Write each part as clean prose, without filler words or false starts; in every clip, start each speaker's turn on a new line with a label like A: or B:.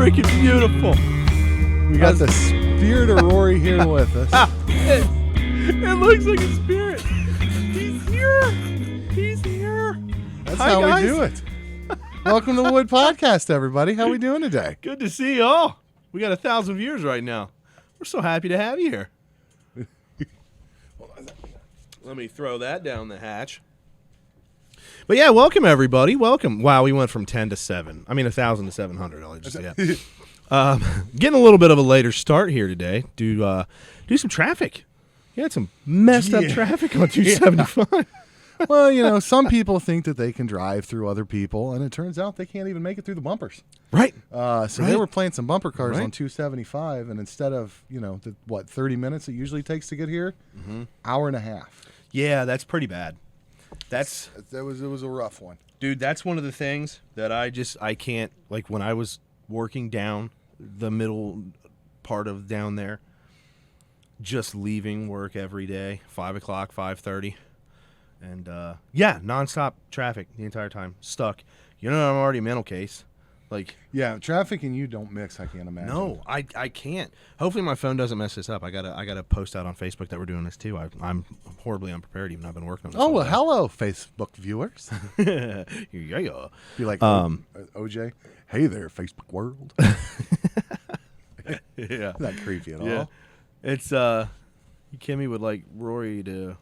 A: freaking beautiful.
B: We got the spirit of Rory here with us.
A: It looks like a spirit. He's here. He's here.
B: That's
A: Hi,
B: how
A: guys.
B: we do it. Welcome to the WUD Podcast, everybody. How we doing today?
A: Good to see you all. We got 1,000 viewers right now. We're so happy to have you here. Let me throw that down the hatch. But yeah, welcome everybody. Welcome. Wow, we went from 10 to 7. I mean 1,000 to 700. I'll just say that. Getting a little bit of a later start here today. Do some traffic. You had some messed up traffic on 275.
B: Well, you know, some people think that they can drive through other people, and it turns out they can't even make it through the bumpers.
A: Right.
B: They were playing some bumper cars on 275, and instead of, 30 minutes it usually takes to get here, hour and a half.
A: Yeah, that's pretty bad.
B: It was a rough one.
A: Dude, that's one of the things that I can't, like when I was working down the middle part of down there, just leaving work every day, 5 o'clock, 5:30. And, nonstop traffic the entire time. Stuck. I'm already a mental case.
B: Yeah, traffic and you don't mix, I can't imagine.
A: No, I can't. Hopefully my phone does't mess this up. I gotta post out on Facebook that we're doing this too. I'm horribly unprepared, even though I've been working on this.
B: Oh, well, hello, Facebook viewers.
A: Yeah.
B: Be like, OJ, hey there, Facebook world.
A: Yeah.
B: Not creepy at
A: Yeah.
B: all.
A: It's, Kimmy would like Rory to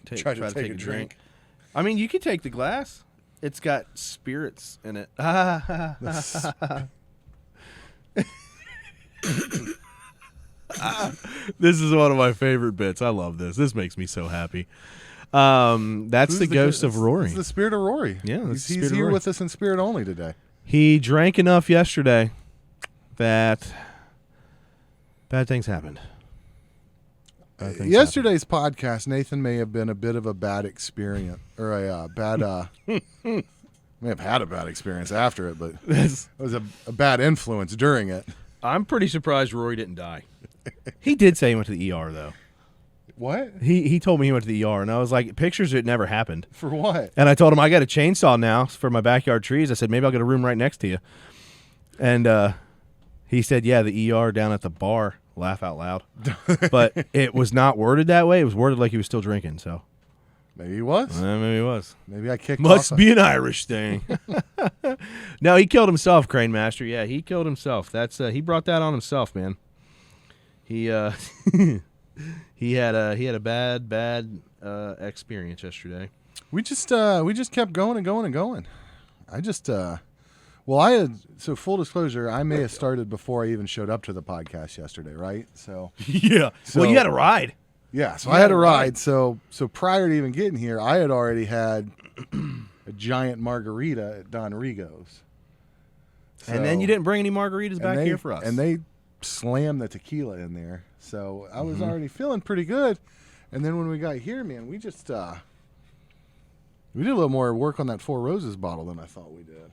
A: try to take a drink. I mean, you could take the glass. It's got spirits in it. This is one of my favorite bits. I love this. This makes me so happy. That's the ghost of Rory.
B: It's the spirit of Rory.
A: Yeah,
B: he's here with us in spirit only today.
A: He drank enough yesterday that bad things happened.
B: Yesterday's podcast, Nathan may have been a bit of a bad experience, or a bad, may have had a bad experience after it, but it was a bad influence during it.
A: I'm pretty surprised Rory didn't die. He did say he went to the ER, though.
B: What?
A: He told me he went to the ER, and I was like, pictures, it never happened.
B: For what?
A: And I told him, I got a chainsaw now for my backyard trees. I said, maybe I'll get a room right next to you. And he said, yeah, the ER down at the bar. Laugh out loud. But it was not worded that way. It was worded like he was still drinking. So
B: maybe he was.
A: Maybe he was.
B: Maybe I kicked
A: Must
B: off
A: be an Irish thing. No, he killed himself, Crane Master. Yeah, he killed himself. That's he brought that on himself, man. He he had a bad experience yesterday.
B: We just kept going and going and going. So full disclosure, I may have started before I even showed up to the podcast yesterday, right? So
A: Yeah. Well, you had a ride.
B: Yeah, so I had a ride. So prior to even getting here, I had already had a giant margarita at Don Rigo's.
A: And then you didn't bring any margaritas back here for us.
B: And they slammed the tequila in there. So I was already feeling pretty good. And then when we got here, man, we just we did a little more work on that Four Roses bottle than I thought we did.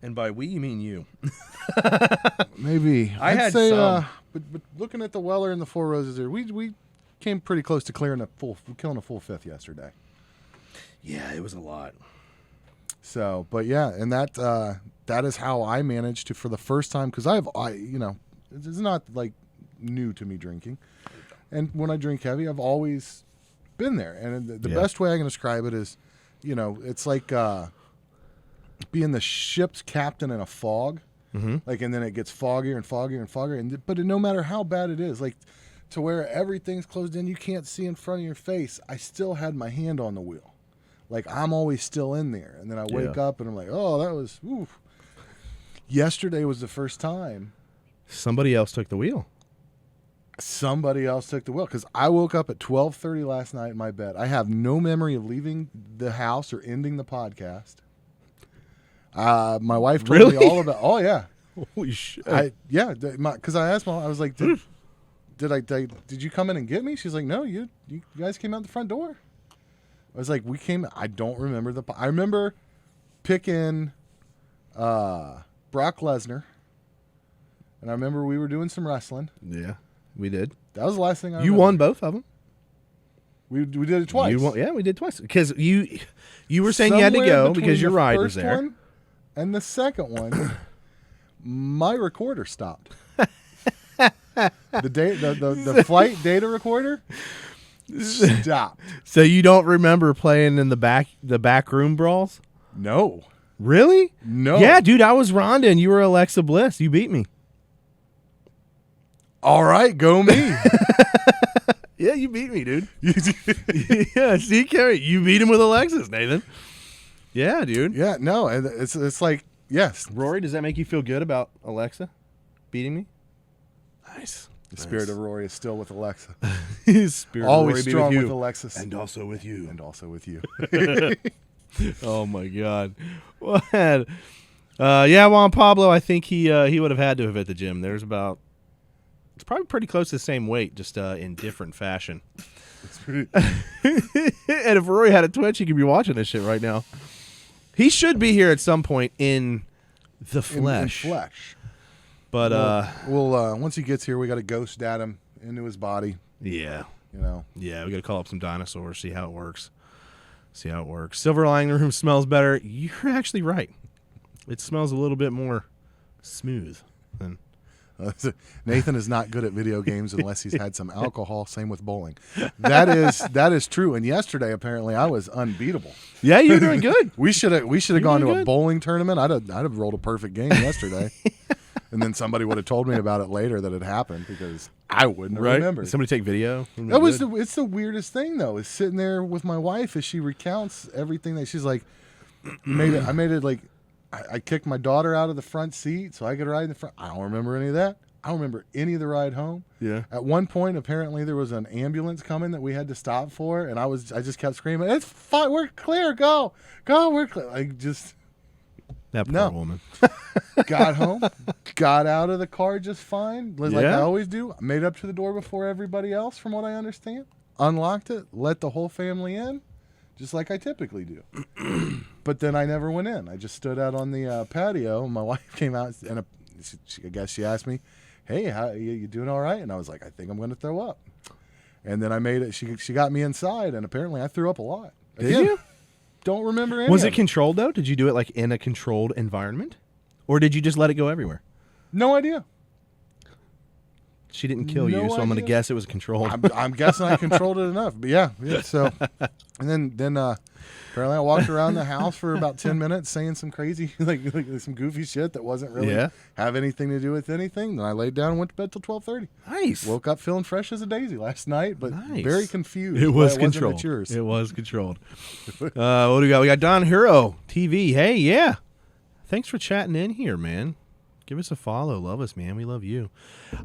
A: And by we, you mean you.
B: Maybe.
A: I'd say some.
B: But looking at the Weller and the Four Roses here, we came pretty close to killing a full fifth yesterday.
A: Yeah, it was a lot.
B: So, but yeah, and that is how I managed to, for the first time, because it's not like new to me drinking. And when I drink heavy, I've always been there. And the best way I can describe it is, it's like being the ship's captain in a fog, and then it gets foggier and foggier and foggier. But no matter how bad it is, like to where everything's closed in, you can't see in front of your face, I still had my hand on the wheel. Like I'm always still in there. And then I wake up and I'm like, oh, that was, oof. Yesterday was the first time.
A: Somebody else took the wheel.
B: Somebody else took the wheel, because I woke up at 12:30 last night in my bed. I have no memory of leaving the house or ending the podcast. My wife told me all about. Oh yeah,
A: holy shit!
B: Because I asked I was like, did you come in and get me? She's like, no, you guys came out the front door. I was like, we came. I don't remember I remember picking Brock Lesnar, and I remember we were doing some wrestling.
A: Yeah, we did.
B: That was the last thing I.
A: You won both of them.
B: We did it twice.
A: We did twice, because you were saying you had to go because your ride was there.
B: And the second one, my recorder stopped. The flight data recorder stopped.
A: So you don't remember playing in the back room brawls?
B: No.
A: Really?
B: No.
A: Yeah, dude, I was Rhonda and you were Alexa Bliss. You beat me.
B: All right, go me.
A: Yeah, you beat me, dude. Yeah, see, Kerry, you beat him with Alexis, Nathan. Yeah, dude.
B: Yeah, no, it's like, yes.
A: Rory, does that make you feel good about Alexa beating me? Nice.
B: The spirit of Rory is still with Alexa.
A: Spirit
B: Always
A: of Rory
B: strong
A: be
B: with
A: you.
B: Alexis.
A: And also with you.
B: And also with you.
A: Oh, my God. What? Yeah, Juan Pablo, I think he would have had to have hit the gym. It's probably pretty close to the same weight, just in different fashion. And if Rory had a Twitch, he could be watching this shit right now. He should be here at some point in the flesh.
B: In flesh.
A: But
B: we'll once he gets here, we got to ghost dad him into his body.
A: yeah,
B: Yeah,
A: we got to call up some dinosaurs, see how it works. Silver lining the room smells better. You're actually right. It smells a little bit more smooth than.
B: Nathan is not good at video games unless he's had some alcohol. Same with bowling. That is true. And yesterday, apparently, I was unbeatable.
A: Yeah, you're doing good.
B: We should have gone to
A: doing
B: a
A: good.
B: bowling tournament. I'd have rolled a perfect game yesterday. And then somebody would have told me about it later that it happened because I wouldn't have remembered.
A: Somebody take video.
B: It's the weirdest thing though. Is sitting there with my wife as she recounts everything that she's like. I made it like. I kicked my daughter out of the front seat so I could ride in the front. I don't remember any of that. I don't remember any of the ride home.
A: Yeah.
B: At one point, apparently there was an ambulance coming that we had to stop for, and I just kept screaming, "It's fine, we're clear, go, we're clear." I just
A: That poor woman.
B: got home, got out of the car just fine, like
A: Yeah.
B: I always do. I made up to the door before everybody else, from what I understand. Unlocked it, let the whole family in, just like I typically do. But then I never went in. I just stood out on the patio. And my wife came out, and I guess she asked me, "Hey, how you doing? All right?" And I was like, "I think I'm going to throw up." And then I made it. She got me inside, and apparently I threw up a lot.
A: Did you?
B: Don't remember any.
A: Was
B: of
A: it controlled though? Did you do it like in a controlled environment, or did you just let it go everywhere?
B: No idea.
A: She didn't kill you,
B: No
A: so I'm going to
B: idea.
A: guess it was controlled.
B: I'm guessing I controlled it enough. But yeah. So, and then apparently I walked around the house for about 10 minutes saying some crazy, like some goofy shit that wasn't really have anything to do with anything. Then I laid down and went to bed till 12:30.
A: Nice.
B: Woke up feeling fresh as a daisy last night, but
A: Nice.
B: very confused.
A: It
B: why
A: was
B: wasn't
A: controlled.
B: at yours.
A: It was controlled. What do we got? We got Don Hero TV. Hey, yeah. Thanks for chatting in here, man. Give us a follow. Love us, man. We love you.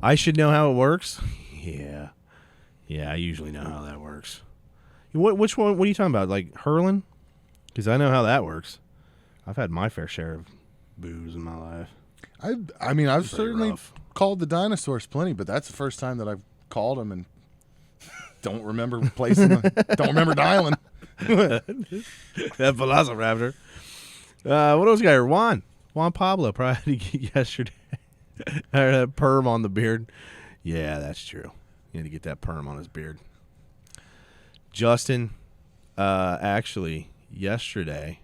A: I should know how it works. Yeah. Yeah, I usually know how that works. Which one? What are you talking about? Like hurling? Because I know how that works. I've had my fair share of booze in my life.
B: I mean, I've certainly
A: rough.
B: called the dinosaurs plenty, but that's the first time that I've called them and don't remember placing them. Don't remember dialing.
A: That Velociraptor. What else we got here? Juan Pablo probably had to get yesterday. I had a perm on the beard. Yeah, that's true. You had to get that perm on his beard. Justin, actually, yesterday,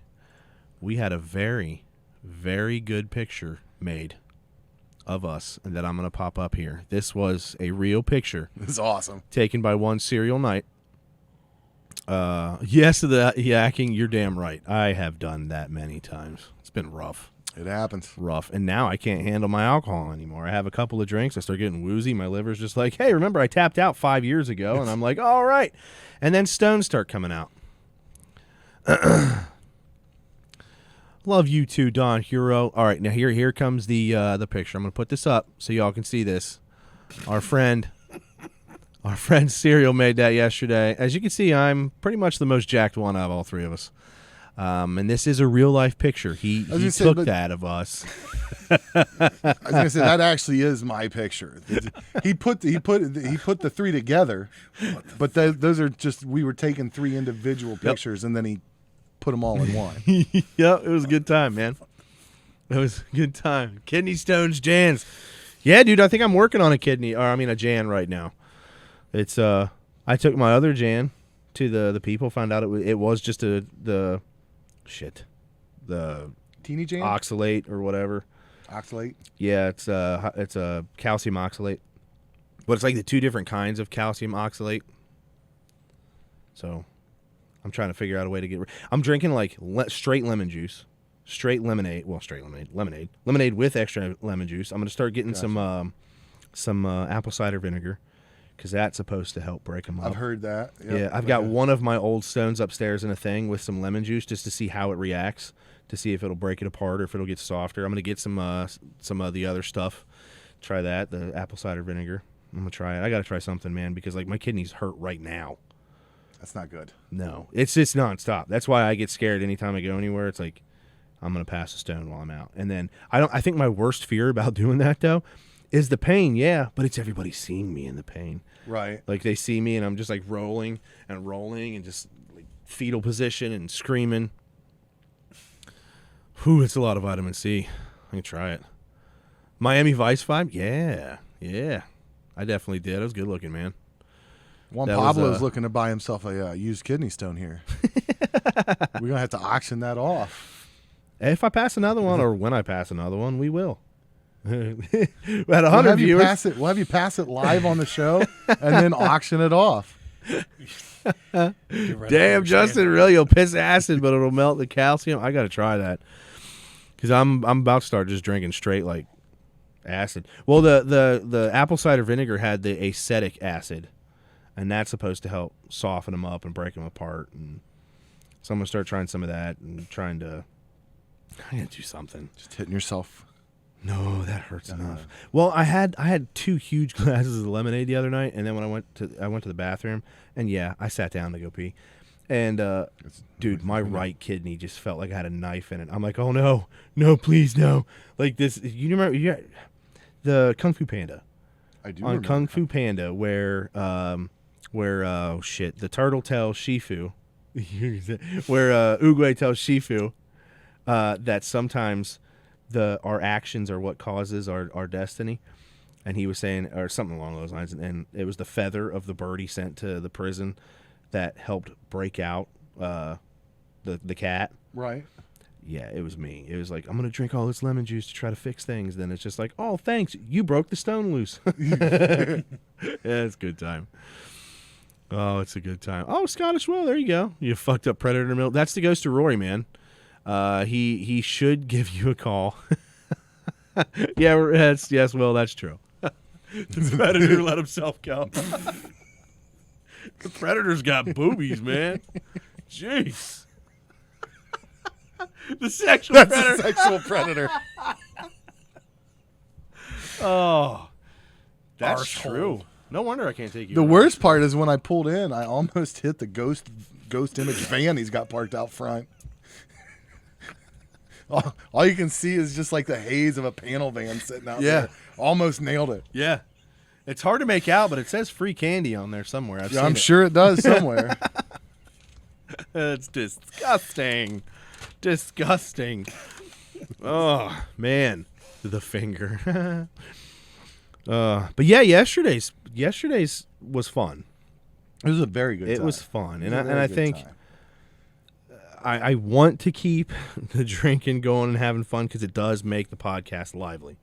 A: we had a very, very good picture made of us and that I'm going to pop up here. This was a real picture.
B: It's awesome.
A: Taken by one serial night. Yes to the yakking. You're damn right. I have done that many times. It's been rough.
B: It happens.
A: Rough. And now I can't handle my alcohol anymore. I have a couple of drinks. I start getting woozy. My liver's just like, hey, remember I tapped out 5 years ago? And I'm like, all right. And then stones start coming out. Love you too, Don Hero. All right, now here comes the picture. I'm going to put this up so y'all can see this. Our friend Serial made that yesterday. As you can see, I'm pretty much the most jacked one out of all three of us. And this is a real life picture. He took that of us.
B: I was gonna say that actually is my picture. He put the three together, but those are just, we were taking three individual pictures and then he put them all in one.
A: Yep, it was a good time, man. It was a good time. Kidney stones, Jans. Yeah, dude, I think I'm working on a Jan right now. It's I took my other Jan to the people, found out it was just the
B: Teeny Jan?
A: oxalate or whatever.
B: Oxalate.
A: Yeah, it's a calcium oxalate, but it's like the two different kinds of calcium oxalate. So, I'm trying to figure out a way to get. I'm drinking like straight lemon juice, straight lemonade. Well, straight lemonade with extra lemon juice. I'm gonna start getting some apple cider vinegar, because that's supposed to help break them up.
B: I've heard that. Yep.
A: Yeah, I've got one of my old stones upstairs in a thing with some lemon juice just to see how it reacts, to see if it'll break it apart or if it'll get softer. I'm gonna get some of the other stuff. Try that, the apple cider vinegar. I'm gonna try it. I gotta try something, man, because like my kidneys hurt right now.
B: That's not good.
A: No, it's just nonstop. That's why I get scared anytime I go anywhere. It's like I'm gonna pass a stone while I'm out. And then I think my worst fear about doing that though is the pain. Yeah, but it's everybody seeing me in the pain.
B: Right.
A: Like they see me and I'm just like rolling and just like fetal position and screaming. Whew, it's a lot of vitamin C. I can try it. Miami Vice vibe? Yeah. I definitely did. I was good looking, man.
B: Juan
A: That
B: Pablo's
A: was,
B: looking to buy himself a used kidney stone here. We're going to have to auction that off.
A: If I pass another one, or when I pass another one, we will. We had 100
B: We'll
A: viewers.
B: We'll have you pass it live on the show and then auction it off.
A: Damn, Justin, really, you'll piss acid, but it'll melt the calcium. I got to try that, because I'm about to start just drinking straight like acid. Well, the apple cider vinegar had the acetic acid, and that's supposed to help soften them up and break them apart. And so I'm gonna start trying some of that and I'm gonna do something.
B: Just hitting yourself.
A: No, that hurts enough. Well, I had 2 huge glasses of lemonade the other night, and then when I went to the bathroom, and yeah, I sat down to go pee, and dude, my right kidney just felt like I had a knife in it. I'm like, oh no, please no, like this. You remember the Kung Fu Panda?
B: I do.
A: On Kung Fu Panda, where the turtle tells Shifu, where Oogway tells Shifu that sometimes our actions are what causes our destiny, and he was saying, or something along those lines, and it was the feather of the bird he sent to the prison that helped break out the cat.
B: Right. Yeah,
A: it was me. It was like, I'm gonna drink all this lemon juice to try to fix things. Then it's just like, oh, thanks, you broke the stone loose. Yeah, it's a good time. Oh, it's a good time. Oh, Scottish Will, there you go. You fucked up predator milk. That's the ghost of Rory, man. He should give you a call. Yes, Will, that's true. The predator let himself go. The predator's got boobies, man. Jeez. The sexual predator.
B: The sexual predator.
A: Oh, that's
B: Arsehole.
A: true. No wonder I can't take you.
B: The
A: around.
B: worst part is when I pulled in, I almost hit the ghost image van he's got parked out front. All you can see is just like the haze of a panel van sitting out there. Almost nailed it.
A: Yeah. It's hard to make out, but it says free candy on there somewhere.
B: I'm sure it does somewhere.
A: It's disgusting. Disgusting. Oh, man. The finger. But yeah, yesterday's was fun.
B: It was a very good time.
A: It was fun. And I think I want to keep the drinking going and having fun, because it does make the podcast lively.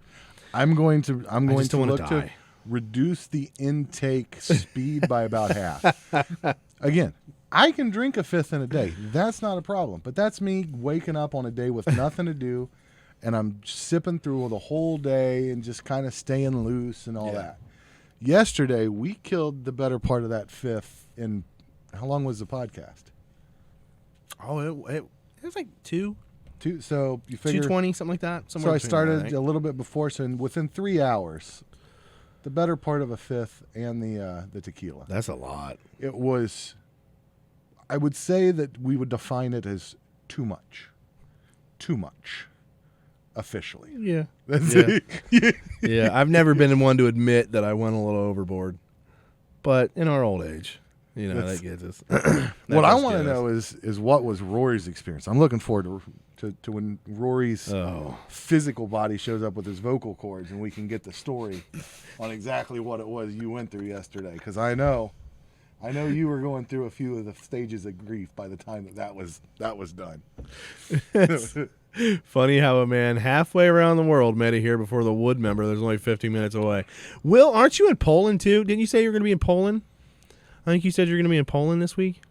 B: I'm going to look
A: die.
B: to reduce the intake speed by about half. Again, I can drink a fifth in a day. That's not a problem. But that's me waking up on a day with nothing to do, and I'm sipping through the whole day and just kind of staying loose and all that. Yesterday, we killed the better part of that fifth in, how long was the podcast?
A: Oh, it was like 2.
B: So you figure
A: 2:20, something like that.
B: So I started a little bit before, so within 3 hours, the better part of a fifth and the tequila.
A: That's a lot.
B: It was, I would say that we would define it as too much. Too much. Officially.
A: Yeah.
B: That's
A: Yeah.
B: it.
A: Yeah, I've never been one to admit that I went a little overboard. But in our old age, that gets us.
B: What I want to know is what was Rory's experience. I'm looking forward to when Rory's physical body shows up with his vocal cords, and we can get the story on exactly what it was you went through yesterday. Because I know you were going through a few of the stages of grief by the time that was done.
A: Funny how a man halfway around the world made it here before the WUD member. There's only 15 minutes away. Will, aren't you in Poland too? Didn't you say you were going to be in Poland? I think you said you're going to be in Poland this week.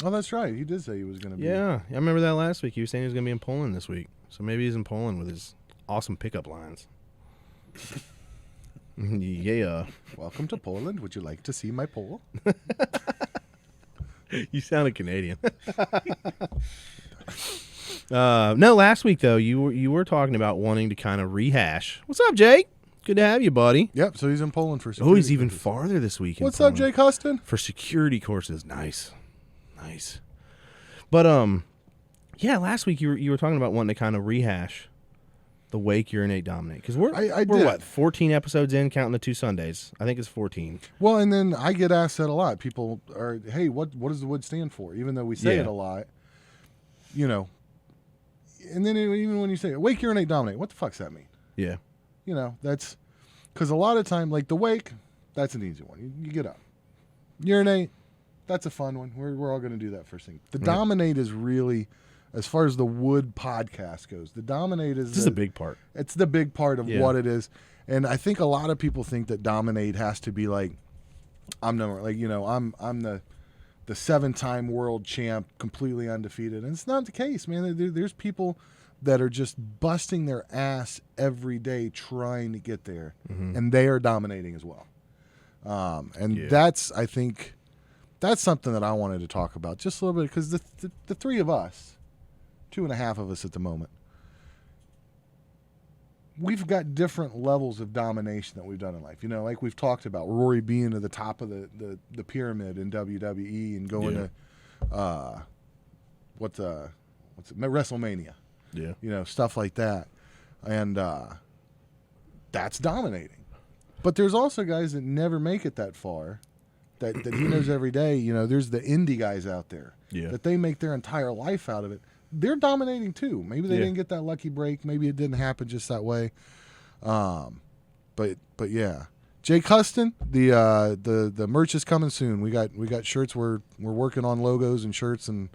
B: Oh, that's right. He did say he was going to be.
A: Yeah, I remember that last week. He was saying he was going to be in Poland this week. So maybe he's in Poland with his awesome pickup lines. Yeah.
B: Welcome to Poland. Would you like to see my pole?
A: You sounded Canadian. No, last week though, you were talking about wanting to kind of rehash. What's up, Jake? Good to have you, buddy.
B: Yep. So he's in Poland for security.
A: Oh, he's even farther this week.
B: What's up, Jake Huston?
A: For security courses. Nice. But yeah, last week you were talking about wanting to kind of rehash the Wake Urinate Dominate, because we're what, 14 episodes in, counting the 2 Sundays. I think it's 14.
B: Well, and then I get asked that a lot. People are, hey, what does the WUD stand for? Even though we say it a lot, you know. And then even when you say Wake Urinate Dominate, what the fuck's that mean?
A: Yeah.
B: You know, that's because a lot of time, like the wake, that's an easy one. You get up. Urinate, that's a fun one. We're all going to do that first thing. The dominate is really, as far as the WUD podcast goes, the dominate is
A: a big part.
B: It's the big part of what it is. And I think a lot of people think that dominate has to be like, I'm the 7-time world champ, completely undefeated. And it's not the case, man. There's people that are just busting their ass every day trying to get there, and they are dominating as well. That's, I think, that's something that I wanted to talk about just a little bit, because the 3 of us, 2.5 of us at the moment, we've got different levels of domination that we've done in life. You know, like we've talked about Rory being to the top of the pyramid in WWE and going to WrestleMania.
A: Yeah.
B: You know, stuff like that. And that's dominating. But there's also guys that never make it that far that he knows every day. You know, there's the indie guys out there that they make their entire life out of it. They're dominating too. Maybe they didn't get that lucky break. Maybe it didn't happen just that way. But yeah. Jake Huston, the merch is coming soon. We got shirts. We're working on logos and shirts and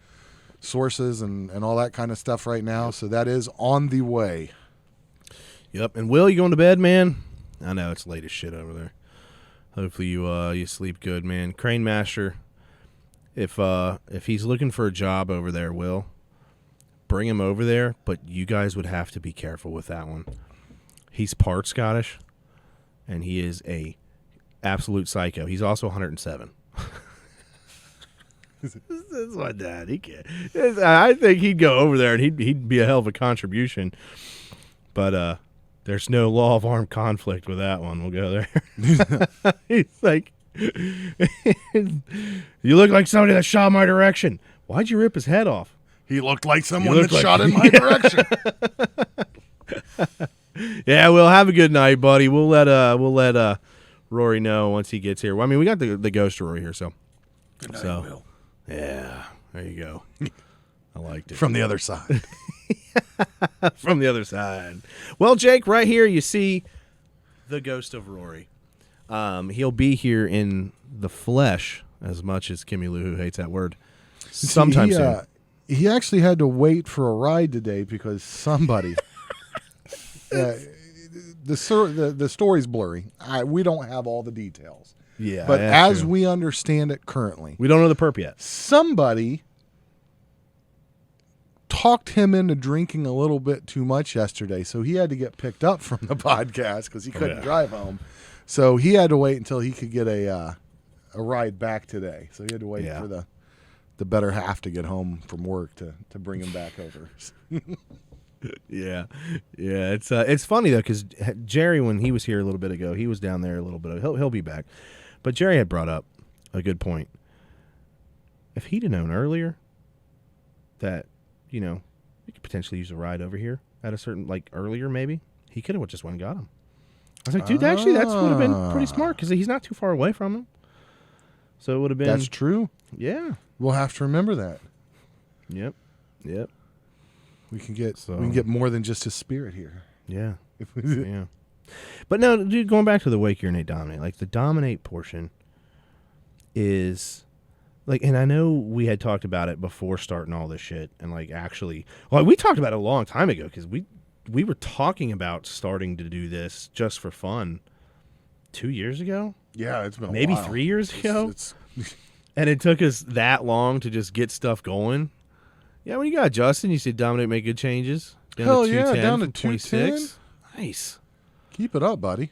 B: sources and all that kind of stuff right now. So that is on the way.
A: Yep. And Will, you going to bed, man? I know it's late as shit over there. Hopefully you sleep good, man. Crane Master, if he's looking for a job over there, Will, bring him over there, but you guys would have to be careful with that one. He's part Scottish, and he is a absolute psycho. He's also 107. That's my dad. He can't. I think he'd go over there and he'd be a hell of a contribution. But there's no law of armed conflict with that one. We'll go there. He's like, you look like somebody that shot my direction. Why'd you rip his head off?
B: He looked like someone that shot in my direction.
A: Yeah, we'll have a good night, buddy. We'll let Rory know once he gets here. Well, I mean, we got the ghost Rory here, so.
B: Good night, Will.
A: Yeah, there you go. I liked it.
B: From the other side.
A: From the other side. Well, Jake, right here you see the ghost of Rory. He'll be here in the flesh, as much as Kimmy Lou, who hates that word, sometime soon.
B: He actually had to wait for a ride today because somebody. The story's blurry. We don't have all the details.
A: Yeah,
B: but as we understand it currently,
A: we don't know the perp yet.
B: Somebody talked him into drinking a little bit too much yesterday, so he had to get picked up from the podcast because he couldn't drive home. So he had to wait until he could get a ride back today. So he had to wait for the better half to get home from work to bring him back over.
A: Yeah. It's funny though, because Jerry, when he was here a little bit ago, he was down there a little bit. He'll be back, but Jerry had brought up a good point. If he'd have known earlier that, you know, we could potentially use a ride over here at a certain, like earlier, maybe he could have just went and got him. I was like, dude, actually, that would have been pretty smart because he's not too far away from him. So it would have been.
B: That's true.
A: Yeah,
B: we'll have to remember that.
A: Yep.
B: We can get more than just his spirit here.
A: Yeah. Yeah. But no, dude, going back to the Wake Urinate Dominate, like the dominate portion is like, and I know we had talked about it before starting all this shit, and like actually, well, we talked about it a long time ago because we were talking about starting to do this just for fun 2 years ago.
B: Yeah, it's been a
A: maybe
B: while.
A: 3 years ago,
B: It's
A: and it took us that long to just get stuff going. Yeah, when you got Justin, you said Dominic make good changes. Down
B: hell
A: to
B: yeah,
A: 210
B: down to
A: from
B: 210.
A: 26. Nice.
B: Keep it up, buddy.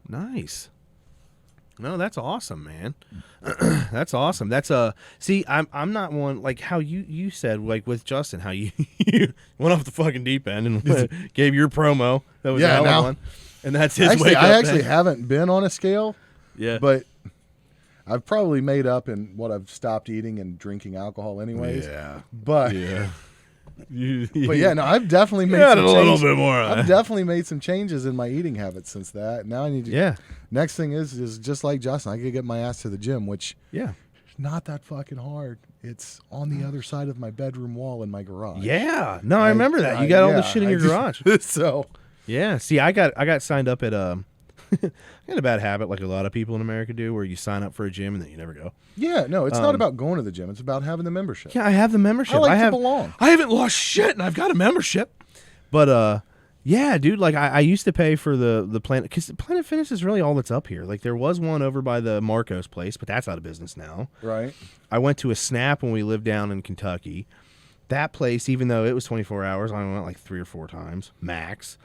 A: Nice. No, that's awesome, man. That's awesome. That's see, I'm not one like how you said, like with Justin, how you, you went off the fucking deep end and gave your promo. That was
B: Yeah,
A: a hell
B: now-
A: of one. And that's his
B: Actually,
A: wake
B: I
A: up
B: actually
A: thing.
B: haven't been on a scale,
A: Yeah.
B: but I've probably made up in what I've stopped eating and drinking alcohol anyways.
A: Yeah.
B: But
A: Yeah.
B: but yeah, no, I've definitely made
A: got
B: some
A: a little
B: changes.
A: bit more.
B: I've definitely made some changes in my eating habits since that. Now I need to.
A: Yeah.
B: Next thing is just like Justin, I could get my ass to the gym, which
A: Yeah.
B: is not that fucking hard. It's on the other side of my bedroom wall in my garage.
A: Yeah. No, I remember that. You got all this shit in your garage.
B: So
A: Yeah. See, I got signed up at I got a bad habit like a lot of people in America do where you sign up for a gym and then you never go.
B: yeah, no, it's not about going to the gym. It's about having the membership.
A: Yeah, I have the membership.
B: I like
A: have
B: to belong.
A: I haven't lost shit and I've got a membership. But yeah, dude, like I used to pay for the Planet, because Planet Fitness is really all that's up here. Like there was one over by the Marcos place, but that's out of business now.
B: Right.
A: I went to a Snap when we lived down in Kentucky. That place, even though it was 24 hours, I went like 3 or 4 times max.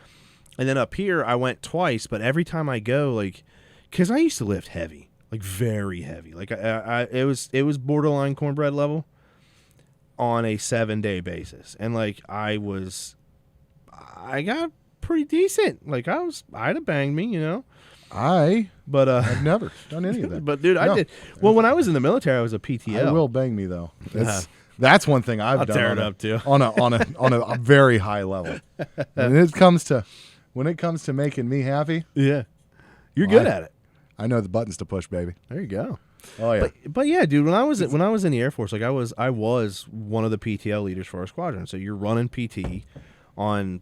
A: And then up here, I went twice, but every time I go, like, because I used to lift heavy, like very heavy, like it was borderline cornbread level on a 7-day basis, and like I got pretty decent, like I'd have banged me, you know, but
B: I've never done any of that.
A: but dude, I
B: No.
A: did. Well, when I was in the military, I was a PTL.
B: I will bang me though. That's one thing I've
A: I'll
B: done
A: tear
B: on
A: it
B: a-
A: up, too.
B: on a very high level. When it comes to making me happy,
A: Yeah, you're good
B: I-
A: at it.
B: I know the buttons to push, baby.
A: There you go.
B: Oh yeah.
A: But yeah, dude, when I was in the Air Force, like I was one of the PTL leaders for our squadron. So you're running PT on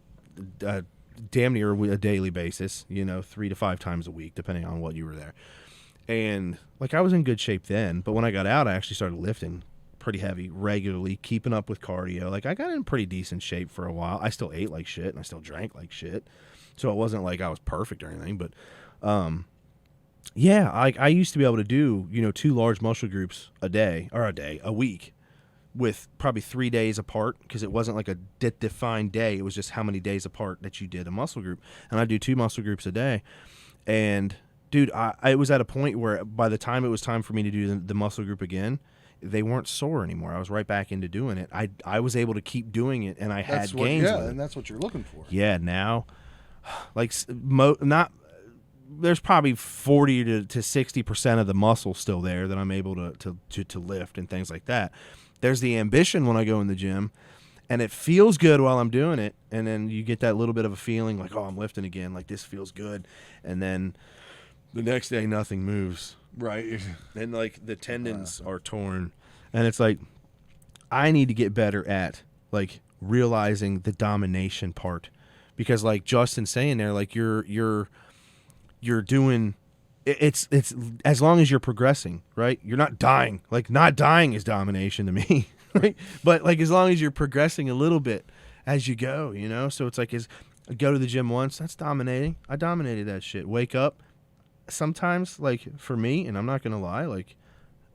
A: damn near a daily basis, you know, 3 to 5 times a week, depending on what you were there. And like I was in good shape then, but when I got out, I actually started lifting pretty heavy regularly, keeping up with cardio. Like I got in pretty decent shape for a while. I still ate like shit and I still drank like shit. So it wasn't like I was perfect or anything, but yeah, I used to be able to do, you know, 2 large muscle groups a week with probably 3 days apart, because it wasn't like a defined day. It was just how many days apart that you did a muscle group. And I do 2 muscle groups a day. And dude, I was at a point where by the time it was time for me to do the muscle group again, they weren't sore anymore. I was right back into doing it. I was able to keep doing it, and I had gains with it.
B: and that's what you're looking for.
A: Yeah, now, like there's probably 40 to 60% of the muscle still there that I'm able to lift and things like that. There's the ambition when I go in the gym, and it feels good while I'm doing it, and then you get that little bit of a feeling like, oh, I'm lifting again, like this feels good, and then the next day nothing moves,
B: Right.
A: and like the tendons are torn, and it's like I need to get better at like realizing the domination part, because like Justin's saying there, like you're doing it's as long as you're progressing, right? You're not dying. Like not dying is domination to me, right? But like as long as you're progressing a little bit as you go, you know? So it's like I go to the gym once, that's dominating. I dominated that shit. Wake up. Sometimes like for me, and I'm not going to lie, like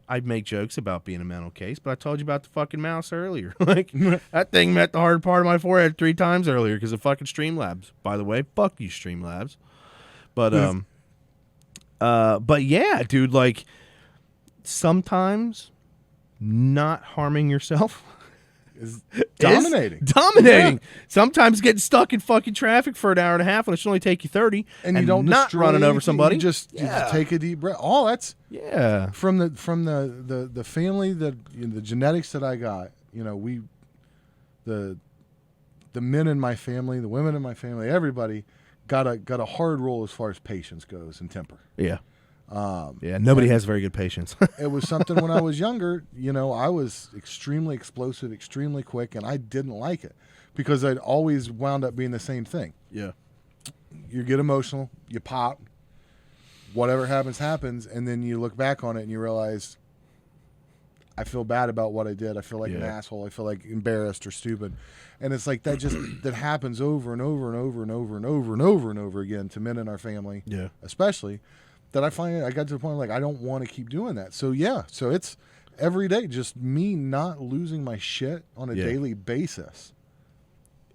A: I'd make jokes about being a mental case, but I told you about the fucking mouse earlier. Like that thing met the hard part of my forehead 3 times earlier because of fucking Streamlabs. By the way, fuck you Streamlabs. But yeah, dude, like sometimes not harming yourself
B: Is dominating.
A: is dominating.
B: Yeah.
A: Sometimes getting stuck in fucking traffic for an hour and a half when it should only take you 30,
B: And you don't
A: not
B: destroy
A: running over
B: anything.
A: somebody.
B: You just take a deep breath. Oh, that's
A: yeah.
B: from the family that the genetics that I got. You know, the men in my family, the women in my family, everybody got a hard rule as far as patience goes and temper.
A: Yeah. Yeah, nobody has very good patience.
B: It was something when I was younger, you know, I was extremely explosive, extremely quick, and I didn't like it because I'd always wound up being the same thing.
A: Yeah.
B: You get emotional, you pop, whatever happens, and then you look back on it and you realize I feel bad about what I did. I feel like an asshole. I feel like embarrassed or stupid. And it's like that that happens over and over and over and over and over and over and over again to men in our family, especially, that I find I got to the point like I don't want to keep doing that. So so it's every day just me not losing my shit on a daily basis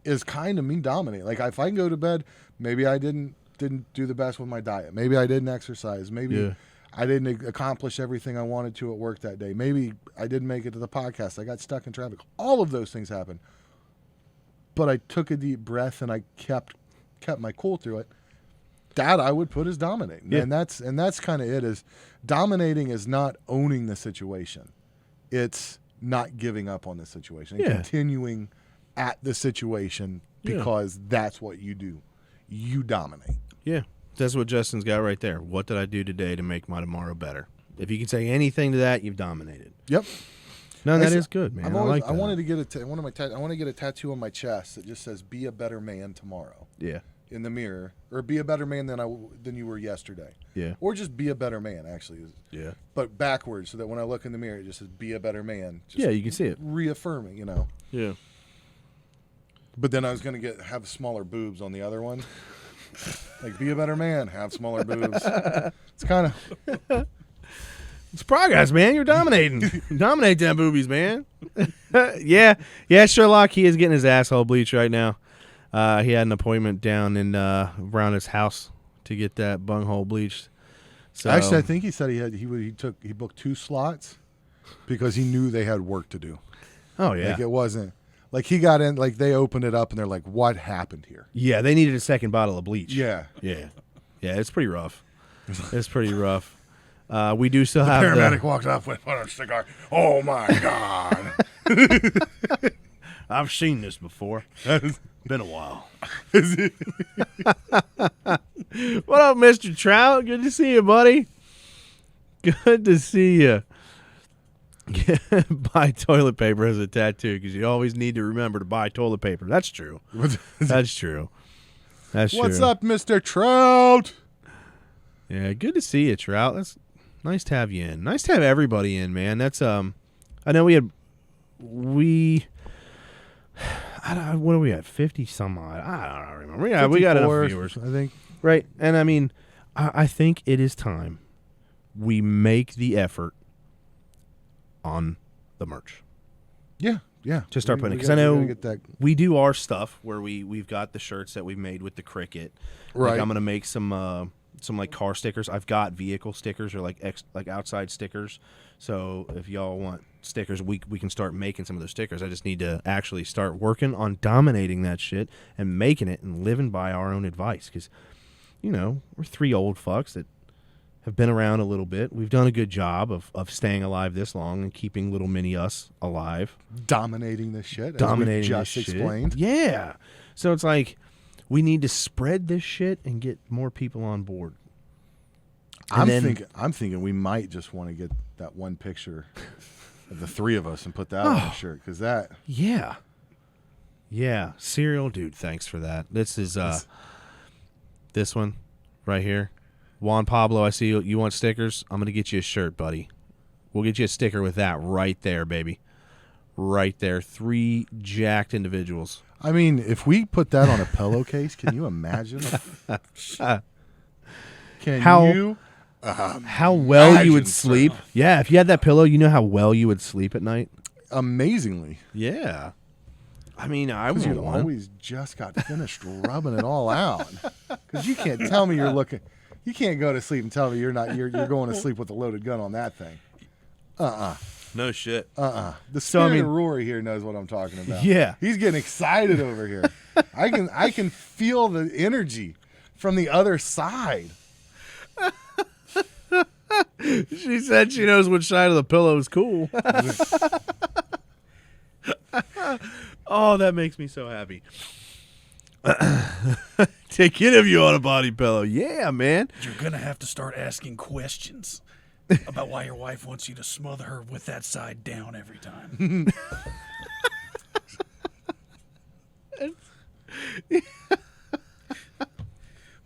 B: is kind of me dominating. Like if I can go to bed, maybe I didn't do the best with my diet. Maybe I didn't exercise. Maybe I didn't accomplish everything I wanted to at work that day. Maybe I didn't make it to the podcast. I got stuck in traffic. All of those things happen. But I took a deep breath and I kept my cool through it. That I would put as dominating. And that's kind of it. Is dominating is not owning the situation. It's not giving up on the situation and continuing at the situation because that's what you do. You dominate.
A: Yeah. That's what Justin's got right there. What did I do today to make my tomorrow better? If you can say anything to that, you've dominated.
B: Yep.
A: No, that is good, man.
B: I wanted to get I want to get a tattoo on my chest that just says "Be a better man tomorrow."
A: Yeah.
B: In the mirror, or be a better man than you were yesterday.
A: Yeah.
B: Or just be a better man, actually.
A: Yeah.
B: But backwards, so that when I look in the mirror, it just says "Be a better man." Just
A: you can see it.
B: Reaffirming,
A: Yeah.
B: But then I was going to have smaller boobs on the other one. Like, be a better man, have smaller boobs. It's kind of...
A: It's progress, man. You're dominating. Dominate them boobies, man. Yeah, Sherlock, he is getting his asshole bleached right now. He had an appointment down in around his house to get that bunghole bleached. So,
B: actually, I think he said he booked 2 slots because he knew they had work to do.
A: Oh, yeah.
B: Like, it wasn't... Like, he got in, like, they opened it up, and they're like, what happened here?
A: Yeah, they needed a second bottle of bleach.
B: Yeah.
A: Yeah, it's pretty rough. It's pretty rough. We do still have
B: paramedic walked up with a cigar. Oh, my God.
A: I've seen this before. Been a while. What up, Mr. Trout? Good to see you, buddy. Good to see you. Buy toilet paper as a tattoo because you always need to remember to buy toilet paper. That's true. That's true. That's true.
B: What's up, Mr. Trout?
A: Yeah, good to see you, Trout. That's nice to have you in. Nice to have everybody in, man. That's I know what are we at? 50 some odd. I don't remember. Yeah, we got enough viewers,
B: I think.
A: Right, and I mean, I think it is time we make the effort on the merch.
B: Yeah.
A: To start putting it, because I know we do our stuff where we've got the shirts that we've made with the cricket.
B: Right.
A: Like I'm gonna make some like car stickers. I've got vehicle stickers or like outside stickers. So if y'all want stickers, we can start making some of those stickers. I just need to actually start working on dominating that shit and making it and living by our own advice. Because we're 3 old fucks that have been around a little bit. We've done a good job of staying alive this long and keeping little mini us alive.
B: Dominating this shit.
A: Dominating
B: as we just
A: this
B: explained.
A: Shit. Yeah. So it's like we need to spread this shit and get more people on board.
B: I'm thinking we might just want to get that one picture of the 3 of us and put that on the shirt because that.
A: Yeah. Serial dude. Thanks for that. This is this one right here. Juan Pablo, I see you want stickers. I'm going to get you a shirt, buddy. We'll get you a sticker with that right there, baby. Right there. 3 jacked individuals.
B: I mean, if we put that on a pillowcase, can you imagine?
A: How well you would sleep?
B: So.
A: Yeah, if you had that pillow, you know how well you would sleep at night?
B: Amazingly.
A: Yeah. I mean, I would
B: you always just got finished rubbing it all out. Because you can't tell me you're looking... You can't go to sleep and tell me you're going to sleep with a loaded gun on that thing.
A: No shit.
B: The spirit of Rory here knows what I'm talking about.
A: Yeah.
B: He's getting excited over here. I can feel the energy from the other side.
A: She said she knows which side of the pillow is cool. Oh, that makes me so happy. Take any of you on a body pillow. Yeah, man.
C: You're going to have to start asking questions about why your wife wants you to smother her with that side down every time.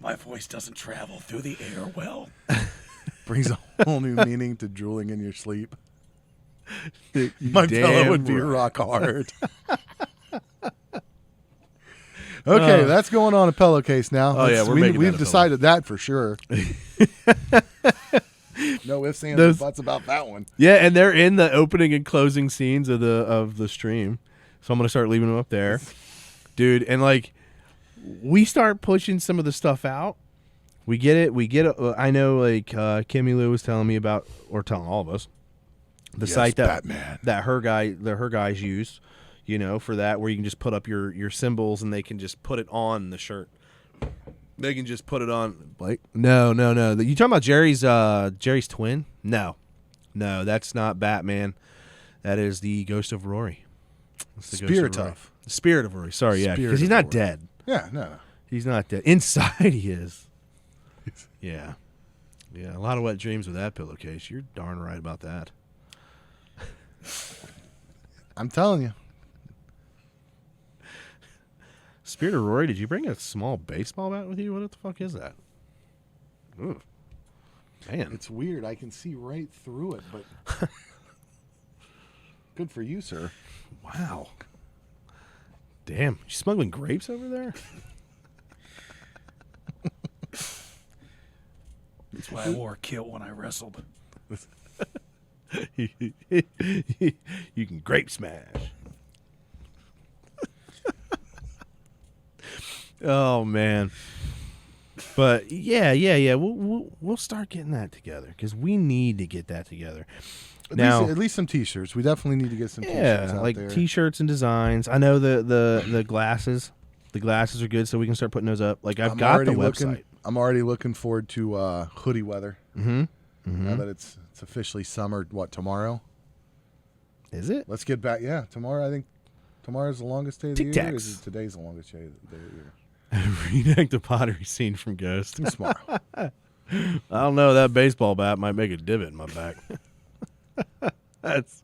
C: My voice doesn't travel through the air well.
B: Brings a whole new meaning to drooling in your sleep. My pillow would be rock hard. Okay, that's going on a pillowcase now.
A: Oh, yeah,
B: We've decided that for sure. No ifs, ands, and buts about that one.
A: Yeah, and they're in the opening and closing scenes of the stream, so I'm gonna start leaving them up there, dude. And like, we start pushing some of the stuff out. We get it. I know, like Kimmy Lou was telling me about, or telling all of us, the site that
B: Batman.
A: that her guys use, for that, where you can just put up your symbols and they can just put it on the shirt. They can just put it on. Blake? No. You talking about Jerry's twin? No, that's not Batman. That is the ghost of Rory.
B: Spirit of.
A: The spirit of Rory. Sorry, yeah,
B: Spirit
A: because he's
B: of
A: not
B: Rory.
A: dead.
B: Yeah, no.
A: He's not dead. Inside he is. Yeah. A lot of wet dreams with that pillowcase. You're darn right about that.
B: I'm telling you.
A: Spirit of Rory, did you bring a small baseball bat with you? What the fuck is that? Ooh. Man.
B: It's weird. I can see right through it, but good for you, sir.
A: Wow. Damn. You smuggling grapes over there?
C: That's why I wore a kilt when I wrestled.
A: You can grape smash. Oh man. But yeah. We'll start getting that together because we need to get that together.
B: At least some T-shirts. We definitely need to get some T-shirts out
A: like
B: there.
A: T-shirts and designs. I know the glasses. The glasses are good, so we can start putting those up. Like I've got the website.
B: I'm already looking forward to hoodie weather.
A: Mm-hmm.
B: Now that it's officially summer. What, tomorrow?
A: Is it?
B: Let's get back. Yeah, tomorrow. I think tomorrow's the longest day of the year.
A: Tic-tacs.
B: Or is it today's the longest day of the year?
A: Reenact the pottery scene from Ghost.
B: Tomorrow.
A: I don't know. That baseball bat might make a divot in my back. That's.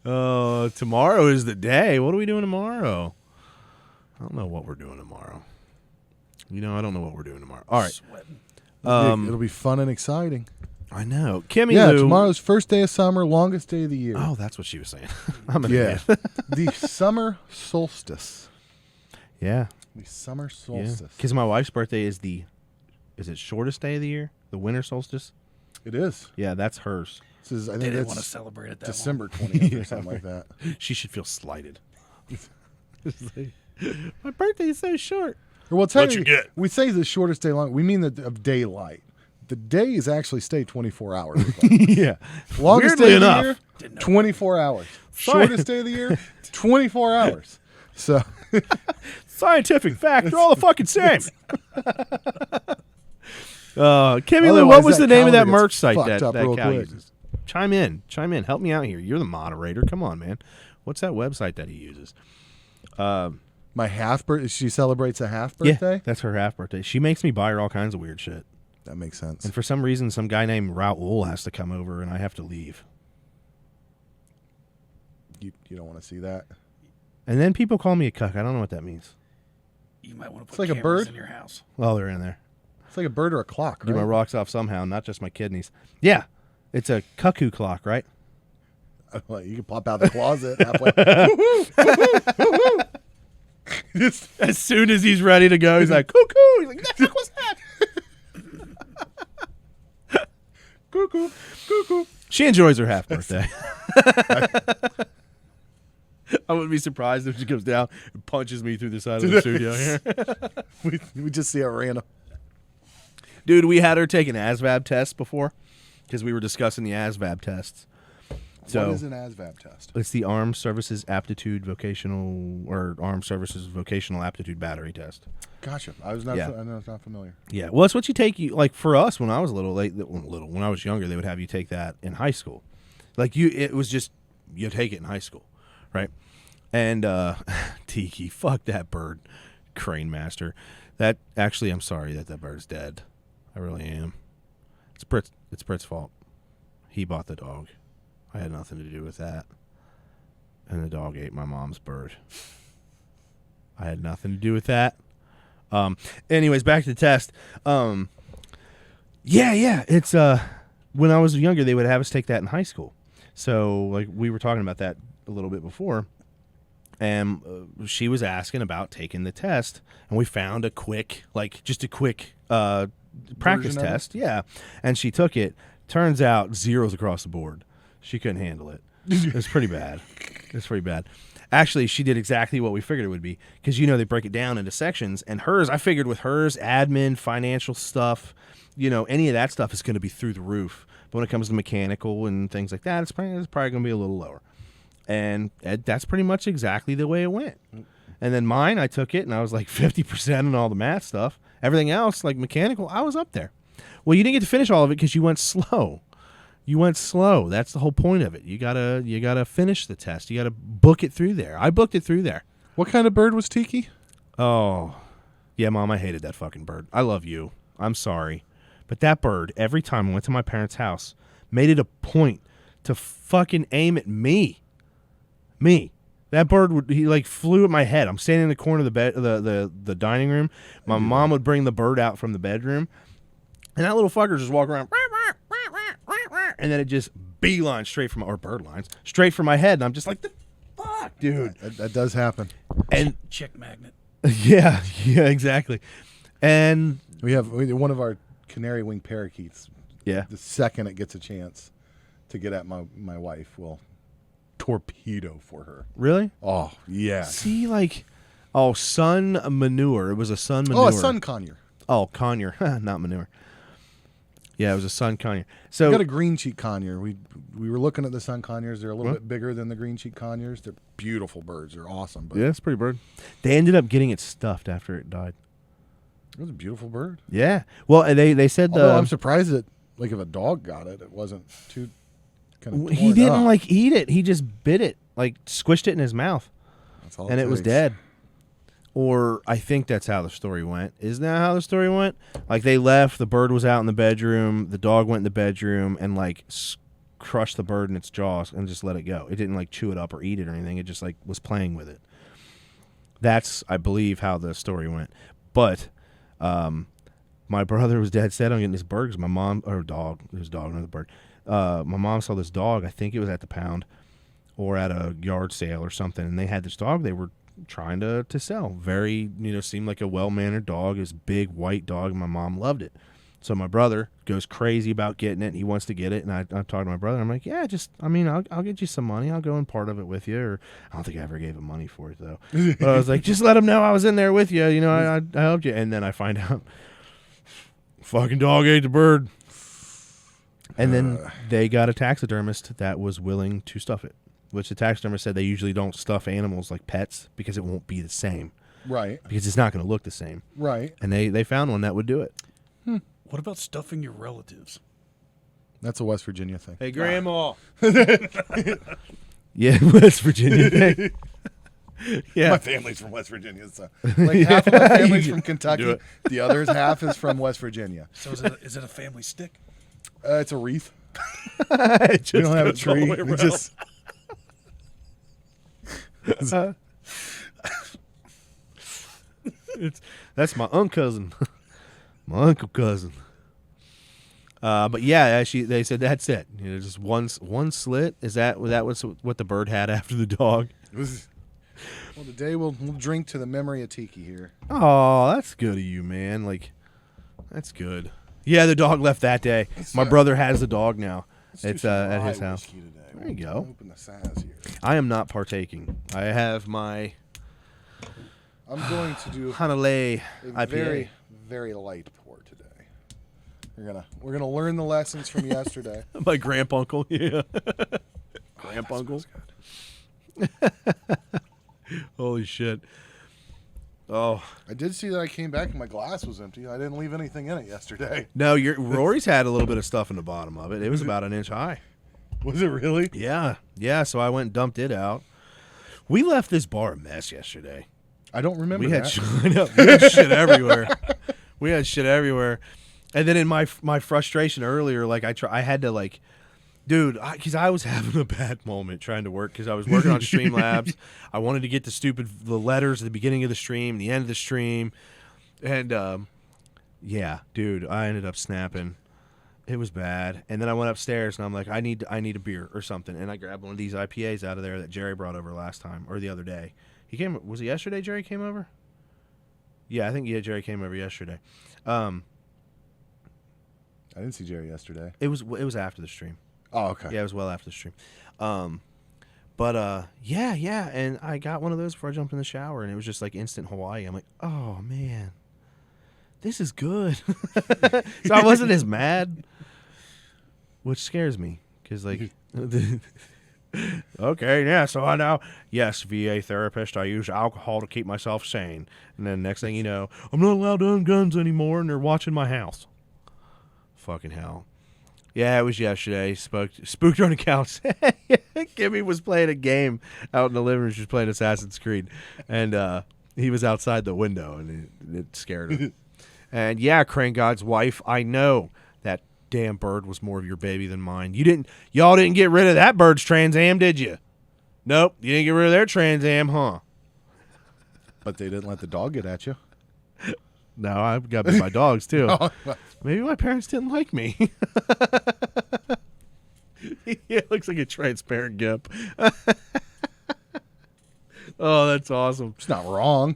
A: Oh, tomorrow is the day. What are we doing tomorrow? I don't know what we're doing tomorrow. I don't know what we're doing tomorrow. All right.
C: Sweating.
B: It'll be fun and exciting.
A: I know. Kimmy
B: Yeah,
A: Lou.
B: tomorrow's first day of summer, longest day of the year.
A: Oh, that's what she was saying. I'm an
B: yeah.
A: idiot.
B: The summer solstice.
A: Yeah.
B: The summer solstice.
A: Because my wife's birthday is it shortest day of the year? The winter solstice?
B: It is.
A: Yeah, that's hers.
B: This is, I
C: They
B: think
C: didn't want to
B: that's
C: celebrate it that
B: December 20th or something like that.
A: She should feel slighted. It's like, my birthday is so short.
B: Well,
A: What you get?
B: we say the shortest day long. We mean of daylight. The days actually stay 24 hours.
A: Yeah.
B: Longest
A: Weirdly
B: day
A: enough.
B: of the year, 24 hours. Shortest day of the year, 24 hours. So
A: Scientific fact, they're all the fucking same. Kimmy Lou,
B: Otherwise,
A: what was
B: that
A: the name of that
B: calendar
A: merch
B: gets
A: site
B: fucked
A: that
B: up real
A: Cal
B: quick.
A: uses? Chime in. Help me out here. You're the moderator. Come on, man. What's that website that he uses?
B: my half birthday, she celebrates a half birthday.
A: Yeah, that's her half birthday. She makes me buy her all kinds of weird shit.
B: That makes sense.
A: And for some reason, some guy named Raul has to come over, and I have to leave.
B: You don't want to see that.
A: And then people call me a cuck. I don't know what that means.
C: You might want to
B: It's
C: put
B: like a
C: cameras
B: bird.
C: in your house.
A: Well, they're in there.
B: It's like a bird or a clock,
A: Get my
B: right?
A: rocks off somehow, not just my kidneys. Yeah, it's a cuckoo clock, right?
B: Like, you can pop out the closet halfway. Just
A: As soon as he's ready to go, he's like, cuckoo. He's like, what the fuck was that?
B: cuckoo, cuckoo.
A: She enjoys her half birthday. I wouldn't be surprised if she comes down and punches me through the side of the studio here.
B: We just see a random.
A: Dude, we had her take an ASVAB test before because we were discussing the ASVAB tests. So
B: What is an ASVAB test?
A: it's the Armed Services Aptitude Vocational or Armed Services Vocational Aptitude Battery Test.
B: Gotcha. I was not.
A: Yeah.
B: I was not familiar.
A: Yeah, well, it's what you take. Like for us, when I was little, when I was younger, they would have you take that in high school. Like it was just you take it in high school, right? And Tiki, fuck that bird, Crane Master. That actually, I'm sorry that bird's dead. I really am. It's Britt's fault. He bought the dog. I had nothing to do with that. And the dog ate my mom's bird. I had nothing to do with that. Anyways, back to the test. Yeah, it's when I was younger, they would have us take that in high school. So like we were talking about that a little bit before, and she was asking about taking the test, and we found a quick practice
B: Version of it?
A: test. Yeah, and she took it. Turns out zeros across the board. She couldn't handle it. It was pretty bad. It's pretty bad. Actually, she did exactly what we figured it would be, because they break it down into sections, and hers, I figured with hers, admin, financial stuff, any of that stuff is going to be through the roof. But when it comes to mechanical and things like that, it's probably going to be a little lower. And that's pretty much exactly the way it went. And then mine, I took it, and I was like 50% on all the math stuff. Everything else, like mechanical, I was up there. Well, you didn't get to finish all of it because you went slow. That's the whole point of it. You gotta finish the test. You gotta book it through there. I booked it through there.
B: What kind of bird was Tiki?
A: Oh, yeah, Mom, I hated that fucking bird. I love you. I'm sorry. But that bird, every time I went to my parents' house, made it a point to fucking aim at me. That bird he flew at my head. I'm standing in the corner of the bed, the dining room. My mom would bring the bird out from the bedroom, and that little fucker just walk around, and then it just beeline straight from straight for my head, and I'm just like, the fuck, dude.
B: That does happen.
A: And
C: Chick magnet.
A: yeah, exactly. And
B: We have one of our canary wing parakeets.
A: yeah,
B: The second it gets a chance to get at my wife, will torpedo for her.
A: really?
B: Oh yeah.
A: See, sun manure. It was a sun manure.
B: Oh, a sun conure.
A: Oh, conure, not manure. Yeah, it was a sun conure. So
B: We got a green cheek conure. We were looking at the sun conures. They're a little bit bigger than the green cheek conures. They're beautiful birds. They're awesome. But
A: yeah, it's a pretty bird. They ended up getting it stuffed after it died.
B: it was a beautiful bird.
A: Yeah. Well, they said
B: Although I'm surprised that if a dog got it, it wasn't too kind of.
A: he didn't eat it. He just bit it, squished it in his mouth,
B: That's all
A: and it was
B: takes.
A: dead. Or I think that's how the story went. Isn't that how the story went? They left, the bird was out in the bedroom, the dog went in the bedroom and crushed the bird in its jaws and just let it go. It didn't chew it up or eat it or anything. It just was playing with it. That's, I believe, how the story went. But my brother was dead set on getting this bird because my mom, or dog, it was a dog, not a bird. My mom saw this dog, I think it was at the pound or at a yard sale or something, and they had this dog they were trying to sell. Very, seemed like a well-mannered dog. It was a big white dog, and my mom loved it. So my brother goes crazy about getting it, and he wants to get it, and I talked to my brother. I'm like, yeah, I'll get you some money. I'll go in part of it with you. Or I don't think I ever gave him money for it, though. But I was like, just let him know I was in there with you. I helped you. And then I find out, fucking dog ate the bird. And then they got a taxidermist that was willing to stuff it, which the taxidermist said they usually don't stuff animals like pets because it won't be the same.
B: Right.
A: Because it's not going to look the same.
B: Right.
A: And they found one that would do it.
C: What about stuffing your relatives?
B: That's a West Virginia thing.
A: Hey, Grandma. Yeah, West Virginia thing. Yeah.
B: My family's from West Virginia, so half of my family's from
A: Do
B: Kentucky.
A: it.
B: The other half is from West Virginia.
C: So is it a family stick?
B: It's a wreath.
A: It
B: We don't have a
A: goes all the
B: tree.
A: way
B: We
A: around.
B: just
A: That's my cousin. My uncle cousin. But yeah, they said that's it. Just one slit. Is that was what the bird had after the dog?
B: well, today we'll drink to the memory of Tiki here.
A: Oh, that's good of you, man. That's good. Yeah, the dog left that day. My brother has the dog now. It's at his house. There you go.
B: Open the size here.
A: I am not partaking. I have my
B: I'm going to do
A: Hanalei
B: a
A: IPA.
B: very, very light pour today. We're gonna learn the lessons from yesterday.
A: My granduncle, yeah. Granduncle. Holy shit. Oh.
B: I did see that I came back and my glass was empty. I didn't leave anything in it yesterday.
A: No, Rory's had a little bit of stuff in the bottom of it. It was about an inch high.
B: Was it really?
A: Yeah. Yeah, so I went and dumped it out. We left this bar a mess yesterday.
B: I don't remember
A: We had,
B: that.
A: we had shit everywhere. We had shit everywhere. And then in my frustration earlier, I had to dude, because I was having a bad moment trying to work because I was working on Streamlabs. I wanted to get the letters at the beginning of the stream, the end of the stream, and yeah, dude, I ended up snapping. It was bad. And then I went upstairs and I'm like, I need a beer or something. And I grabbed one of these IPAs out of there that Jerry brought over last time or the other day. Was it yesterday Jerry came over? Yeah, I think Jerry came over yesterday.
B: I didn't see Jerry yesterday.
A: It was after the stream.
B: Oh, okay.
A: Yeah, it was well after the stream. Yeah, and I got one of those before I jumped in the shower and it was just like instant Hawaii. I'm like, "Oh man. This is good." So I wasn't as mad. Which scares me, because, like, okay, yeah, so I know, yes, VA therapist, I use alcohol to keep myself sane. And then next thing you know, I'm not allowed to own guns anymore, and they're watching my house. Fucking hell. Yeah, it was yesterday. Spooked on the couch. Kimmy was playing a game out in the living room. She was playing Assassin's Creed. And he was outside the window, and it scared her. And, yeah, Crane God's wife, I know that damn bird was more of your baby than mine. Y'all didn't get rid of that bird's Trans Am, did you? Nope, you didn't get rid of their Trans Am, huh?
B: But they didn't let the dog get at you.
A: No, I've got bit by dogs too.
B: Oh,
A: Maybe my parents didn't like me. It looks like a transparent gimp. Oh, that's awesome.
B: it's not wrong.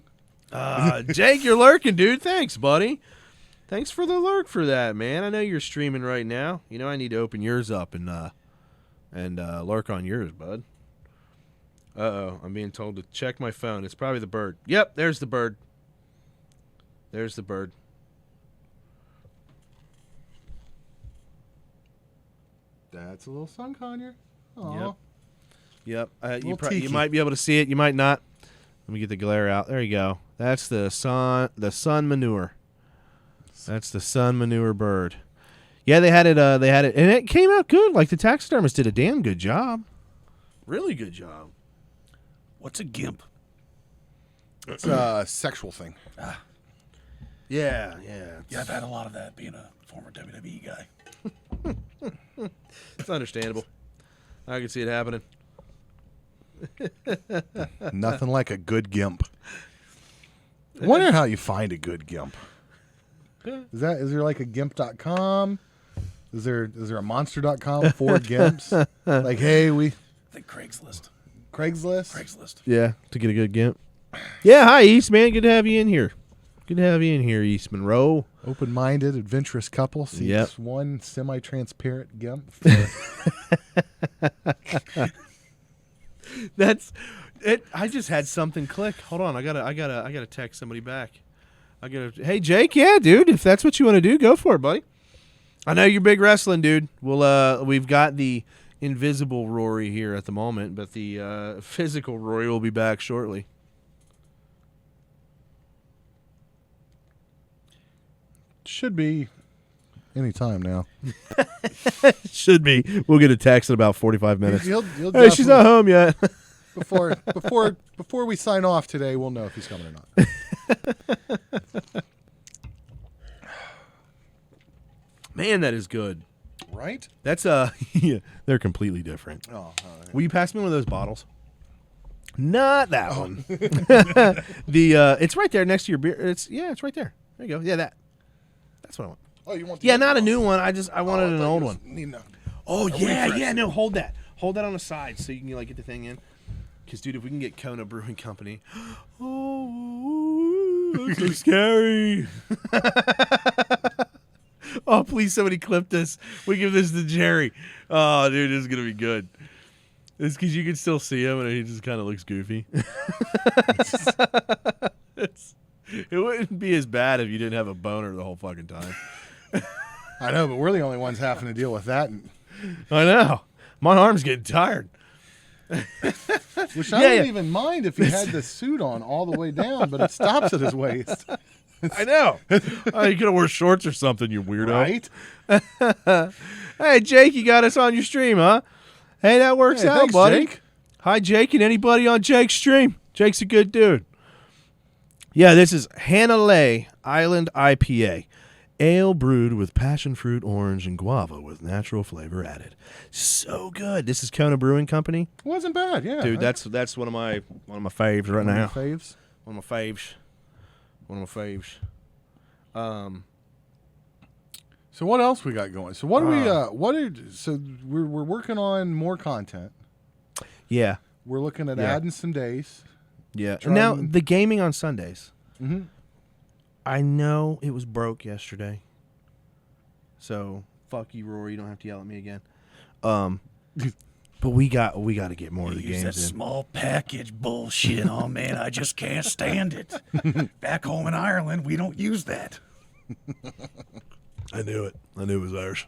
A: Jake, you're lurking, dude. Thanks, buddy. Thanks for the lurk for that, man. I know you're streaming right now. You know I need to open yours up and lurk on yours, bud. Uh-oh, I'm being told to check my phone. It's probably the bird. Yep, there's the bird. There's the bird.
B: That's a little sun conure.
A: Yep. Yep. You
B: tiki.
A: might be able to see it. You might not. Let me get the glare out. There you go. That's the sun manure. That's the sun manure bird. Yeah, they had it, and it came out good. Like, the taxidermist did a damn good job. Really good job.
C: What's a gimp?
B: It's a sexual thing.
A: Yeah.
C: Yeah, I've had a lot of that being a former WWE guy.
A: It's understandable. I can see it happening.
B: Nothing like a good gimp. I wonder how you find a good gimp. Is there like a gimp.com? Is there a monster.com for gimps? Like, hey,
C: I think Craigslist.
B: Craigslist?
A: Yeah, to get a good gimp. Yeah, hi, East, man. Good to have you in here. Good to have you in here, East Monroe.
B: Open-minded, adventurous couple seeks
A: Yep.
B: one semi-transparent gimp.
A: That's it. I just had something click. Hold on, I gotta text somebody back. Hey Jake, yeah, dude, if that's what you want to do, go for it, buddy. I know you're big wrestling, dude. We've got the invisible Rory here at the moment, but the physical Rory will be back shortly.
B: Should be any time now.
A: Should be. We'll get a text in about 45 minutes.
B: He'll
A: Hey, she's not home yet.
B: Before we sign off today, we'll know if he's coming or not.
A: Man, that is good.
B: Right?
A: That's yeah, they're completely different.
B: Oh, all right.
A: Will you pass me one of those bottles? Not that one. It's right there next to your beer. It's right there. There you go. Yeah, that's what I want.
B: Oh, you want?
A: Yeah, not a new one. I wanted an old one.
B: No.
A: Oh yeah. No, hold that on the side so you can like get the thing in. Because dude, if we can get Kona Brewing Company, oh, that's so scary. Oh, please, somebody clip this. We give this to Jerry. Oh, dude, this is gonna be good. It's because you can still see him, and he just kind of looks goofy. It wouldn't be as bad if you didn't have a boner the whole fucking time.
B: I know, but we're the only ones having to deal with that.
A: I know. My arm's getting tired.
B: Which I don't even mind if he had the suit on all the way down, but it stops at his waist.
A: I know. You could have wore shorts or something, you weirdo.
B: Right?
A: Hey, Jake, you got us on your stream, huh? Hey, that works out,
B: thanks,
A: buddy.
B: Jake.
A: Hi, Jake, and anybody on Jake's stream. Jake's a good dude. Yeah, this is Hanalei Island IPA. Ale brewed with passion fruit, orange, and guava with natural flavor added. So good. This is Kona Brewing Company.
B: Wasn't bad, yeah.
A: Dude, that's one of my faves right now.
B: Faves?
A: One of my faves.
B: So what else we got going? So what do we? So we're working on more content.
A: Yeah.
B: We're looking at
A: Yeah.
B: adding some days.
A: Yeah.
B: Trying-
A: Now the gaming on Sundays.
B: Mm-hmm.
A: I know it was broke yesterday. So fuck you, Rory. You don't have to yell at me again. But we got to get more of the
C: Use that
A: games in.
C: small package bullshit. Oh man, I just can't stand it. Back home in Ireland, we don't use that.
A: I knew it. I knew it was ours.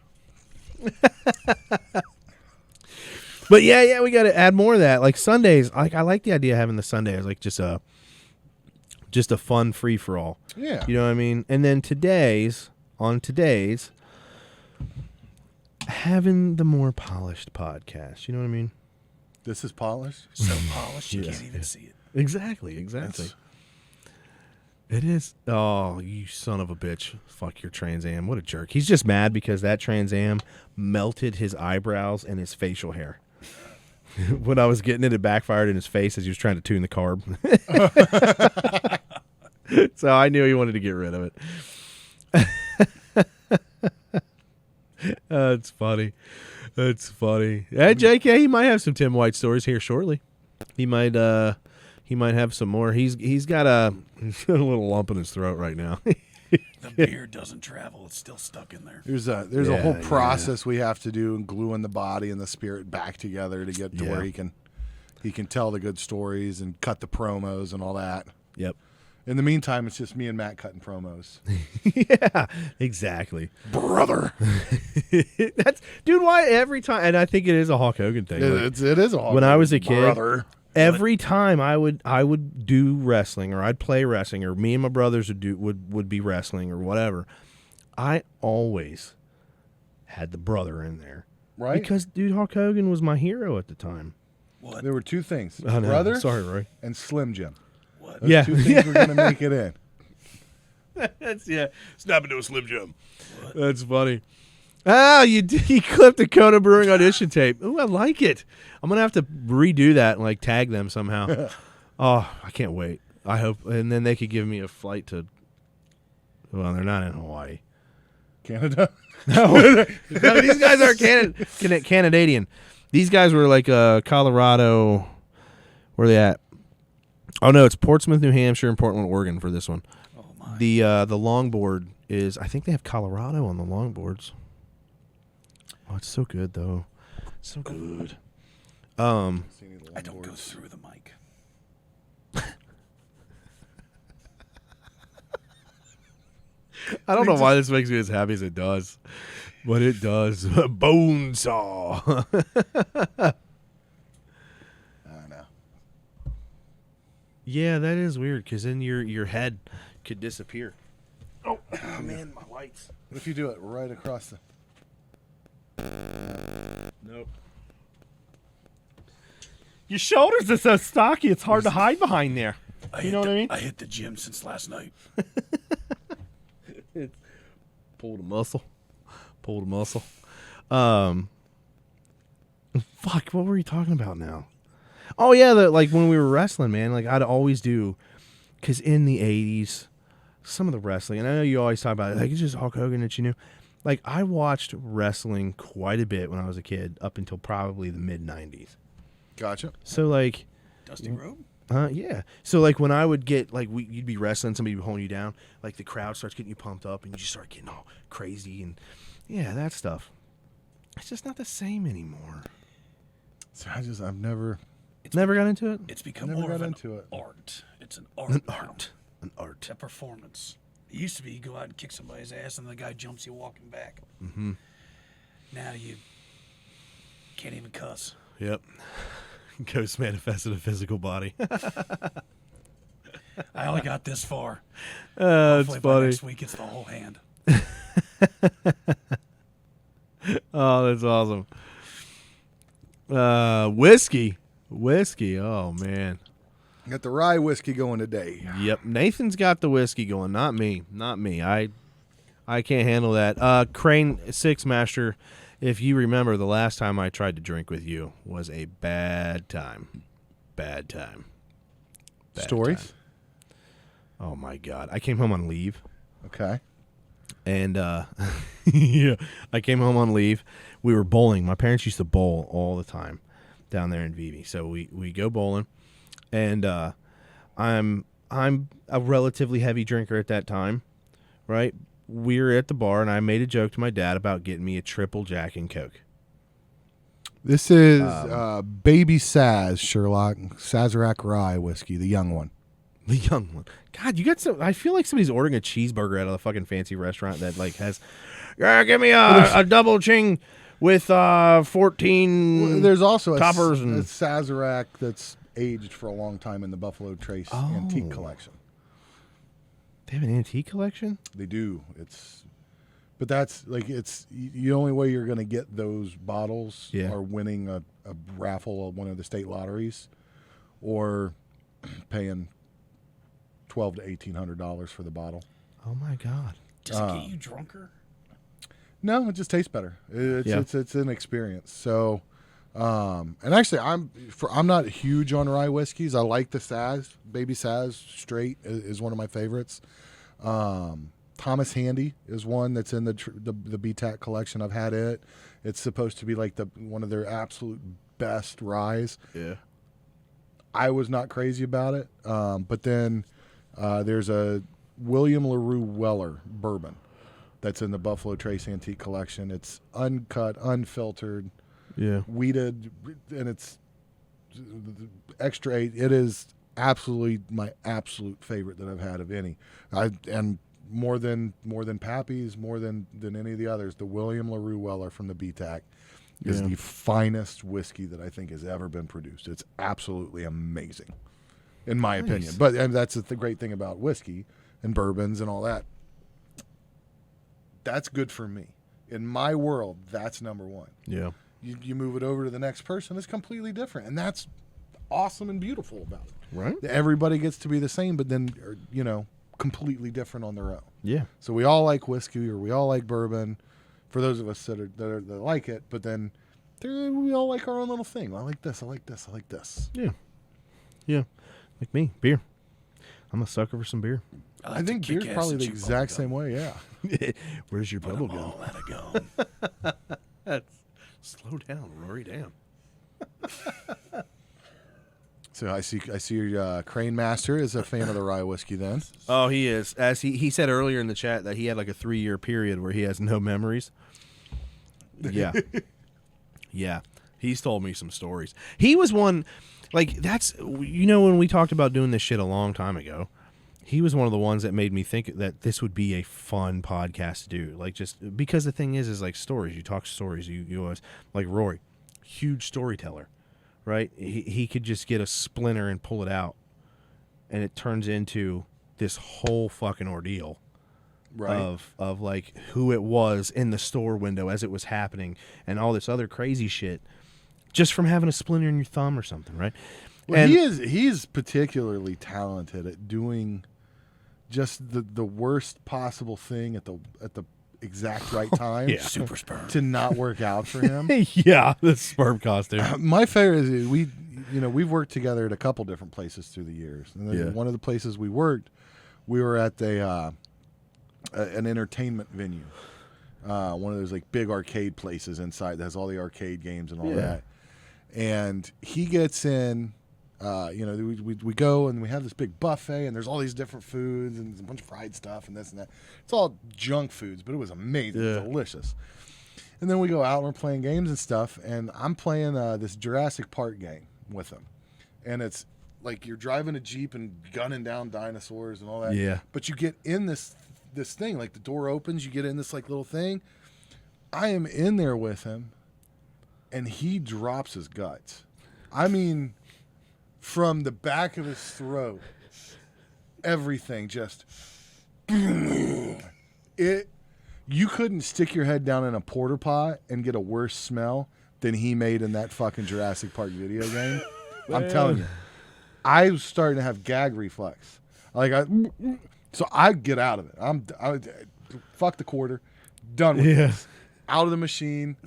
A: But yeah, we got to add more of that. Like Sundays, I like the idea of having the Sundays like just a fun free for all.
B: Yeah.
A: You know what I mean? And then today's having the more polished podcast. You know what I mean?
B: This is polished.
C: So polished you
A: Yes.
C: can't even see it.
A: Exactly.
B: That's-
A: It is. Oh, you son of a bitch. Fuck your Trans Am. What a jerk. He's just mad because that Trans Am melted his eyebrows and his facial hair. When I was getting it backfired in his face as he was trying to tune the carb. So I knew he wanted to get rid of it. That's funny. That's funny. Hey, JK, he might have some Tim White stories here shortly. He might have some more. He's got a little lump in his throat right now.
C: The beard doesn't travel; it's still stuck in there.
B: There's a
A: Yeah,
B: whole
A: yeah.
B: process we have to do in gluing the body and the spirit back together to get to
A: Yeah.
B: where he can tell the good stories and cut the promos and all that.
A: Yep.
B: In the meantime, it's just me and Matt cutting promos.
A: Yeah, exactly.
B: Brother,
A: That's dude. Why every time? And I think it is a Hulk Hogan thing. Like,
B: it is a hard
A: when I was a kid,
B: brother.
A: every time I would do wrestling or I'd play wrestling or me and my brothers would be wrestling or whatever, I always had the brother in there,
B: Right?
A: Because dude, Hulk Hogan was my hero at the time.
C: What?
B: There were two things:
A: I know.
B: brother
A: Sorry, Roy.
B: and Slim Jim.
C: What?
B: Those
A: Yeah.
B: two things were going to make it in.
A: That's snap into a Slim Jim. That's funny. Ah, you clipped the Kona Brewing audition tape. Ooh, I like it. I'm gonna have to redo that and like tag them somehow. Oh, I can't wait. I hope, and then they could give me a flight to. Well, they're not in Hawaii.
B: Canada.
A: No, these guys are Canadian. These guys were like Colorado. Where are they at? Oh no, it's Portsmouth, New Hampshire, and Portland, Oregon for this one.
C: Oh my.
A: The longboard is. I think they have Colorado on the longboards. Oh, it's so good though. So good.
C: I don't go through the mic.
A: I don't know why this makes me as happy as it does, but it does. Bone saw.
B: I don't know.
A: Yeah, that is weird because then your head could disappear. Oh man, my lights.
B: What if you do it right across the?
A: Nope. Your shoulders are so stocky; it's hard to hide behind there. You know what I mean?
C: I hit the gym since last night.
A: Pulled a muscle. Fuck, what were you talking about now? Oh yeah, like when we were wrestling, man. Like I'd always do, because in the '80s, some of the wrestling, and I know you always talk about it, like it's just Hulk Hogan that you knew. Like I watched wrestling quite a bit when I was a kid, up until probably the mid '90s.
B: Gotcha.
A: So like,
C: Dusty Road?
A: yeah. So like when I would get like you'd be wrestling, somebody would be holding you down, like the crowd starts getting you pumped up, and you just start getting all crazy and yeah, that stuff. It's just not the same anymore.
B: So I've never
A: Never got into it.
C: It's become
B: Never
C: more of
B: got
C: an
B: into it.
C: art. It's an art.
A: An
C: now.
A: art. An art.
C: It's a performance. It used to be you go out and kick somebody's ass and the guy jumps you walking back.
A: Mm-hmm.
C: Now you can't even cuss.
A: Yep. Ghost manifested a physical body.
C: I only got this far.
A: That's
C: Hopefully by
A: funny.
C: next week it's the whole hand.
A: Oh, that's awesome. Whiskey. Oh man.
B: got the rye whiskey going today.
A: Yep. Nathan's got the whiskey going. Not me. I can't handle that. Crane Six Master. If you remember, the last time I tried to drink with you was a bad time. Bad
B: Stories?
A: time. Oh my God. I came home on leave.
B: Okay.
A: And yeah, I came home on leave. We were bowling. My parents used to bowl all the time down there in Vivi. So we go bowling, and I'm a relatively heavy drinker at that time, right? We were at the bar, and I made a joke to my dad about getting me a triple Jack and Coke.
B: This is Baby Saz, Sherlock. Sazerac Rye whiskey, the young one.
A: The young one. God, you got some. I feel like somebody's ordering a cheeseburger out of the fucking fancy restaurant that like has. Yeah, give me a double ching with 14.
B: Well, there's also
A: toppers
B: a
A: and
B: Sazerac that's aged for a long time in the Buffalo Trace antique collection.
A: They have an antique collection?
B: They do. But that's like the only way you're going to get those bottles are winning a raffle of one of the state lotteries, or paying $1,200 to $1,800 for the bottle.
A: Oh my God!
C: Does it get you drunker?
B: No, it just tastes better. It's an experience. So, and actually, I'm not huge on rye whiskeys. I like the Saz. Baby Saz straight is one of my favorites. Thomas Handy is one that's in the BTAC collection. I've had it. It's supposed to be like one of their absolute best ryes.
A: Yeah.
B: I was not crazy about it, but then there's a William LaRue Weller bourbon that's in the Buffalo Trace Antique Collection. It's uncut, unfiltered, weeded, and it's extra 8. It is absolutely my absolute favorite that I've had of any. And more than Pappy's, more than any of the others, the William LaRue Weller from the BTAC is the finest whiskey that I think has ever been produced. It's absolutely amazing, in my opinion. But that's the great thing about whiskey and bourbons and all that. That's good for me. In my world, that's number one. Yeah. You move it over to the next person, it's completely different. And that's awesome and beautiful about it.
A: Right.
B: Everybody gets to be the same, but then, completely different on their own.
A: Yeah.
B: So we all like whiskey, or we all like bourbon, for those of us that like it, but then we all like our own little thing. I like this, I like this, I like this.
A: Yeah. Yeah. Like me, beer. I'm a sucker for some beer.
B: I think beer's probably the exact same way, yeah.
A: Where's your bubble gum?
C: Let it go.
A: Slow down, Rory. Damn.
B: So I see your Crane Master is a fan of the rye whiskey then.
A: Oh, he is. As he said earlier in the chat that he had like a 3-year period where he has no memories. Yeah. Yeah. He's told me some stories. He was one, like, that's, when we talked about doing this shit a long time ago, he was one of the ones that made me think that this would be a fun podcast to do. Like, just because the thing is like stories. You talk stories. You always, like Rory, huge storyteller. Right? He could just get a splinter and pull it out, and it turns into this whole fucking ordeal, right? Of like who it was in the store window as it was happening, and all this other crazy shit, just from having a splinter in your thumb or something, right?
B: Well, and he's particularly talented at doing just the worst possible thing at the exact right time.
A: Yeah.
C: Super sperm
B: to not work out for him.
A: Yeah, the sperm costume.
B: My favorite is we've worked together at a couple different places through the years. And then one of the places we worked, we were at an entertainment venue, one of those like big arcade places inside that has all the arcade games and all that. And he gets in. We go and we have this big buffet, and there's all these different foods and a bunch of fried stuff and this and that. It's all junk foods, but it was amazing. It was delicious. And then we go out and we're playing games and stuff, and I'm playing this Jurassic Park game with him. And it's like you're driving a Jeep and gunning down dinosaurs and all that.
A: Yeah.
B: But you get in this thing, like the door opens, you get in this like little thing. I am in there with him, and he drops his guts. I mean, from the back of his throat, everything just you couldn't stick your head down in a porta pot and get a worse smell than he made in that fucking Jurassic Park video game. I'm telling you, I was starting to have gag reflex. So I get out of it. I fuck the quarter, done with this. Out of the machine,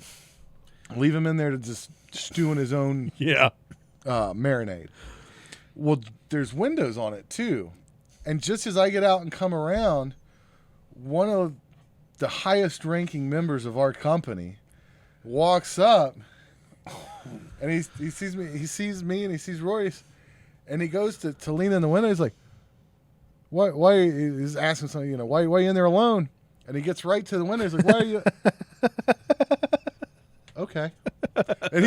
B: leave him in there to just stew in his own marinade. Well, there's windows on it too, and just as I get out and come around, one of the highest ranking members of our company walks up, and he sees me and he sees Royce, and he goes to lean in the window. He's like, why he's asking something, you know, why are you in there alone? And he gets right to the window. He's like, why are you? Okay. And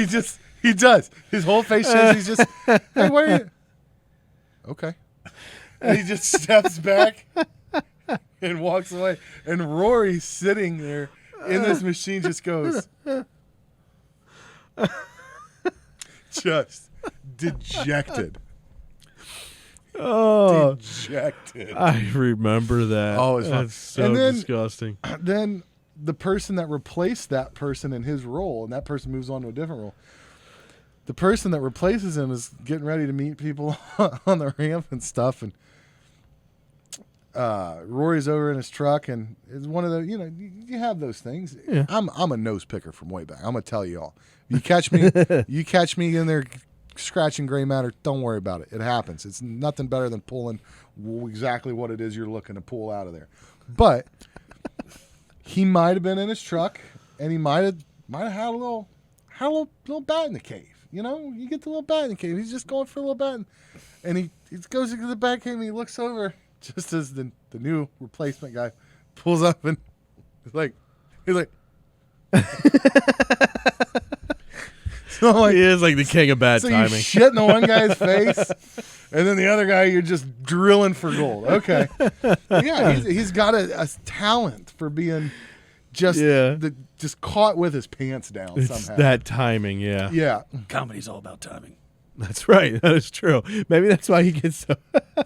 B: he does. His whole face changes. He's just, hey, why are you? Okay. And he just steps back and walks away. And Rory's sitting there in this machine just goes, just dejected.
A: Oh,
B: Dejected.
A: I remember that.
B: Oh, it's fun.
A: That's so
B: And then-
A: disgusting.
B: Then the person that replaced that person in his role, and that person moves on to a different role. The person that replaces him is getting ready to meet people on the ramp and stuff, and Rory's over in his truck, and it's one of the, you know, you have those things.
A: Yeah.
B: I'm a nose picker from way back. I'm gonna tell you all. You catch me in there scratching gray matter. Don't worry about it. It happens. It's nothing better than pulling exactly what it is you're looking to pull out of there. But he might have been in his truck, and he might have had a little bat in the cave. You know, you get the little bat in the cave. He's just going for a little bat, and he goes into the bat cave, and he looks over just as the new replacement guy pulls up, and he's like. So I'm like,
A: He is like the king of bad
B: so
A: timing.
B: you shit in the one guy's face, and then the other guy you're just drilling for gold. Okay, yeah, he's got a talent for being just just caught with his pants down
A: It's
B: somehow.
A: that timing, yeah.
B: Yeah,
C: Comedy's all about timing.
A: That's right. That is true. Maybe that's why he gets so.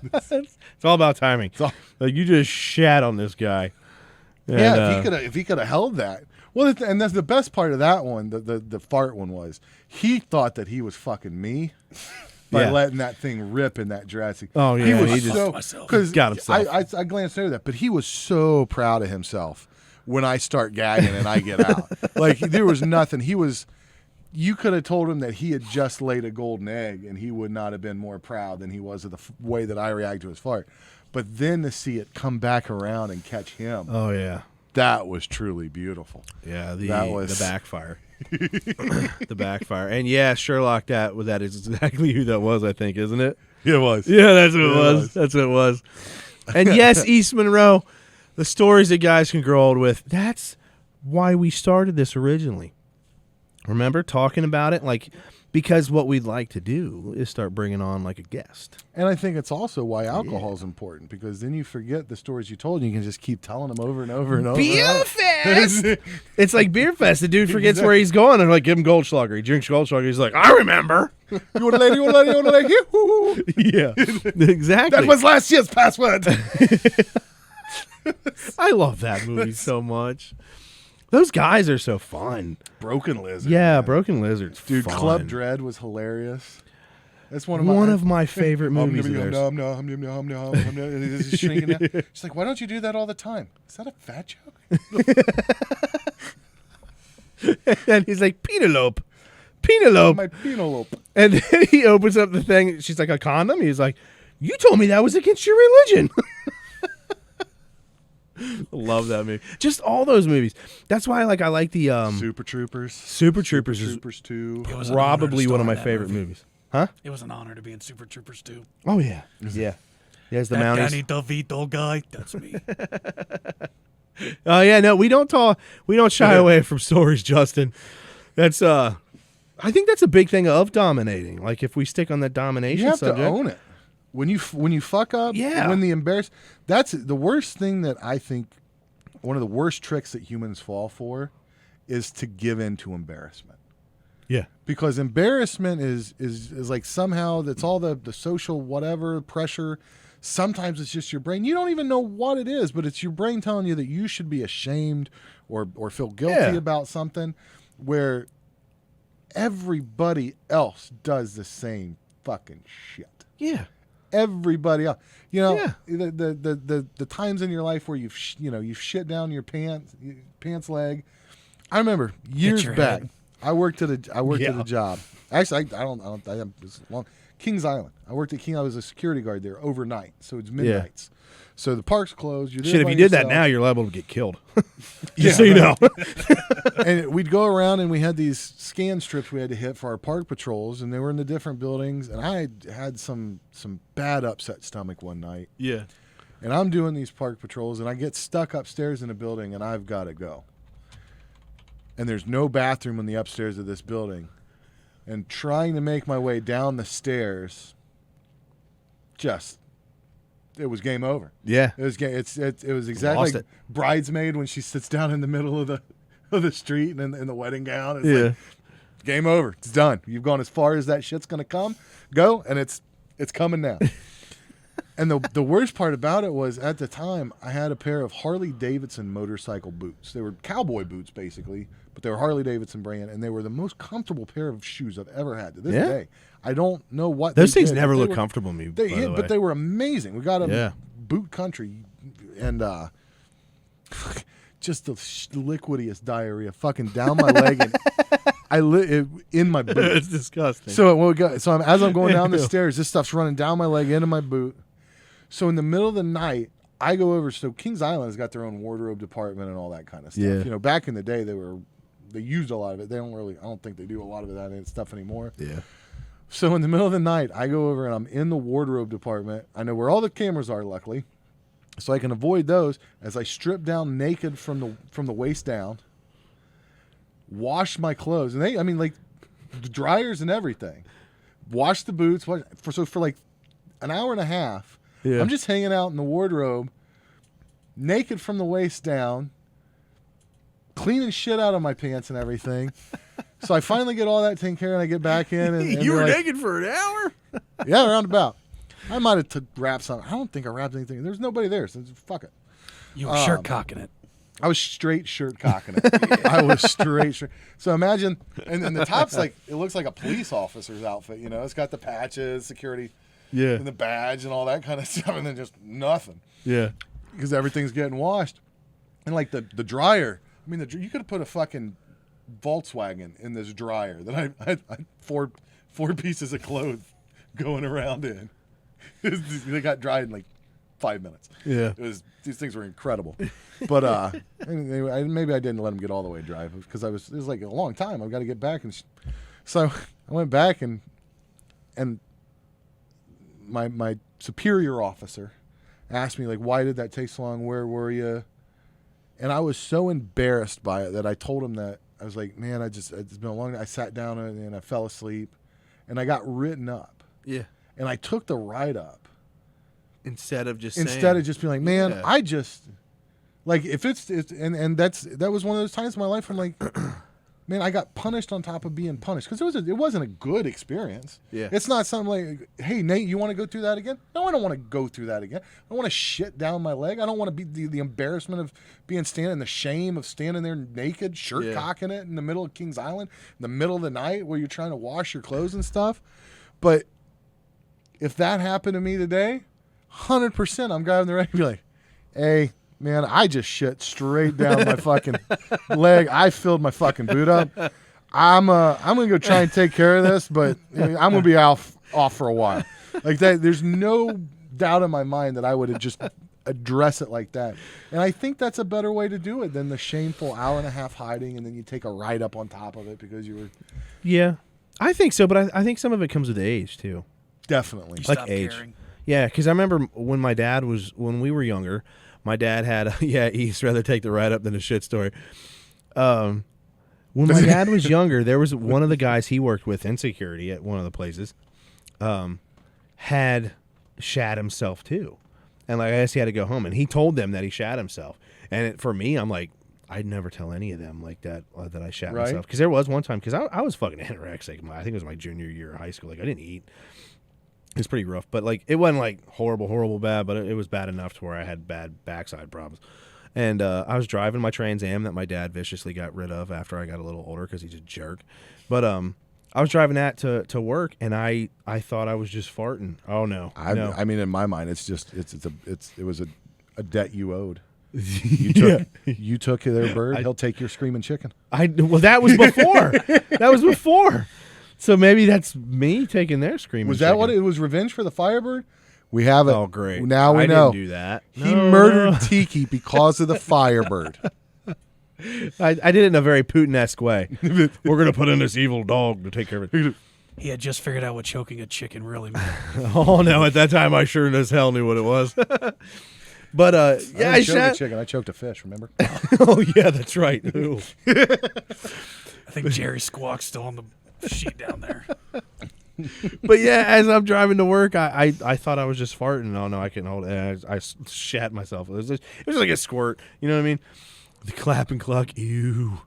A: It's all about timing.
B: all-
A: Like you just shat on this guy.
B: yeah. If he could have held that. Well, and that's the best part of that one. The fart one was he thought that he was fucking me by
A: Yeah.
B: letting that thing rip in that Jurassic.
A: Oh, yeah,
B: he was
A: he just-
B: so
C: myself.
B: because
A: Got himself.
B: I glanced over that, but he was so proud of himself when I start gagging and I get out. Like there was nothing. He was. You could have told him that he had just laid a golden egg, and he would not have been more proud than he was of the way that I reacted to his fart. But then to see it come back around and catch him,
A: Oh yeah.
B: that was truly beautiful.
A: Yeah,
B: That was-
A: the backfire. The backfire. And yeah, Sherlock, that is exactly who that was, I think, isn't it?
B: It was.
A: Yeah, that's what it
B: It
A: was.
B: was.
A: That's what it was. And yes, East Monroe, the stories that guys can grow old with, that's why we started this originally. Remember talking about it? Like, because what we'd like to do is start bringing on like a guest.
B: And I think it's also why alcohol is important, because then you forget the stories you told, and you can just keep telling them over and over and over.
A: Beer
B: and over.
A: Fest! It's like Beer Fest. The dude forgets where he's going, and like, give him Goldschlager. He drinks Goldschlager. He's like, I remember.
B: You want a lady? You want a lady? You want a lady? Hoo-hoo.
A: Yeah, exactly.
B: That was last year's password.
A: I love that movie so much. Those guys are so fun.
B: Broken Lizard.
A: Yeah,
B: man.
A: Broken Lizard's
B: Dude,
A: fun.
B: Club Dread was hilarious. That's one of my
A: favorite movies of theirs.
B: He's just shrinking down. She's like, why don't you do that all the time? Is that a fat joke?
A: And he's like, Penelope. Penelope.
B: My penelope.
A: And then he opens up the thing. She's like, a condom? He's like, you told me that was against your religion. Love that movie. Just all those movies. That's why I like the
B: Super Troopers.
A: Super Troopers is
B: Troopers 2.
C: It was an honor to
A: probably
C: star
A: one of
C: in
A: my
C: that
A: favorite
C: movie.
A: movies. Huh?
C: It was an honor to be in Super Troopers 2.
A: Oh yeah. Yeah. Yes, the
C: That
A: Mounties.
C: Danny DeVito guy, that's me.
A: Oh yeah, no, we don't shy away from stories, Justin. That's I think that's a big thing of dominating. Like if we stick on that domination
B: You have
A: subject.
B: to own it. When you fuck up,
A: Yeah.
B: when the embarrass, that's the worst thing that I think. One of the worst tricks that humans fall for is to give in to embarrassment.
A: Yeah.
B: Because embarrassment is like somehow that's all the social whatever pressure. Sometimes it's just your brain. You don't even know what it is, but it's your brain telling you that you should be ashamed or feel guilty
A: Yeah.
B: about something, where everybody else does the same fucking shit.
A: Yeah.
B: Everybody else, you know,
A: Yeah.
B: the times in your life where you've shit down your pants leg. I remember years
C: your
B: back.
C: head.
B: I worked at a
A: Yeah.
B: job. Actually, I don't. It's long. Kings Island. I worked at King. I was a security guard there overnight, so it's midnights. So the park's closed. You're there
A: Shit, if
B: by
A: you did that
B: yourself.
A: now, you're liable to get killed.
B: Yeah,
A: So you know.
B: And we'd go around, and we had these scan strips we had to hit for our park patrols, and they were in the different buildings. And I had some bad upset stomach one night,
A: Yeah.
B: and I'm doing these park patrols, and I get stuck upstairs in a building, and I've got to go. And there's no bathroom in the upstairs of this building, and trying to make my way down the stairs, it was game over.
A: Yeah.
B: It was it was exactly
A: Lost
B: like
A: it.
B: Bridesmaid when she sits down in the middle of the street and in the wedding gown. It's
A: Yeah.
B: like, game over. It's done. You've gone as far as that shit's gonna go, and it's coming now. And the worst part about it was at the time I had a pair of Harley Davidson motorcycle boots. They were cowboy boots basically, but they were Harley Davidson brand, and they were the most comfortable pair of shoes I've ever had to this
A: Yeah.
B: day. I don't know what
A: Those
B: they
A: things
B: did,
A: never
B: but they
A: look
B: were-
A: comfortable to me.
B: They
A: by
B: hit,
A: the
B: but
A: way.
B: they were amazing. We got them
A: Yeah.
B: boot country, and just the liquidiest diarrhea, fucking down my leg, and in my boot.
A: It's disgusting.
B: So as I'm going down the
A: Ew.
B: stairs, this stuff's running down my leg into my boot. So in the middle of the night, I go over. So Kings Island has got their own wardrobe department and all that kind of stuff.
A: Yeah.
B: You know, back in the day, they used a lot of it. They don't really. I don't think they do a lot of that stuff anymore.
A: yeah.
B: So in the middle of the night, I go over and I'm in the wardrobe department. I know where all the cameras are, luckily, so I can avoid those. As I strip down naked from the waist down, wash my clothes, and like the dryers and everything. Wash the boots. For like an hour and a half,
A: Yeah.
B: I'm just hanging out in the wardrobe, naked from the waist down, cleaning shit out of my pants and everything. So I finally get all that taken care of, and I get back in. And
A: You
B: they're
A: were
B: like,
A: naked for an hour?
B: yeah, around about. I might have wrapped something. I don't think I wrapped anything. There's nobody there, so fuck it.
C: You were shirt cocking it.
B: I was straight shirt cocking it. I was straight shirt. So imagine, and the top's like, it looks like a police officer's outfit, you know? It's got the patches, security,
A: Yeah.
B: and the badge and all that kind of stuff, and then just nothing.
A: Yeah.
B: Because everything's getting washed. And like the dryer, I mean, you could have put a fucking Volkswagen in this dryer that I had four pieces of clothes going around in. They got dried in like 5 minutes.
A: Yeah.
B: These things were incredible. But anyway, maybe I didn't let them get all the way dry because it was like a long time. I've got to get back, and so I went back, and my superior officer asked me, like, why did that take so long? Where were you? And I was so embarrassed by it that I told him that I was like, man, it's been a long night. I sat down and I fell asleep, and I got written up,
A: Yeah.
B: and I took the write up
A: Instead of just
B: instead of just being like, man,
A: Yeah.
B: I just like if it's and that was one of those times in my life where I'm like, man, I got punished on top of being punished because it wasn't a good experience.
A: Yeah.
B: It's not something like, hey, Nate, you want to go through that again? No, I don't want to go through that again. I don't want to shit down my leg. I don't want to be the embarrassment of the shame of standing there naked, shirt cocking it in the middle of Kings Island, in the middle of the night where you're trying to wash your clothes and stuff. But if that happened to me today, 100%, I'm grabbing the rag and be like, hey, man, I just shit straight down my fucking leg. I filled my fucking boot up. I'm gonna go try and take care of this, but I'm gonna be off for a while. Like that, there's no doubt in my mind that I would have just address it like that. And I think that's a better way to do it than the shameful hour and a half hiding, and then you take a write up on top of it because you were
A: Yeah. I think so, but I think some of it comes with age too.
B: definitely.
C: You
A: Like
C: stopped
A: age.
C: caring.
A: Yeah, because I remember when we were younger, my dad had he'd rather take the write up than a shit story. When my dad was younger, there was one of the guys he worked with in security at one of the places, had shat himself too, and like I guess he had to go home, and he told them that he shat himself. And for me, I'm like, I'd never tell any of them like that that I shat
B: Right.
A: myself, because there was one time because I was fucking anorexic. I think it was my junior year of high school. Like I didn't eat. It was pretty rough, but like it wasn't like horrible bad, but it was bad enough to where I had bad backside problems. And I was driving my Trans Am that my dad viciously got rid of after I got a little older because he's a jerk. But I was driving that to work, and I thought I was just farting. Oh no, no.
B: I mean, in my mind, it's just it was a debt you owed. You took their bird. He'll take your screaming chicken.
A: Well, that was before. That was before. So maybe that's me taking their screaming.
B: Was that
A: chicken.
B: what it was? Revenge for the Firebird? We have it.
A: Oh, great!
B: Now we
A: I
B: know.
A: Didn't do that.
B: He
A: No,
B: murdered
A: no.
B: Tiki because of the Firebird.
A: I did it in a very Putin-esque way. We're gonna put in this evil dog to take care of it.
C: He had just figured out what choking a chicken really meant.
A: Oh no! At that time, I sure as hell knew what it was. But yeah,
B: I didn't choke a chicken. I choked a fish. Remember?
A: Oh yeah, that's right. Ooh.
C: I think Jerry Squawk's still on the sheet down there.
A: But yeah, as I'm driving to work, I thought I was just farting. Oh no, I couldn't hold it. I shat myself. It was just like a squirt. You know what I mean? The clap and cluck. Ew.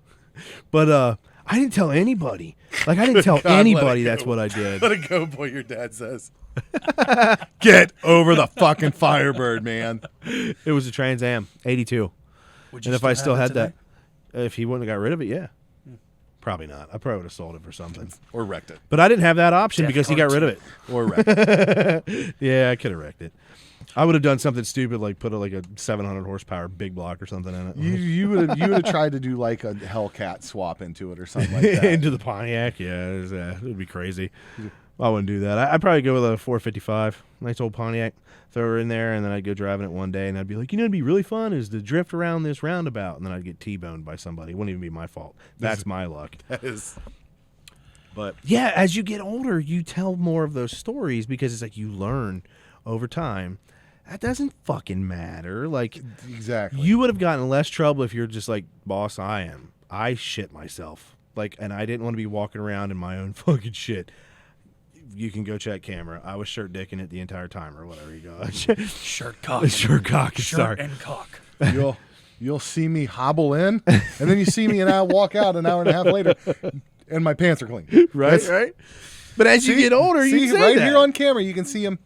A: But I didn't tell anybody. Like I didn't tell
B: God, let
A: anybody
B: it
A: that's
B: go.
A: what I did.
B: Let it go, boy. Your dad says. Get over the fucking Firebird, man.
A: It was a Trans Am 82.
C: Would you
A: And if I still
C: have
A: had
C: it
A: that, if he wouldn't have got rid of it, yeah. Probably not. I probably would have sold it for something.
B: Or wrecked it.
A: But I didn't have that option
C: Death
A: because he got rid of it.
B: Or wrecked it.
A: Yeah, I could have wrecked it. I would have done something stupid like put like a 700 horsepower big block or something in it.
B: You would have tried to do like a Hellcat swap into it or something like that.
A: Into the Pontiac, yeah, it would be crazy. I wouldn't do that. I'd probably go with a 455, nice old Pontiac, throw her in there, and then I'd go driving it one day, and I'd be like, you know, it'd be really fun is to drift around this roundabout, and then I'd get T-boned by somebody. It wouldn't even be my fault. That's my luck.
B: That is.
A: But yeah, as you get older, you tell more of those stories because it's like you learn over time. That doesn't fucking matter. Like
B: Exactly.
A: you would have gotten less trouble if you're just like, boss, I am. I shit myself. Like, and I didn't want to be walking around in my own fucking shit. You can go check camera. I was shirt dicking it the entire time or whatever you go.
C: Shirt cock.
A: Shirt cock.
C: Shirt
A: Sorry.
C: and cock.
B: You'll see me hobble in, and then you see me and I walk out an hour and a half later, and my pants are clean.
A: Right. But as you get older, you say
B: right
A: that.
B: here on camera, you can see him.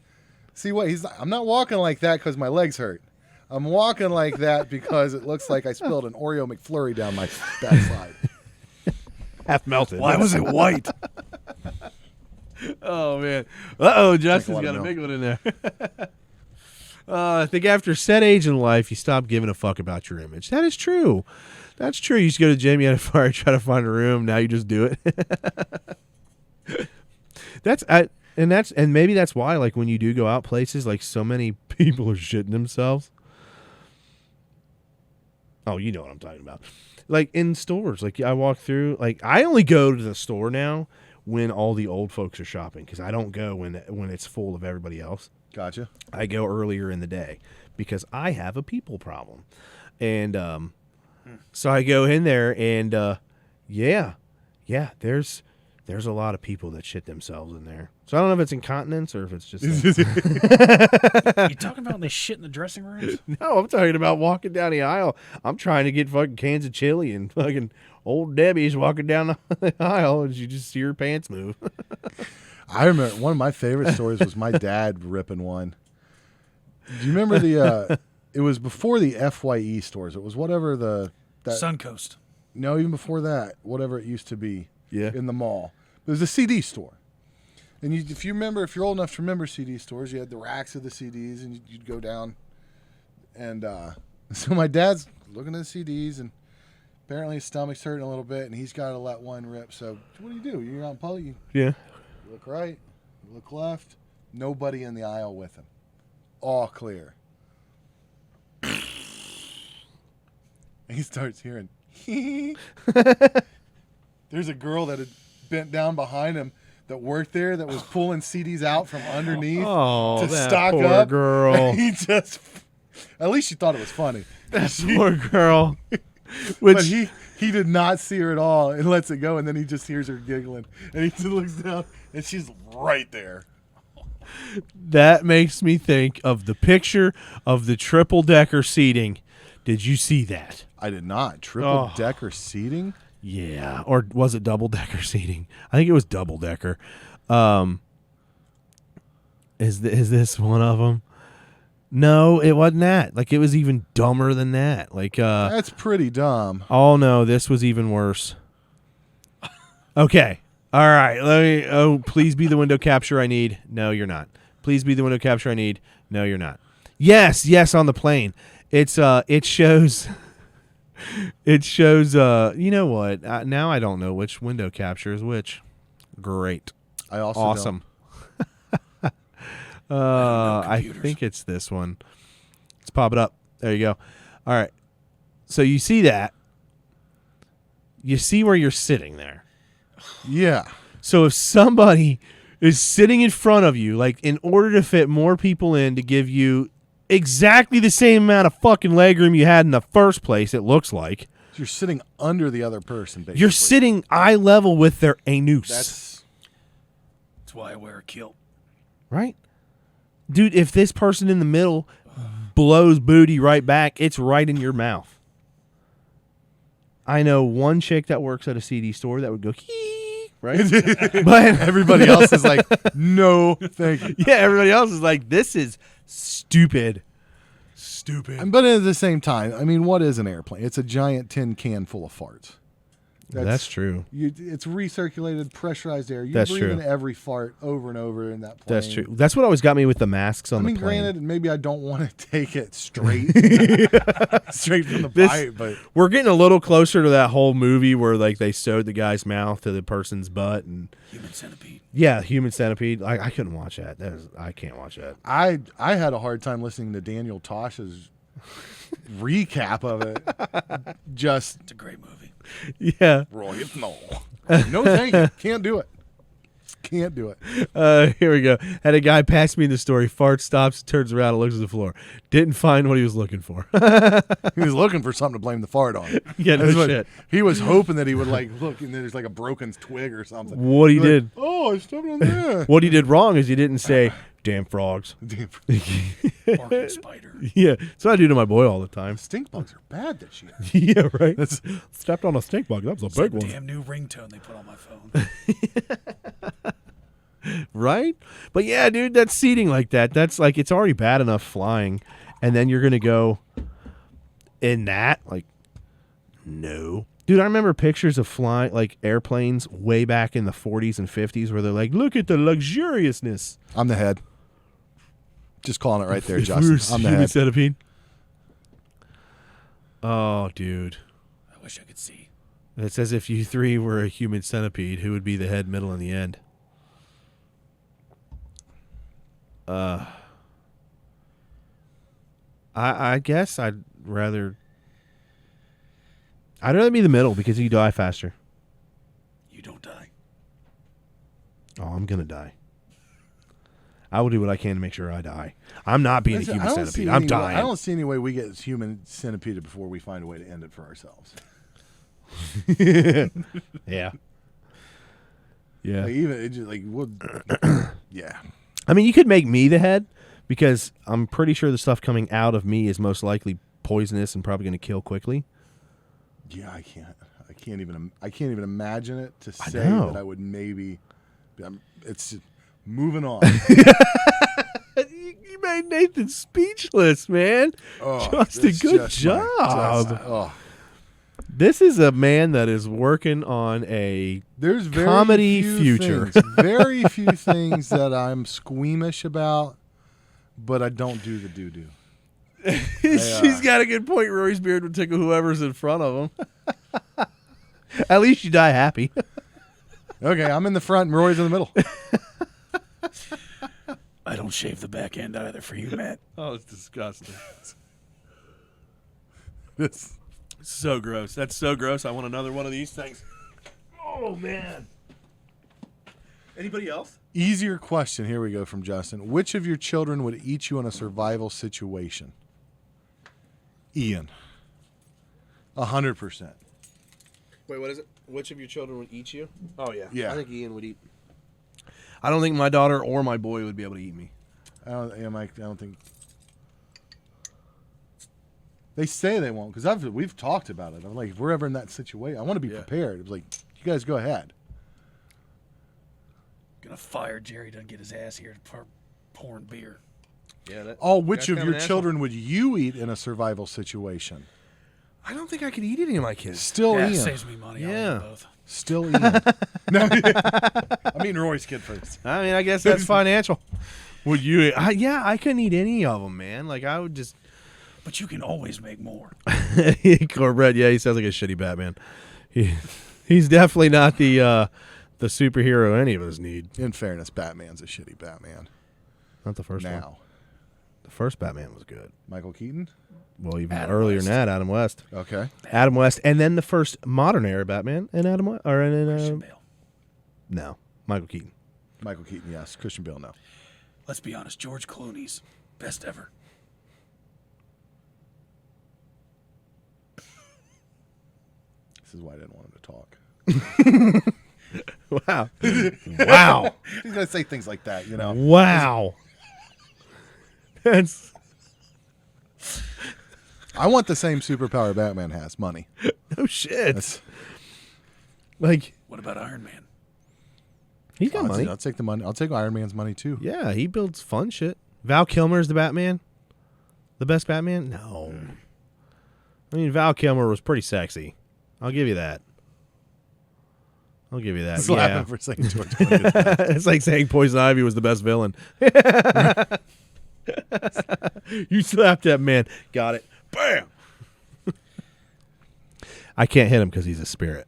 B: See what he's. I'm not walking like that because my legs hurt. I'm walking like that because it looks like I spilled an Oreo McFlurry down my backside.
A: Half melted.
C: Why was it white?
A: Oh man. Uh-oh, Justin's
B: lot
A: got
B: of
A: a
B: milk.
A: big one in there. I think after set age in life, you stop giving a fuck about your image. That is true. That's true. You used to go to the gym, you had a fire, try to find a room. Now you just do it. And maybe that's why, like, when you do go out places, like, so many people are shitting themselves. Oh, you know what I'm talking about. Like, in stores, like, I walk through, like, I only go to the store now when all the old folks are shopping because I don't go when it's full of everybody else.
B: Gotcha.
A: I go earlier in the day because I have a people problem. And so I go in there and, yeah, there's a lot of people that shit themselves in there. So I don't know if it's incontinence or if it's just...
C: You talking about they shit in the dressing rooms?
A: No, I'm talking about walking down the aisle. I'm trying to get fucking cans of chili and fucking old Debbie's walking down the aisle and you just see her pants move.
B: I remember one of my favorite stories was my dad ripping one. Do you remember the? It was before the FYE stores. It was whatever
C: Suncoast.
B: No, even before that, whatever it used to be.
A: Yeah.
B: In the mall, it was a CD store. And if you're old enough to remember CD stores, you had the racks of the CDs, and you'd go down. And so my dad's looking at the CDs, and apparently his stomach's hurting a little bit, and he's got to let one rip. So what do? You're out in public. You
A: Yeah.
B: look right, you look left. Nobody in the aisle with him. All clear. And he starts hearing. There's a girl that had bent down behind him that worked there that was pulling CDs out from underneath
A: Oh,
B: to
A: that
B: stock
A: poor
B: up.
A: girl.
B: And he just, at least she thought it was funny.
A: That poor girl.
B: But he did not see her at all and lets it go, and then he just hears her giggling. And he just looks down, and she's right there.
A: That makes me think of the picture of the triple-decker seating. Did you see that?
B: I did not. Triple-decker seating?
A: Yeah. Or was it double-decker seating? I think it was double-decker. Is this one of them? No, it wasn't that. Like, it was even dumber than that. Like,
B: That's pretty dumb.
A: oh, no, this was even worse. Okay. All right. Please be the window capture I need. No, you're not. Please be the window capture I need. No, you're not. Yes, on the plane. It shows, you know what? Now I don't know which window capture is which. Great.
B: I also
A: Awesome. I think it's this one. Let's pop it up. There you go. All right. So you see that. You see where you're sitting there.
B: Yeah.
A: So if somebody is sitting in front of you, like in order to fit more people in to give you exactly the same amount of fucking legroom you had in the first place, it looks like.
B: You're sitting under the other person, basically.
A: You're sitting eye level with their anus.
B: That's
C: why I wear a kilt.
A: Right? Dude, if this person in the middle blows booty right back, it's right in your mouth. I know one chick that works at a CD store that would go, hee, right? But
B: everybody else is like, no, thank you.
A: Yeah, everybody else is like, this is stupid.
B: But at the same time, I mean, what is an airplane? It's a giant tin can full of farts.
A: That's true.
B: It's recirculated, pressurized air. You
A: That's
B: breathe
A: true.
B: in every fart over and over in that plane.
A: That's true. That's what always got me with the masks on
B: I mean,
A: the plane.
B: granted, maybe I don't want to take it straight, straight from the
A: This-
B: pipe, but
A: We're getting a little closer to that whole movie where like they sewed the guy's mouth to the person's butt and
C: Human centipede.
A: yeah, Human Centipede. I couldn't watch that. I can't watch that.
B: I had a hard time listening to Daniel Tosh's recap of it. Just
C: It's a great movie.
A: Yeah.
B: Roy, no, thank you. Can't do it. Can't do it.
A: Here we go. Had a guy pass me in the story. Fart stops, turns around, and looks at the floor. Didn't find what he was looking for.
B: He was looking for something to blame the fart on.
A: Yeah, no
B: That's what-
A: shit.
B: He was hoping that he would like look and there's like a broken twig or something.
A: What he
B: He's like,
A: did.
B: Oh, I stepped on that.
A: What he did wrong is he didn't say, "Damn frogs."
C: Barking spider.
A: Yeah, so I do to my boy all the time.
B: Stink bugs are bad this year.
A: Yeah, right. Stepped on a stink bug. That was a big one.
C: Damn new ringtone they put on my phone.
A: Right? But yeah, dude, that's seating like that. That's like, it's already bad enough flying. And then you're going to go in that? Like, no. Dude, I remember pictures of flying, like airplanes way back in the 40s and 50s where they're like, look at the luxuriousness.
B: I'm the head. Just calling it right there,
A: If we
B: Justin.
A: were
B: I'm the
A: Human
B: head.
A: Centipede. Oh, dude.
C: I wish I could see.
A: It's as if you three were a human centipede. Who would be the head, middle, and the end? I guess I'd rather be the middle because you die faster.
C: You don't die.
A: Oh, I'm gonna die. I will do what I can to make sure I die. I'm not being a
B: Listen,
A: human
B: I don't see
A: centipede. I'm
B: any way-
A: dying.
B: I don't see any way we get human centipede before we find a way to end it for ourselves.
A: Yeah. Yeah.
B: Like even it just like we'll, yeah.
A: I mean, you could make me the head because I'm pretty sure the stuff coming out of me is most likely poisonous and probably going to kill quickly.
B: Yeah, I can't even imagine it to say
A: know.
B: that I would maybe. It's just, moving on.
A: You made Nathan speechless, man.
B: Oh,
A: Justin,
B: it's
A: good
B: just my-
A: job.
B: just- oh.
A: This is a man that is working on a
B: There's very
A: comedy
B: few
A: future.
B: things, very few things that I'm squeamish about, but I don't do the doo doo.
A: She's got a good point. Rory's beard would tickle whoever's in front of him. At least you die happy.
B: Okay, I'm in the front and Roy's in the middle.
C: I don't shave the back end either for you, Matt.
A: Oh, it's disgusting.
B: This-
A: So gross. That's so gross. I want another one of these things. Oh, man. Anybody else?
B: Easier question. Here we go from Justin. Which of your children would eat you in a survival situation? Ian. 100%.
A: Wait, what is it? Which of your children would eat you? Oh, yeah.
B: Yeah.
A: I think Ian would eat. I don't think my daughter or my boy would be able to eat me.
B: I don't think. They say they won't because we've talked about it. I'm like, if we're ever in that situation, I want to be prepared. It was like, you guys go ahead.
C: Gonna fire Jerry. Doesn't get his ass here for pouring beer.
A: Yeah.
B: Which of your children would you eat in a survival situation?
A: I don't think I could eat any of my kids.
B: Still
C: Yeah, it
B: Ian.
C: saves me money. I'll eat
A: Yeah.
C: both.
B: Still Ian. No, I'm eating Roy's kid first.
A: I mean, I guess that's financial. Would you? I couldn't eat any of them, man. Like, I would just.
C: But you can always make more.
A: Cornbread, yeah, he sounds like a shitty Batman. He's definitely not the the superhero any of us need.
B: In fairness, Batman's a shitty Batman.
A: Not the first one.
B: Now,
A: The first Batman was good.
B: Michael Keaton.
A: Well, even
C: Adam
A: earlier
C: West.
A: than that, Adam West.
B: Okay.
A: Adam West, and then the first modern era Batman and Adam West, or
C: Christian Bale.
A: no, Michael Keaton.
B: Michael Keaton, yes. Christian Bale, no.
C: Let's be honest. George Clooney's best ever.
B: This is why I didn't want him to talk.
A: Wow, wow,
B: He's gonna say things like that, you know.
A: wow. That's
B: I want the same superpower Batman has: money.
A: no shit.
B: That's,
A: Like
C: What about Iron Man?
A: he's got money.
B: I'll take the money. I'll take Iron Man's money too.
A: Yeah, he builds fun shit. Val Kilmer's the Batman. The best Batman? No. I mean, Val Kilmer was pretty sexy. I'll give you that. I'll give you that.
B: Slap
A: Yeah.
B: him for saying George Clooney.
A: It's like saying Poison Ivy was the best villain. You slapped that man. Got it. Bam. I can't hit him because he's a spirit.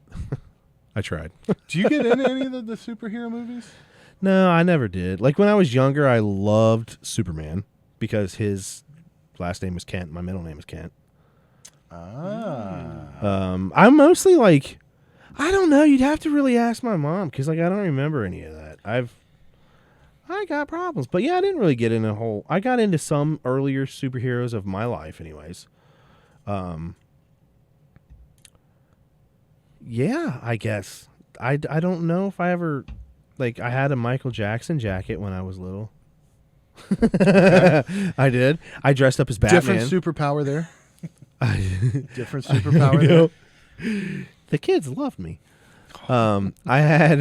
A: I tried.
B: Do you get into any of the superhero movies?
A: No, I never did. Like when I was younger, I loved Superman because his last name was Kent. My middle name is Kent. I'm mostly like, I don't know. You'd have to really ask my mom because like I don't remember any of that. I got problems, but yeah, I didn't really get in a whole. I got into some earlier superheroes of my life, anyways. Yeah, I guess I don't know if I ever like I had a Michael Jackson jacket when I was little. I did. I dressed up as Batman.
B: Different superpower there. Different
A: I
B: superpower
A: know.
B: there.
A: The kids loved me. I had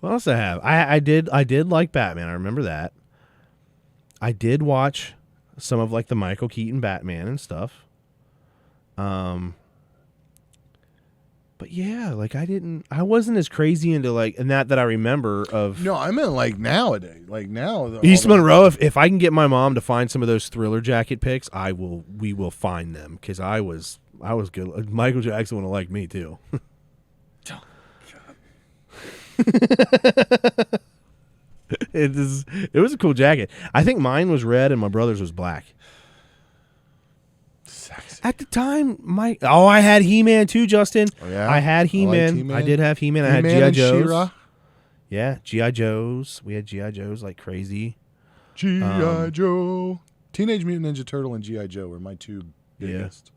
A: what else did I have? I did like Batman. I remember that. I did watch some of like the Michael Keaton Batman and stuff. But yeah, like I wasn't as crazy into like and that I remember of
B: No, I meant like nowadays. Like now.
A: East Monroe. If I can get my mom to find some of those Thriller jacket pics, we will find them because I was good. Michael Jackson would have liked me too.
C: Oh,
A: It was a cool jacket. I think mine was red and my brother's was black.
B: Sexy.
A: At the time, I had He-Man too, Justin.
B: Oh, yeah?
A: I had He-Man.
B: He-Man.
A: I did have He-Man. I had
B: He-Man
A: G.I.
B: and
A: Joes.
B: She-Ra.
A: Yeah, G.I. Joes. We had G.I. Joes like crazy.
B: G.I. Joe. Teenage Mutant Ninja Turtle and G.I. Joe were my two biggest.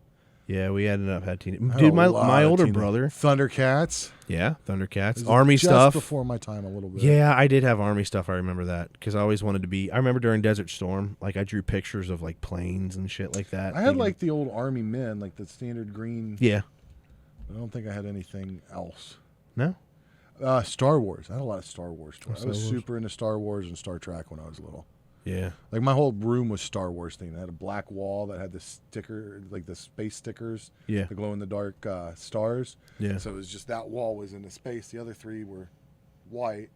A: Yeah, we ended up had teen.
B: I had
A: Dude,
B: a
A: my
B: lot of
A: older
B: teenage-
A: brother.
B: Thundercats.
A: Yeah,
B: It
A: Thundercats,
B: was
A: Army
B: just
A: stuff.
B: before my time a little bit.
A: Yeah, I did have Army stuff. I remember that because I always wanted to be. I remember during Desert Storm, like I drew pictures of like planes and shit like that.
B: I had
A: thinking-
B: like the old Army men, like the standard green.
A: yeah,
B: I don't think I had anything else.
A: no,
B: Star Wars. I had a lot of Star Wars toys. I
A: Star
B: was
A: Wars.
B: super into Star Wars and Star Trek when I was little.
A: yeah,
B: Like my whole room was Star Wars themed. I had a black wall that had the sticker, like the space stickers,
A: yeah,
B: the glow in the dark stars.
A: yeah.
B: So it was just that wall was in the space. The other three were white,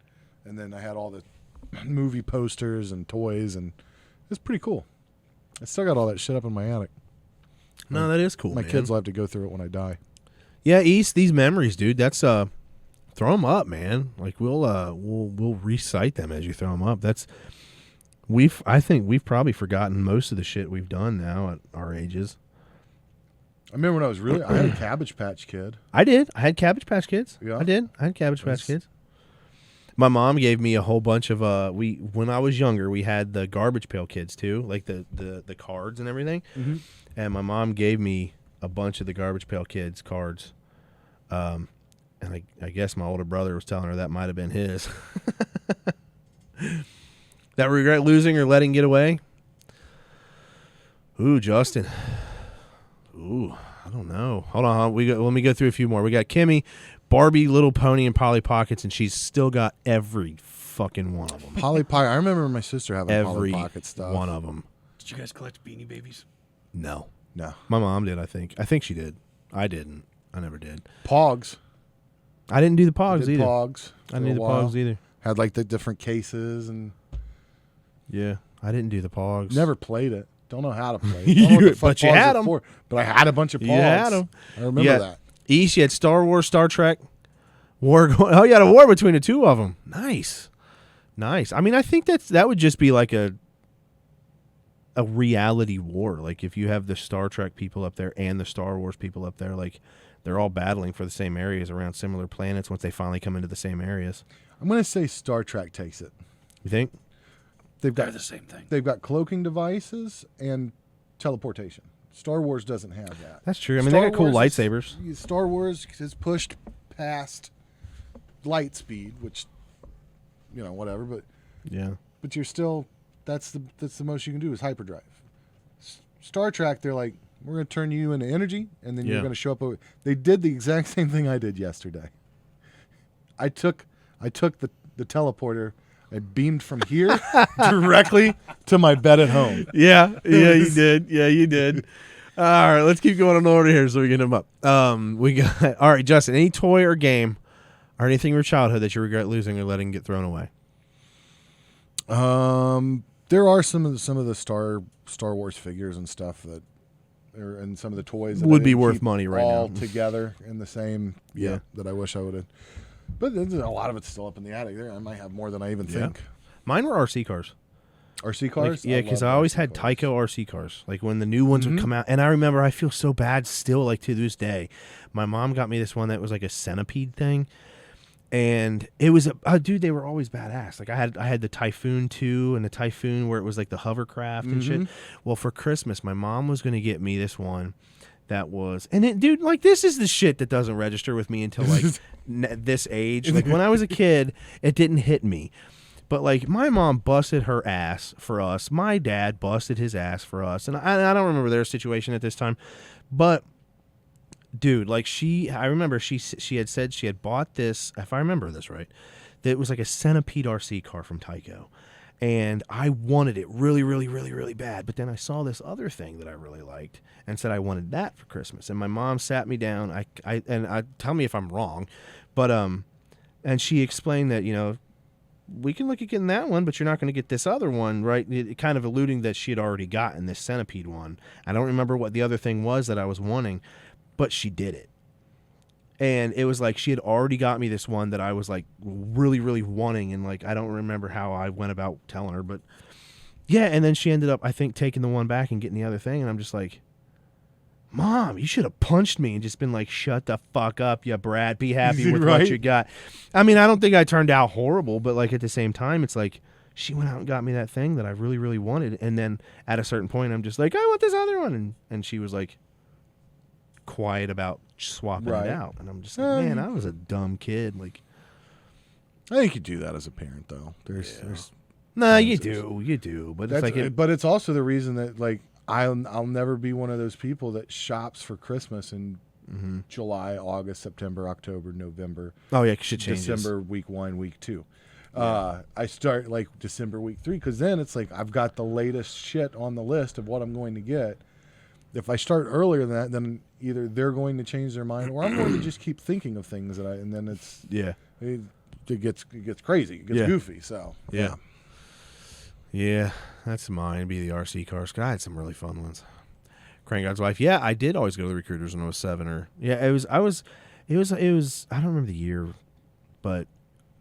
B: and then I had all the movie posters and toys, and it was pretty cool. I still got all that shit up in my attic.
A: No, that is cool.
B: My
A: man.
B: kids will have to go through it when I die.
A: Yeah, East. These memories, dude. That's throw them up, man. Like we'll recite them as you throw them up. I think we've probably forgotten most of the shit we've done now at our ages.
B: I remember when I had a Cabbage Patch Kid.
A: I did. I had Cabbage Patch Kids.
B: Yeah?
A: I did. I had Cabbage Patch
B: That's-
A: Kids. My mom gave me a whole bunch of when I was younger, we had the Garbage Pail Kids too, like the cards and everything.
B: Mm-hmm.
A: And my mom gave me a bunch of the Garbage Pail Kids cards. And I guess my older brother was telling her that might have been his. That regret losing or letting get away? Ooh, Justin. Ooh, I don't know. Hold on. Let me go through a few more. We got Kimmy, Barbie, Little Pony, and Polly Pockets, and she's still got every fucking one of them.
B: Polly Pocket. I remember my sister having
A: Every
B: Polly Pocket stuff.
A: one of them.
C: Did you guys collect Beanie Babies?
A: No.
B: No.
A: My mom did, I think. I think she did. I didn't. I never did.
B: Pogs.
A: I didn't do the Pogs
B: Did
A: either.
B: Pogs.
A: I didn't do the Pogs either.
B: Had like the different cases and
A: Yeah. I didn't do the Pogs.
B: never played it. Don't know how to play it. Don't know what the fuck
A: But you
B: Pogs
A: had
B: are
A: 'em.
B: for, but I had a bunch of Pogs.
A: You had 'em.
B: I remember
A: Yeah.
B: that.
A: East, you had Star Wars, Star Trek, War going. Oh, you had a war between the two of them. Nice. I mean, I think that would just be like a reality war. Like if you have the Star Trek people up there and the Star Wars people up there, like they're all battling for the same areas around similar planets once they finally come into the same areas.
B: I'm going to say Star Trek takes it.
A: You think?
C: They're the same thing.
B: They've got cloaking devices and teleportation. Star Wars doesn't have that.
A: That's true. I mean, they got cool lightsabers.
B: Star Wars has pushed past light speed, which, whatever. But you're still that's the most you can do is hyperdrive. Star Trek, they're like, we're going to turn you into energy, and then you're going to show up. They did the exact same thing I did yesterday. I took the teleporter. I beamed from here directly to my bed at home.
A: Yeah, you did. Yeah, you did. All right, let's keep going on order here so we get them up. We got all right, Justin. Any toy or game or anything from your childhood that you regret losing or letting get thrown away?
B: There are some of the Star Wars figures and stuff that, and some of the toys that
A: would
B: I
A: be
B: didn't
A: worth
B: keep
A: money right
B: all
A: now
B: together in the same.
A: Yeah,
B: that I wish I would have. But there's a lot of it's still up in the attic there. I might have more than I even think.
A: Mine were RC cars.
B: RC cars?
A: Like, because I always had Tyco RC cars. Like when the new ones would come out. And I remember I feel so bad still, like to this day. My mom got me this one that was like a centipede thing. And it was dude, they were always badass. Like I had the Typhoon 2 and the Typhoon where it was like the hovercraft and shit. Well, for Christmas, my mom was going to get me this one. That was, and it, dude, like this is the shit that doesn't register with me until like this age. Like when I was a kid, it didn't hit me. But like my mom busted her ass for us. My dad busted his ass for us. And I don't remember their situation at this time. But dude, like I remember she had said she had bought this, if I remember this right, that it was like a centipede RC car from Tyco. And I wanted it really, really, really, really bad. But then I saw this other thing that I really liked and said I wanted that for Christmas. And my mom sat me down. I tell me if I'm wrong, but and she explained that we can look at getting that one, but you're not going to get this other one, right? It kind of alluding that she had already gotten this centipede one. I don't remember what the other thing was that I was wanting, but she did it. And it was like she had already got me this one that I was like really, really wanting. And like I don't remember how I went about telling her, but yeah. And then she ended up, I think, taking the one back and getting the other thing. And I'm just like, Mom, you should have punched me and just been like, shut the fuck up, you brat. Be happy with what you got. I mean, I don't think I turned out horrible, but like at the same time, it's like she went out and got me that thing that I really, really wanted. And then at a certain point, I'm just like, I want this other one. And she was like quiet about swapping it out. And I'm just like, man, I was a dumb kid. Like,
B: I think you do that as a parent, though. There's
A: no, you do. But it's like,
B: but it's also the reason that like I'll never be one of those people that shops for Christmas in July, August, September, October, November.
A: Oh yeah, shit changes.
B: December week 1, week 2. I start like December week 3 because then it's like I've got the latest shit on the list of what I'm going to get. If I start earlier than that, then either they're going to change their mind or I'm going to just keep thinking of things and then it's it gets crazy, it gets goofy. So
A: yeah, that's mine. It'd be the RC cars. I had some really fun ones. Crank God's Wife. Yeah, I did always go to the recruiters when I was 7 or it was I don't remember the year, but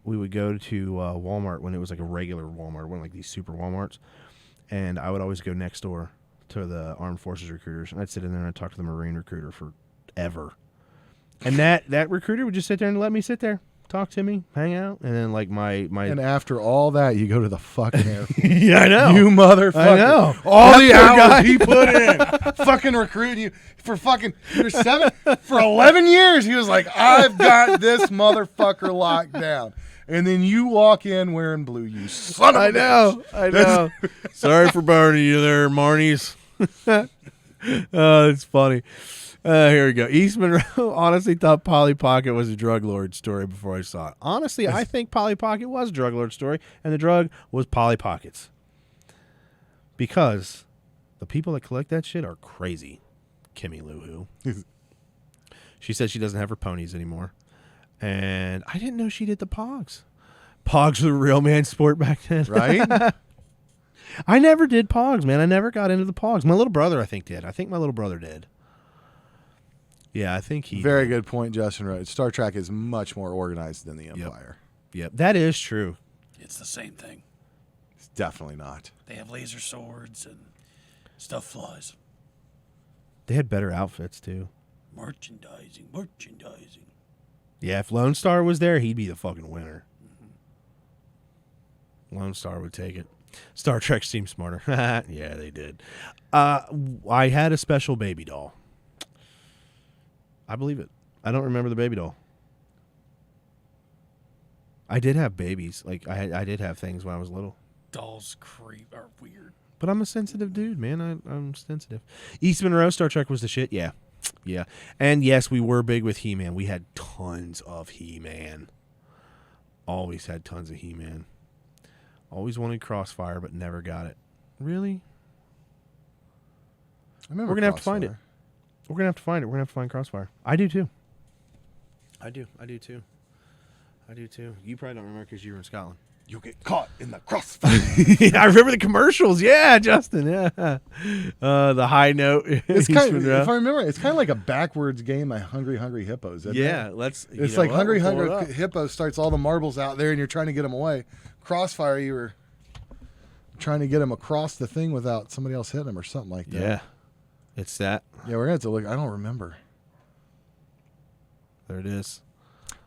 A: we would go to Walmart when it was like a regular Walmart, one of like these super Walmarts, and I would always go next door to the Armed Forces recruiters, and I'd sit in there and I'd talk to the Marine recruiter forever. And that recruiter would just sit there and let me sit there, talk to me, hang out, and then like my
B: and after all that, you go to the fucking airport.
A: Yeah, I know.
B: You motherfucker.
A: I know.
B: All the hours he put in fucking recruiting you for fucking for 11 years. He was like, I've got this motherfucker locked down. And then you walk in wearing blue, you son of a bitch.
A: I know. Sorry for burning you there, Marnies. Oh, it's funny. Here we go. East Monroe honestly thought Polly Pocket was a drug lord story before I saw it. Honestly, I think Polly Pocket was a drug lord story, and the drug was Polly Pockets. Because the people that collect that shit are crazy. Kimmy Lou Who. She said she doesn't have her ponies anymore. And I didn't know she did the Pogs. Pogs were the real man sport back then.
B: Right?
A: I never did Pogs, man. I never got into the Pogs. My little brother, I think, did. I think my little brother did. Yeah, I think he.
B: Very good point, Justin Rhodes. Star Trek is much more organized than the Empire.
A: Yep, that is true.
C: It's the same thing.
B: It's definitely not.
C: They have laser swords and stuff flies.
A: They had better outfits too.
C: Merchandising.
A: Yeah, if Lone Star was there, he'd be the fucking winner. Lone Star would take it. Star Trek seemed smarter. Yeah, they did. I had a special baby doll. I believe it. I don't remember the baby doll. I did have babies. Like I did have things when I was little.
C: Dolls are weird.
A: But I'm a sensitive dude, man. I'm sensitive. East Monroe, Star Trek was the shit. Yeah. Yeah. And yes, we were big with He-Man. We had tons of He-Man. Always had tons of He-Man. Always wanted Crossfire, but never got it. Really?
B: I remember
A: We're going to have to find it.
B: Crossfire.
A: We're going to have to find it. We're going to have to find Crossfire. I do too. I do too. You probably don't remember because you were in Scotland.
B: You get caught in the crossfire.
A: I remember the commercials. Yeah, Justin. Yeah. The high note.
B: It's kind of, if I remember, it's kind of like a backwards game like Hungry Hungry Hippos. Isn't
A: Yeah,
B: it?
A: let's.
B: It's like Hungry Hungry Hippo starts all the marbles out there, and you're trying to get them away. Crossfire, you were trying to get them across the thing without somebody else hitting them or something like that.
A: Yeah, it's that.
B: Yeah, we're gonna have to look. I don't remember.
A: There it is.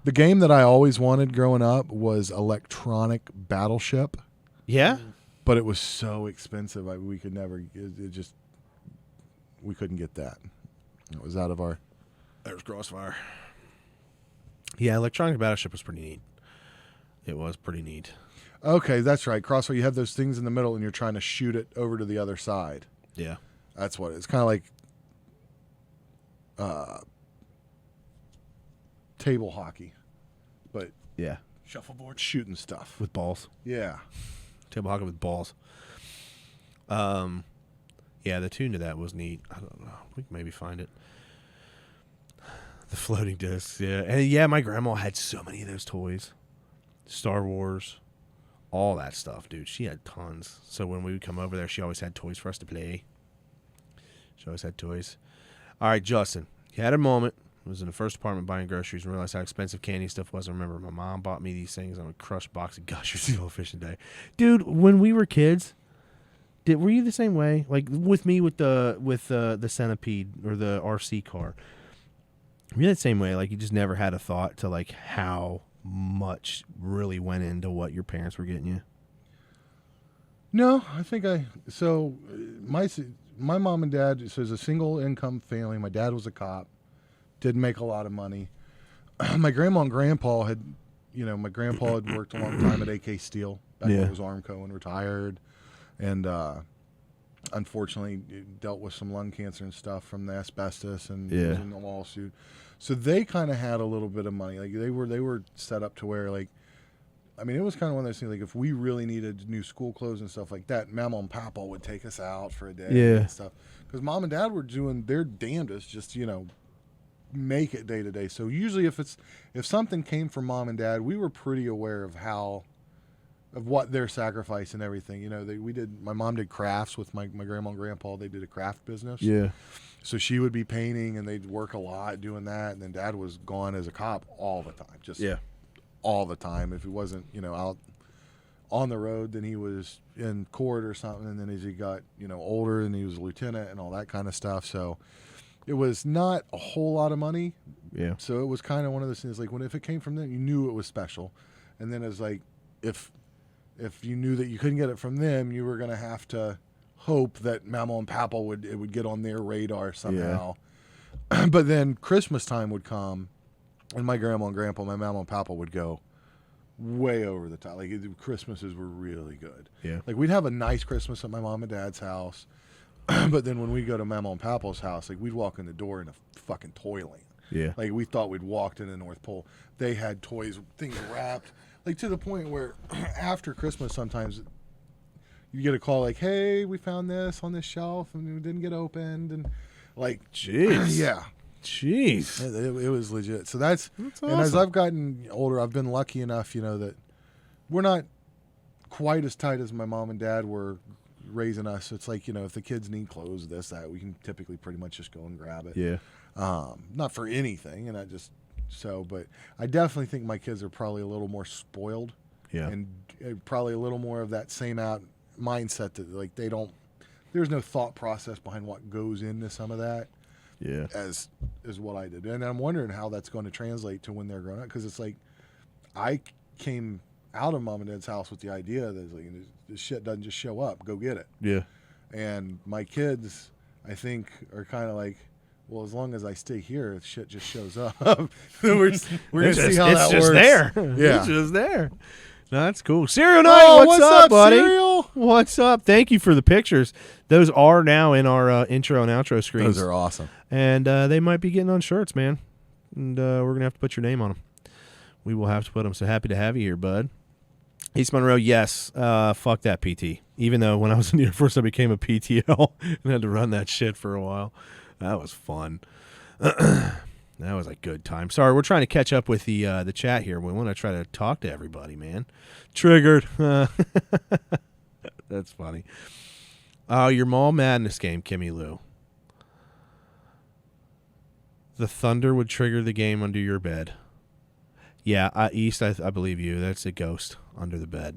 B: The game that I always wanted growing up was Electronic Battleship,
A: Yeah.
B: but it was so expensive. We could never. We couldn't get that. It was out of our.
A: There's Crossfire. Yeah, Electronic Battleship was pretty neat. It was pretty neat.
B: Okay, that's right. Crossfire. You have those things in the middle, and you're trying to shoot it over to the other side.
A: Yeah.
B: That's what it's kind of like. Table hockey, but
A: Yeah.
C: Shuffleboard.
B: shooting stuff.
A: With balls.
B: Yeah.
A: Table hockey with balls. Yeah, the tune to that was neat. I don't know. We can maybe find it. The floating discs, yeah. And yeah, my grandma had so many of those toys. Star Wars, all that stuff, dude. She had tons. So when we would come over there, she always had toys for us to play. She always had toys. All right, Justin, you had a moment. I was in the first apartment buying groceries and realized how expensive candy stuff was. I remember my mom bought me these things on a crushed box of Gushers on fishing day. Dude, when we were kids, were you the same way? Like with me with the Centipede or the RC car. Were you the same way? Like you just never had a thought to like how much really went into what your parents were getting you?
B: No, I think my mom and dad, so it was a single income family. My dad was a cop. Didn't make a lot of money. My grandma and grandpa had, my grandpa had worked a long time at AK Steel back when it was Armco and retired. And unfortunately dealt with some lung cancer and stuff from the asbestos and was in the lawsuit. So they kind of had a little bit of money. Like they were set up to where like, I mean, it was kind of one of those things like if we really needed new school clothes and stuff like that, Mama and Papa would take us out for a day and stuff. Because Mom and Dad were doing their damnedest just, make it day to day. So usually if something came from Mom and Dad, we were pretty aware of what their sacrifice and everything. My mom did crafts with my grandma and grandpa. They did a craft business.
A: Yeah.
B: So she would be painting and they'd work a lot doing that. And then Dad was gone as a cop all the time. Just all the time. If he wasn't, out on the road, then he was in court or something. And then as he got, older, and he was a lieutenant and all that kind of stuff. So it was not a whole lot of money.
A: Yeah.
B: So it was kind of one of those things like if it came from them, you knew it was special. And then it's like if you knew that you couldn't get it from them, you were going to have to hope that Mama and Papa would get on their radar somehow. Yeah. But then Christmas time would come, and my grandma and grandpa, my Mama and Papa would go way over the top. Like Christmases were really good.
A: Yeah.
B: Like we'd have a nice Christmas at my mom and dad's house. But then when we go to Mama and Papa's house, like we'd walk in the door in a fucking toy land.
A: Yeah.
B: Like we thought we'd walked in the North Pole. They had toys, things wrapped, like to the point where after Christmas sometimes you get a call like, "Hey, we found this on this shelf and it didn't get opened," and like,
A: jeez,
B: yeah,
A: jeez,
B: it was legit. So that's
A: awesome.
B: And as I've gotten older, I've been lucky enough, that we're not quite as tight as my mom and dad were, raising us. It's like, if the kids need clothes, this, that, we can typically pretty much just go and grab it.
A: Yeah.
B: Not for anything, and but I definitely think my kids are probably a little more spoiled.
A: Yeah.
B: And probably a little more of that same mindset that like there's no thought process behind what goes into some of that.
A: Yeah.
B: As what I did. And I'm wondering how that's going to translate to when they're grown up, because it's like I came out of mom and dad's house with the idea that like, this shit doesn't just show up, go get it.
A: Yeah.
B: And my kids, I think, are kind of like, well, as long as I stay here, shit just shows up. we're going to see how that works.
A: It's just there.
B: Yeah.
A: It's just there. No, that's cool. Serial Night, what's up, buddy?
B: Serial?
A: What's up? Thank you for the pictures. Those are now in our intro and outro screens.
B: Those are awesome.
A: And they might be getting on shirts, man. And we're going to have to put your name on them. We will have to put them. So happy to have you here, bud. East Monroe, yes. Fuck that PT. Even though when I was in the Air Force, I became a PTL and had to run that shit for a while. That was fun. That was a good time. Sorry, we're trying to catch up with the chat here. We want to try to talk to everybody, man. Triggered. That's funny. Oh, your Mall Madness game, Kimmy Lou. The thunder would trigger the game under your bed. Yeah, East, I believe you. That's a ghost under the bed.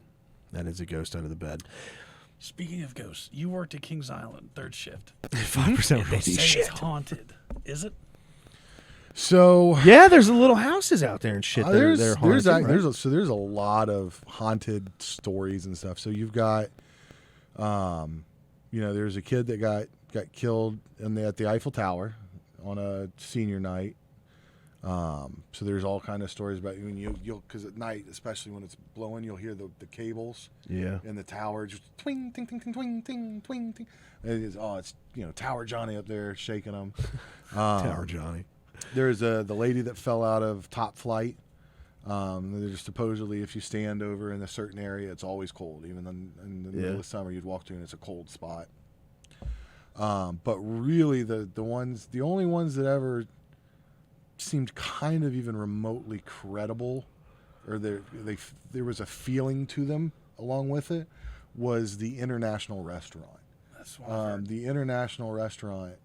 A: That is a ghost under the bed.
C: Speaking of ghosts, you worked at Kings Island, third shift.
A: 5%
C: They say
A: shit.
C: it's haunted. Is it?
B: So
A: Yeah, there's little houses out there and shit. They're haunted.
B: There's a lot of haunted stories and stuff. So you've got, there's a kid that got killed at the Eiffel Tower on a senior night. So there's all kind of stories about when you'll because at night, especially when it's blowing, you'll hear the cables.
A: Yeah.
B: In the tower, just twing, ting, ting, ting, twing, ting, twing, ting. It's Tower Johnny up there shaking them.
A: Tower Johnny.
B: There's the lady that fell out of Top Flight. There's supposedly if you stand over in a certain area, it's always cold. Even in the middle of summer, you'd walk through and it's a cold spot. But really, the only ones that ever seemed kind of even remotely credible, or there was a feeling to them along with it, was the International Restaurant.
C: That's what I've heard.
B: The International Restaurant.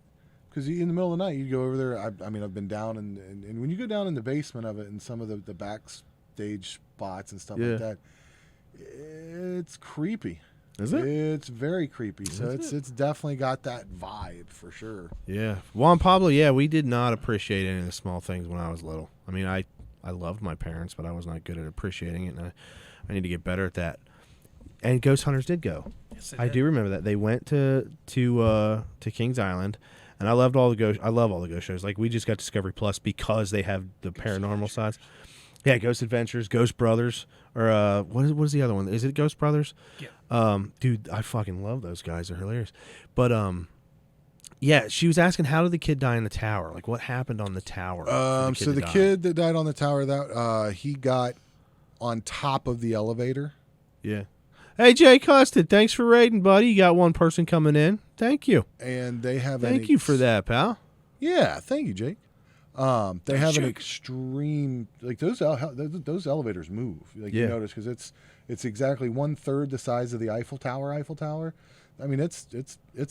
B: Because in the middle of the night, you go over there. I've been down, and when you go down in the basement of it and some of the backstage spots and stuff like that, it's creepy.
A: Is it?
B: It's very creepy. So it's definitely got that vibe for sure.
A: Yeah. Juan Pablo, yeah, we did not appreciate any of the small things when I was little. I mean, I loved my parents, but I was not good at appreciating it, and I need to get better at that. And Ghost Hunters did go.
C: Yes,
A: I do remember that. They went to Kings Island. And I loved all the ghost. I love all the ghost shows. Like we just got Discovery Plus because they have the paranormal sides. Yeah, Ghost Adventures, Ghost Brothers, or what is the other one? Is it Ghost Brothers?
C: Yeah.
A: Dude, I fucking love those guys. They're hilarious. But yeah, she was asking how did the kid die in the tower? Like what happened on the tower?
B: So the kid that died on the tower, that he got on top of the elevator.
A: Yeah. Hey, Jay Custon, thanks for raiding, buddy. You got one person coming in. Thank you.
B: And they have
A: Thank you for that, pal.
B: Yeah, thank you, Jake. They have an extreme, like those elevators move. Like you notice, because it's exactly 1/3 the size of the Eiffel Tower. I mean, it's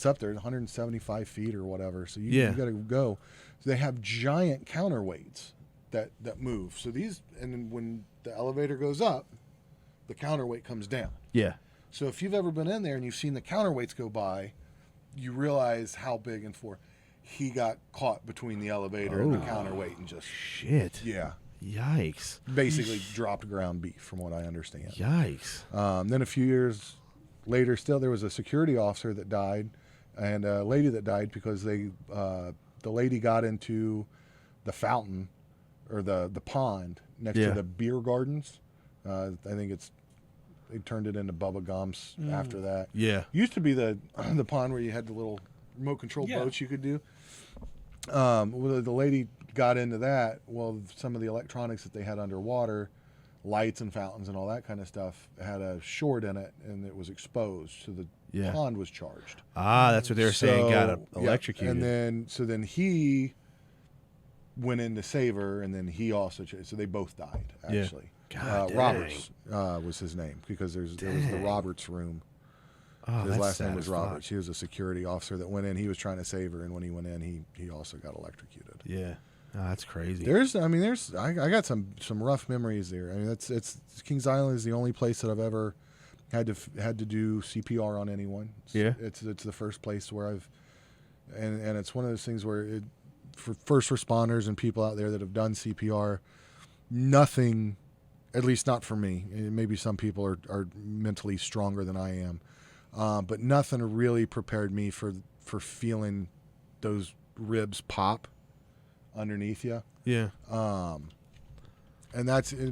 B: up there, 175 feet or whatever. So you got to go. So they have giant counterweights that move. So and then when the elevator goes up, the counterweight comes down.
A: Yeah.
B: So if you've ever been in there and you've seen the counterweights go by, you realize how big and he got caught between the elevator and the counterweight and just
A: shit.
B: Yeah.
A: Yikes.
B: Basically dropped ground beef, from what I understand.
A: Yikes.
B: Then a few years later, still there was a security officer that died, and a lady that died because the lady got into the fountain or the pond next to the beer gardens. I think they turned it into Bubba Gumps after that.
A: Yeah.
B: Used to be the pond where you had the little remote control boats you could do. Well, the lady got into that. Well, some of the electronics that they had underwater, lights and fountains and all that kind of stuff, had a short in it, and it was exposed, so the pond was charged.
A: Ah, that's what they were saying. Got electrocuted.
B: And then he went in to save her, and then he also so they both died actually.
A: God,
B: Roberts was his name, because there was the Roberts room.
A: Oh,
B: His
A: that's
B: last
A: sad
B: name was
A: as
B: Robert.
A: fuck.
B: She was a security officer that went in. He was trying to save her, and when he went in, he also got electrocuted.
A: Yeah. Oh, that's crazy.
B: I got some rough memories there. I mean, it's Kings Island is the only place that I've ever had to do CPR on anyone. It's the first place where and it's one of those things where for first responders and people out there that have done CPR, nothing, at least not for me. Maybe some people are mentally stronger than I am, but nothing really prepared me for feeling those ribs pop underneath you.
A: Yeah.
B: And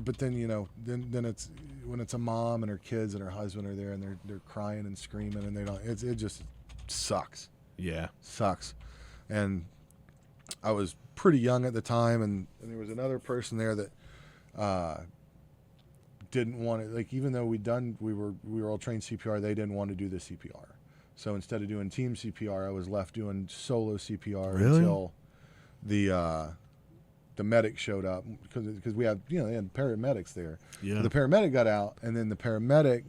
B: but then then it's when it's a mom and her kids and her husband are there and they're crying and screaming and it just sucks.
A: Yeah.
B: Sucks. And I was pretty young at the time, and there was another person there that didn't want to, like, even though we were all trained CPR, they didn't want to do the CPR. So instead of doing team CPR, I was left doing solo CPR until the medic showed up, because we had they had paramedics there.
A: Yeah.
B: So the paramedic got out, and then the paramedic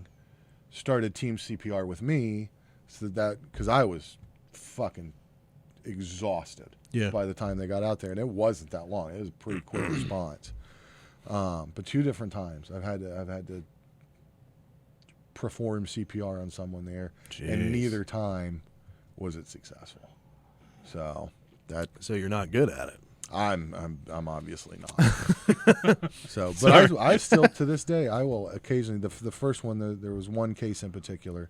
B: started team CPR with me, so that because I was fucking exhausted by the time they got out there, and it wasn't that long. It was a pretty quick response. But 2 different times I've had to perform CPR on someone there, and neither time was it successful. So
A: you're not good at it.
B: I'm obviously not. So, but I still to this day I will occasionally the first one there was one case in particular,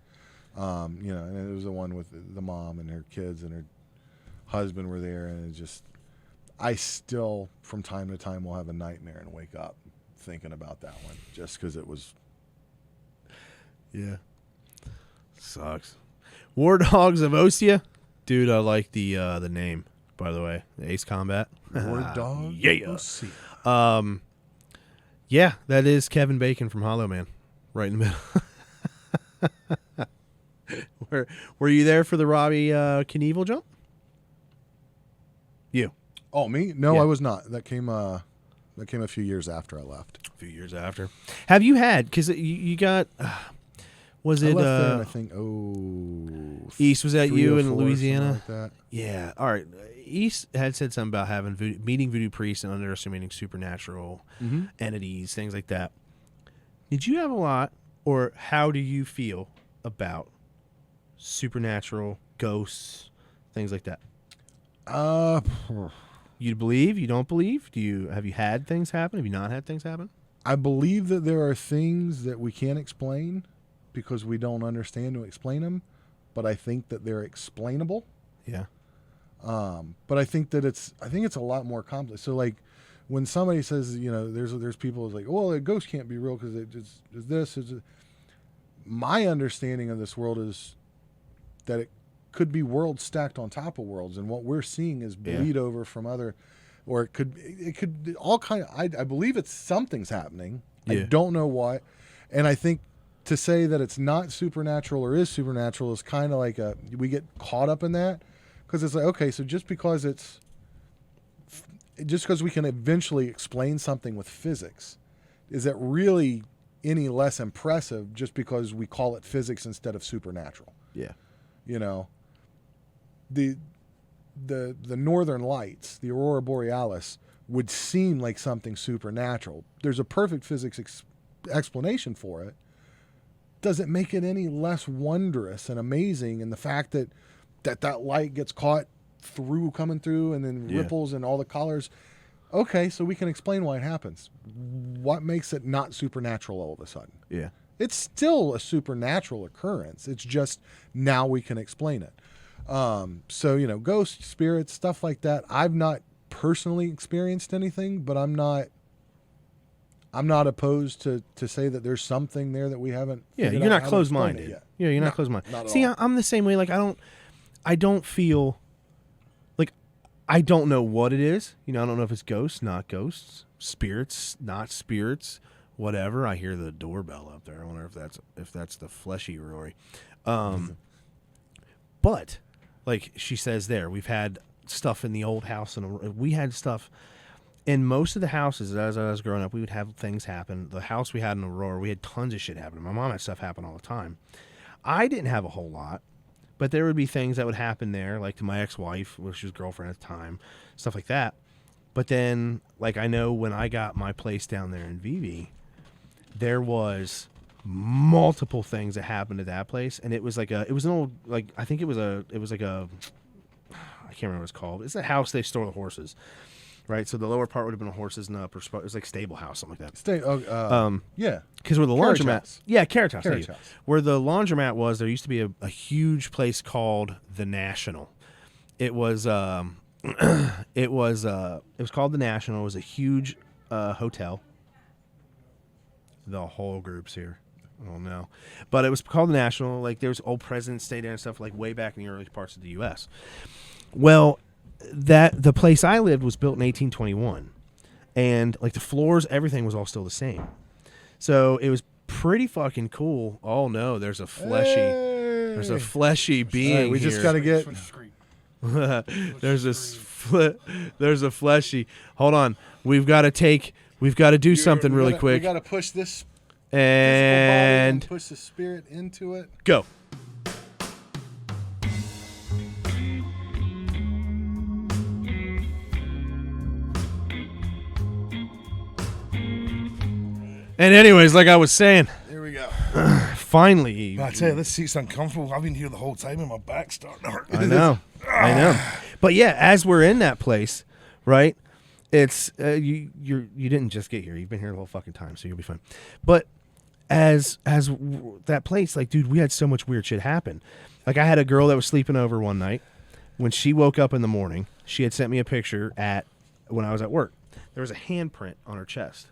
B: and it was the one with the mom and her kids and her husband were there, and it just I still from time to time will have a nightmare and wake up thinking about that one just because it was.
A: Yeah. Sucks. War Dogs of Ostia, dude. I like the name. By the way, the Ace Combat.
B: War Dog.
A: Yeah. Yeah, that is Kevin Bacon from Hollow Man, right in the middle. Were you there for the Robbie Knievel jump? You.
B: Oh, me? No,
A: Yeah.
B: I was not. That came a few years after I left.
A: A few years after. Have you had? Because you got. Was
B: I
A: it?
B: left there, and I think
A: East was that
B: 3
A: you
B: or
A: in
B: 4,
A: Louisiana?
B: something like that.
A: Yeah. All right. East had said something about having meeting voodoo priests and underestimating supernatural entities, things like that. Did you have a lot, or how do you feel about supernatural ghosts, things like that? You believe? You don't believe? Have you had things happen? Have you not had things happen?
B: I believe that there are things that we can't explain because we don't understand to explain them, but I think that they're explainable.
A: Yeah.
B: But I think it's a lot more complex. So like when somebody says, there's people who's like, well, a ghost can't be real because it's this. My understanding of this world is that it could be worlds stacked on top of worlds, and what we're seeing is bleed over from other, or it could all kind of. I believe it's something's happening. Yeah. I don't know what, and I think to say that it's not supernatural or is supernatural is kind of like we get caught up in that. Because it's like, okay, so just because we can eventually explain something with physics, is it really any less impressive just because we call it physics instead of supernatural?
A: Yeah.
B: The Northern Lights, the Aurora Borealis, would seem like something supernatural. There's a perfect physics explanation for it. Doesn't make it any less wondrous and amazing, and the fact that light gets caught coming through and then ripples and all the colors. Okay, so we can explain why it happens. What makes it not supernatural all of a sudden?
A: Yeah.
B: It's still a supernatural occurrence. It's just now we can explain it. So, ghosts, spirits, stuff like that. I've not personally experienced anything, but I'm not opposed to say that there's something there that we haven't.
A: Yeah, you're not closed-minded. Yeah, you're not closed-minded. See, I'm the same way. Like I don't feel like I don't know what it is. I don't know if it's ghosts, not ghosts, spirits, not spirits, whatever. I hear the doorbell up there. I wonder if that's the fleshy Rory. But like she says there, we've had stuff in the old house, and we had stuff in most of the houses. As I was growing up, we would have things happen. The house we had in Aurora, we had tons of shit happen. My mom had stuff happen all the time. I didn't have a whole lot, but there would be things that would happen there, like to my ex-wife, which was girlfriend at the time, stuff like that. But then, like, I know when I got my place down there in Vivi, there was multiple things that happened at that place, and it was like it was an old, like, I think it was like a, I can't remember what it's called. It's a house they store the horses, right? So the lower part would have been horses, and the upper spot, it was like stable house, something like that.
B: Yeah.
A: Because where the
B: Carriage
A: laundromat,
B: house.
A: yeah, carriage house,
B: Carriage
A: thank you.
B: house.
A: Where the laundromat was, there used to be a huge place called the National. It was it was called the National. It was a huge hotel. The whole group's here. Oh no, but it was called the National. Like there was old presidents stayed there and stuff, like way back in the early parts of the U.S. Well, the place I lived was built in 1821, and like the floors, everything was all still the same. So it was pretty fucking cool. Oh no, there's a fleshy being.
B: All right, we
A: here.
B: just got to get.
C: Switch the screen.
A: There's a fleshy. Hold on, we've got to do something really quick.
B: We got to push this
A: And
B: push the spirit into it.
A: go. And anyways, like I was saying,
D: There we go.
A: finally,
D: I tell you, this seat's uncomfortable. I've been here the whole time and my back's starting to hurt.
A: I know. But yeah, as we're in that place, right? It's you didn't just get here. You've been here the whole fucking time, so you'll be fine. But that place, like, dude, we had so much weird shit happen. Like, I had a girl that was sleeping over one night. When she woke up in the morning, she had sent me a picture when I was at work. There was a handprint on her chest.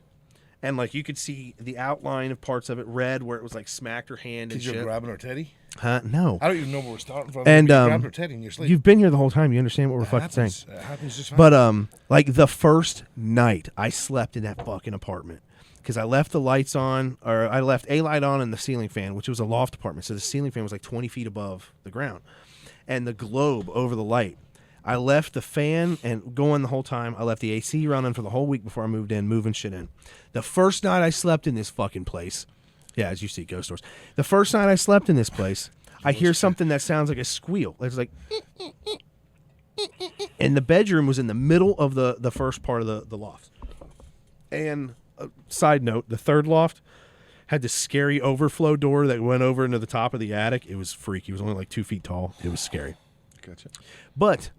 A: And, like, you could see the outline of parts of it red where it was, like, smacked her hand and
D: Because you're
A: shit.
D: grabbing her teddy?
A: No.
D: I don't even know where we're starting from.
A: And,
D: You grabbed her teddy in your sleep.
A: You've been here the whole time. You understand what we're fucking saying.
D: It happens just fine.
A: But, like, the first night I slept in that fucking apartment, because I left the lights on, or I left a light on and the ceiling fan, which was a loft apartment. So the ceiling fan was like 20 feet above the ground. And the globe over the light. I left the fan and going the whole time. I left the AC running for the whole week before I moved in, moving shit in. The first night I slept in this fucking place, yeah, as you see, ghost stories. The first night I slept in this place, I hear something that sounds like a squeal. It's like, and the bedroom was in the middle of the first part of the loft. And side note, the third loft had this scary overflow door that went over into the top of the attic. It was freaky. It was only like 2 feet tall. It was scary.
B: Gotcha.
A: But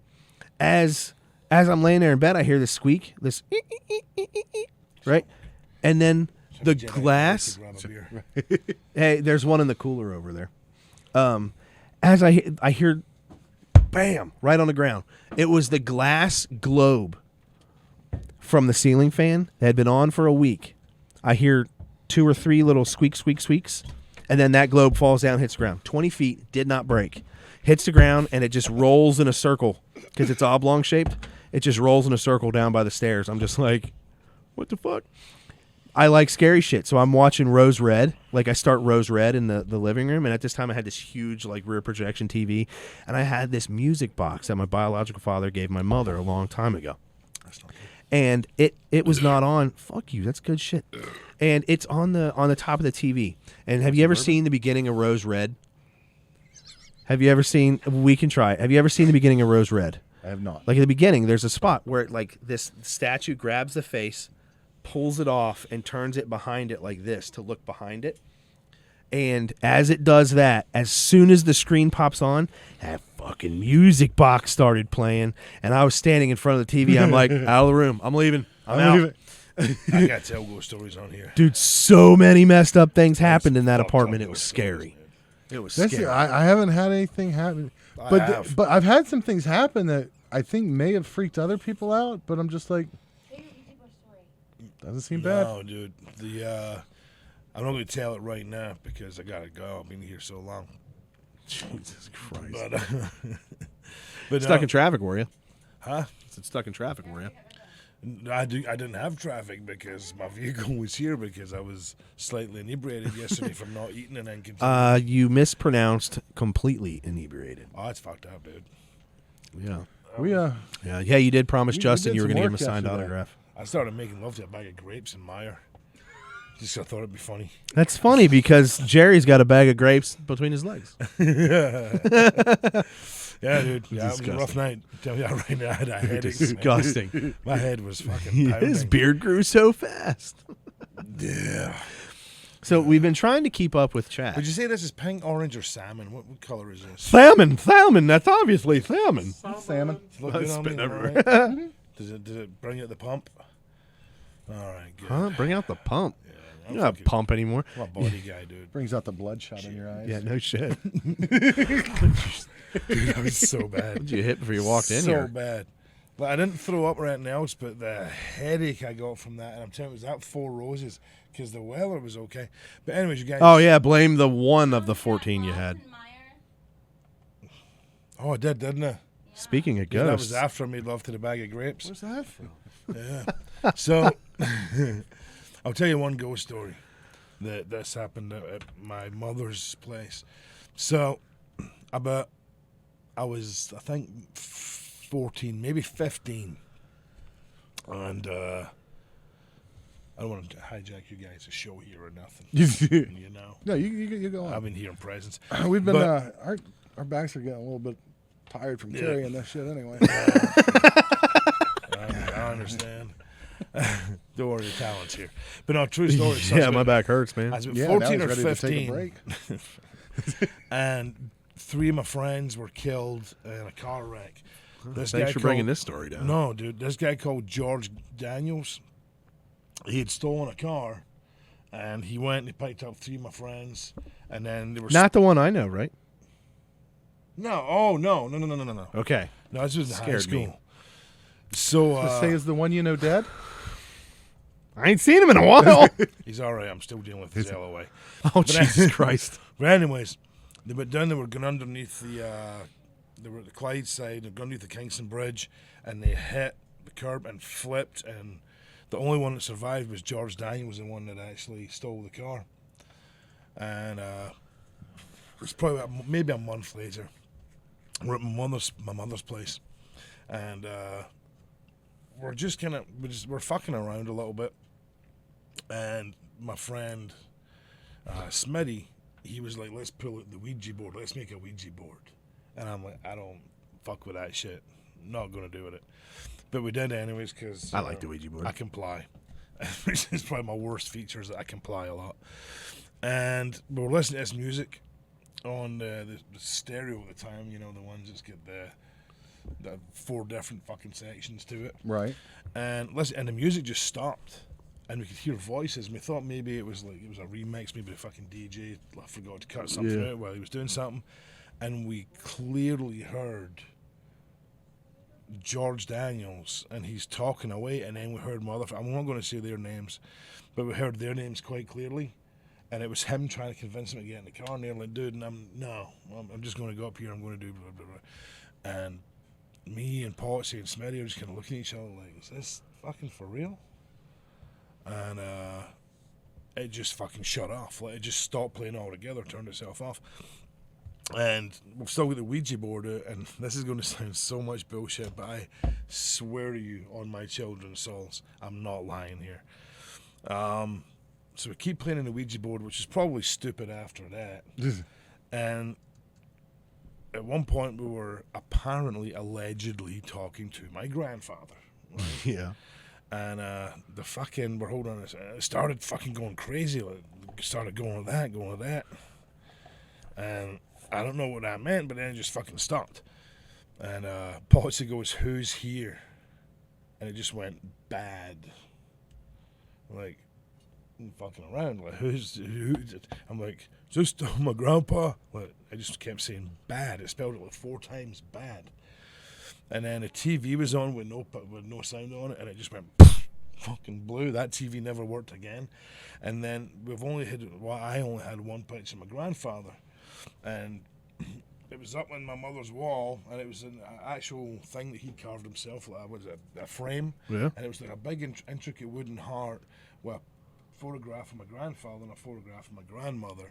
A: as I'm laying there in bed, I hear this squeak, this right, and then the
D: Jedi
A: glass.
D: to grab a beer.
A: Hey, there's one in the cooler over there. As I hear, bam, right on the ground. It was the glass globe from the ceiling fan that had been on for a week. I hear 2 or 3 little squeaks, and then that globe falls down, hits the ground. 20 feet, did not break. Hits the ground, and it just rolls in a circle because it's oblong shaped. It just rolls in a circle down by the stairs. I'm just like, what the fuck? I like scary shit, so I'm watching Rose Red. Like, I start Rose Red in the living room, and at this time I had this huge, like, rear projection TV, and I had this music box that my biological father gave my mother a long time ago. And it was not on. Fuck you, that's good shit. And it's on the top of the TV. And have you ever seen the beginning of Rose Red? Have you ever seen? We can try it. Have you ever seen the beginning of Rose Red?
B: I have not.
A: Like at the beginning, there's a spot where like this statue grabs the face, pulls it off, and turns it behind it like this to look behind it. And as it does that, as soon as the screen pops on, that fucking music box started playing, and I was standing in front of the TV. I'm like, out of the room. I'm leaving. I'm out.
D: I got to tell ghost stories on here.
A: Dude, so many messed up things happened in that
D: fucked
A: apartment.
D: up
A: It was
D: ghost stories,
A: scary. It was
B: That's
A: scary.
B: I haven't had anything happen,
D: have.
B: but I've had some things happen that I think may have freaked other people out. But I'm just like, doesn't seem bad.
D: No, dude. I'm not going to tell it right now because I got to go. I've been here so long.
A: Jesus Christ.
D: But
A: Stuck in traffic, were you?
D: Huh?
A: Stuck in traffic, were you?
D: I didn't have traffic because my vehicle was here because I was slightly inebriated yesterday from not eating and then continuing.
A: You mispronounced completely inebriated.
D: Oh, it's fucked up, dude.
A: Yeah.
B: We
A: Yeah, you did promise
B: we
A: Justin
B: did
A: you were
B: some
A: going to give him
B: work
A: a signed
B: yesterday.
A: autograph.
D: I started making love to a bag of grapes in Meyer. Just I thought it'd be funny.
A: That's funny because Jerry's got a bag of grapes between his legs.
D: Yeah, dude. Yeah, it was a rough night. Tell you that right now. I had a headache.
A: Disgusting.
D: My head was fucking pounding.
A: His beard grew so fast.
D: Yeah.
A: So we've been trying to keep up with chat.
D: Would you say this is pink, orange, or salmon? What color is this?
A: Salmon. That's obviously salmon.
B: Salmon.
D: Does it look good on me?
A: Spitting
D: All
A: everywhere.
D: right? Does it bring out the pump? All right, good.
A: Huh? Bring out the pump.
D: Yeah,
A: You're not a pump anymore.
D: I'm a body guy, dude.
B: Brings out the bloodshot in your eyes.
A: Yeah, no shit.
D: Dude, that was so bad.
A: What'd you hit before you walked in
D: so
A: here?
D: bad. But I didn't throw up or anything else, but the headache I got from that, and I'm telling you, it was that Four Roses because the weather was okay. But anyways, you guys.
A: Oh, yeah. Blame the one of the 14 you had.
D: Oh, I did, didn't I?
A: Speaking of
D: Yeah, that
A: ghosts.
D: was after I made love to the bag of grapes.
B: Where's that from?
D: Yeah. So, I'll tell you one ghost story that's happened at my mother's place. So, I was, I think, 14, maybe 15. And I don't want to hijack you guys' show here or nothing. You know,
B: No, you go on.
D: I've been hearing presents.
B: We've been
D: But-
B: our backs are getting a little bit tired from carrying that shit anyway.
D: I understand. Don't worry, the talent's here. But no, true story. So I
A: Yeah,
D: was
A: my
D: about-
A: back hurts,
D: I
A: man.
D: was about
B: Yeah,
D: 14
B: now
D: or
B: he's ready to take a
D: 15.
B: break.
D: And 3 of my friends were killed in a car wreck. This
A: Thanks
D: guy
A: for bringing
D: called-
A: this story down.
D: No, dude. This guy called George Daniels, he had stolen a car, and he went and he picked up 3 of my friends, and then they were
A: Not the one I know, right?
D: no. Oh no.
A: Okay.
D: No, this was in high
A: Scared
D: school.
A: me.
D: So
B: To say is the one you know dead?
A: I ain't seen him in a while.
D: he's all right. I'm still dealing with his LOA.
A: Oh, Jesus Christ.
D: But anyways, they went down. They were going underneath they were at the Clyde side. They were going underneath the Kingston Bridge, and they hit the curb and flipped. And the only one that survived was George Daniel, was the one that actually stole the car. And it was probably maybe a month later. We're at my mother's place, and we're just kind of we're fucking around a little bit. And my friend Smitty, he was like, "Let's pull out the Ouija board. Let's make a Ouija board." And I'm like, "I don't fuck with that shit. Not gonna do with it." But we did anyways because
A: I like the Ouija board.
D: I comply, which is probably my worst feature is that I comply a lot. And we were listening to this music on the stereo at the time. You know, the ones that get the 4 different fucking sections to it.
B: Right.
D: And listen, and the music just stopped, and we could hear voices. And we thought maybe it was a remix, maybe the fucking DJ forgot to cut something out while he was doing something, and we clearly heard George Daniels, and he's talking away, and then we heard I'm not going to say their names, but we heard their names quite clearly, and it was him trying to convince them to get in the car, and they're like, "Dude," and I'm just going to go up here. I'm going to do blah blah blah, and me and Patsy and Smitty are just kind of looking at each other like, "Is this fucking for real?" And it just fucking shut off. Like, it just stopped playing altogether, turned itself off. And we've still got the Ouija board out, and this is going to sound so much bullshit, but I swear to you on my children's souls, I'm not lying here. So we keep playing on the Ouija board, which is probably stupid after that. And at one point, we were allegedly talking to my grandfather. Right?
A: Yeah.
D: And we're holding on, it started fucking going crazy. Like, started going with that. And I don't know what that meant, but then it just fucking stopped. And Patsy goes, "Who's here?" And it just went bad. Like, I'm fucking around. Like, who? I'm like, "Is this still my grandpa?" Like, I just kept saying bad. It spelled it like 4 times bad. And then the TV was on with no sound on it, and it just went fucking blew. That TV never worked again. And then I only had one picture of my grandfather, and it was up on my mother's wall, and it was an actual thing that he carved himself. Like, was a frame,
A: Yeah.
D: and it was like a big intricate wooden heart with a photograph of my grandfather and a photograph of my grandmother,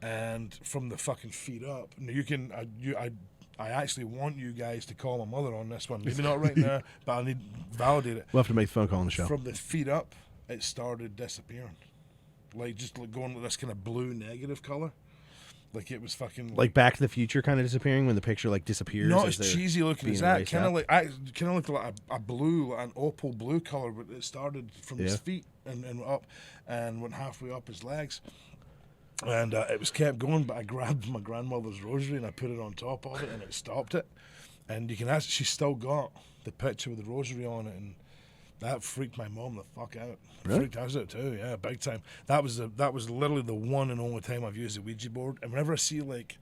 D: and from the fucking feet up. Now you can I actually want you guys to call my mother on this one. Maybe not right now, but I need to validate it.
A: We'll have to make the phone call on the show.
D: From the feet up, it started disappearing. like just like going with this kind of blue negative color. Like it was fucking
A: Like Back to the Future kind of disappearing when the picture like disappears.
D: not
A: as
D: as
A: they're
D: cheesy looking
A: being
D: as that.
A: erased
D: Kind of
A: out.
D: like I kind of looked like a blue, an opal blue color, but it started from his
A: Yeah.
D: feet and up, and went halfway up his legs. And it was kept going, but I grabbed my grandmother's rosary and I put it on top of it, and it stopped it. And you can ask, she's still got the picture with the rosary on it, and that freaked my mom the fuck out.
A: Really?
D: Freaked us out too, yeah, big time. That was literally the one and only time I've used a Ouija board. And whenever I see like,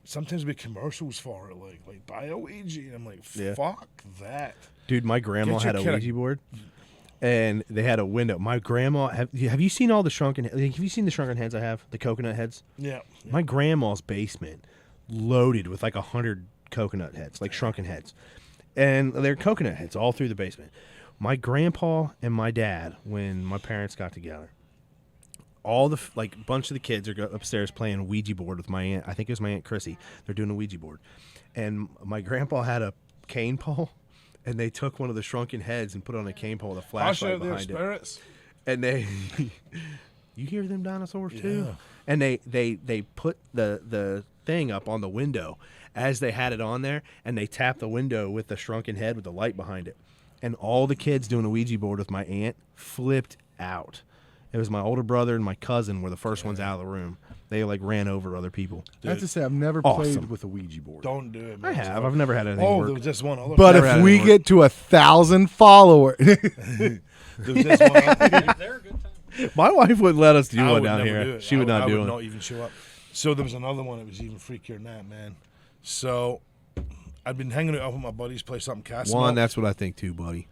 D: sometimes we commercials for it, like buy a Ouija, and I'm like,
A: Yeah.
D: fuck that.
A: Dude, my grandma
D: Get your
A: had a
D: kid a-
A: Ouija board, and they had a window. My grandma, have you seen all the shrunken? Have you seen the shrunken heads I have? The coconut heads.
D: Yeah.
A: My grandma's basement loaded with like 100 coconut heads, like shrunken heads, and they're coconut heads all through the basement. My grandpa and my dad, when my parents got together, all the like bunch of the kids are upstairs playing a Ouija board with my aunt. I think it was my aunt Chrissy. They're doing a Ouija board, and my grandpa had a cane pole, and they took one of the shrunken heads and put it on a cane pole with a
D: Hush
A: flashlight
D: out their
A: behind it.
D: spirits.
A: And they, you hear them dinosaurs too?
D: Yeah.
A: And they put the thing up on the window as they had it on there, and they tapped the window with the shrunken head with the light behind it. And all the kids doing a Ouija board with my aunt flipped out. It was my older brother and my cousin were the first ones out of the room. They like ran over other people.
B: I have to say, I've never
A: Awesome.
B: played with a Ouija board.
D: Don't do it,
A: I
D: man.
A: have. I've never had anything
D: Oh,
A: work.
D: there was just one other.
B: But
A: Never had
B: if
A: it
B: we
A: work.
B: get to 1,000 followers,
D: there was just one other.
C: They're a good time.
A: My wife wouldn't let us do
D: I
A: one
D: would
A: down
D: never
A: here.
D: do it.
A: She would not
D: I
A: do
D: would
A: it.
D: not even show up. So there was another one that was even freakier than that, man. So I'd been hanging out at my buddy's place up in Castle.
A: One, that's what I think too, buddy.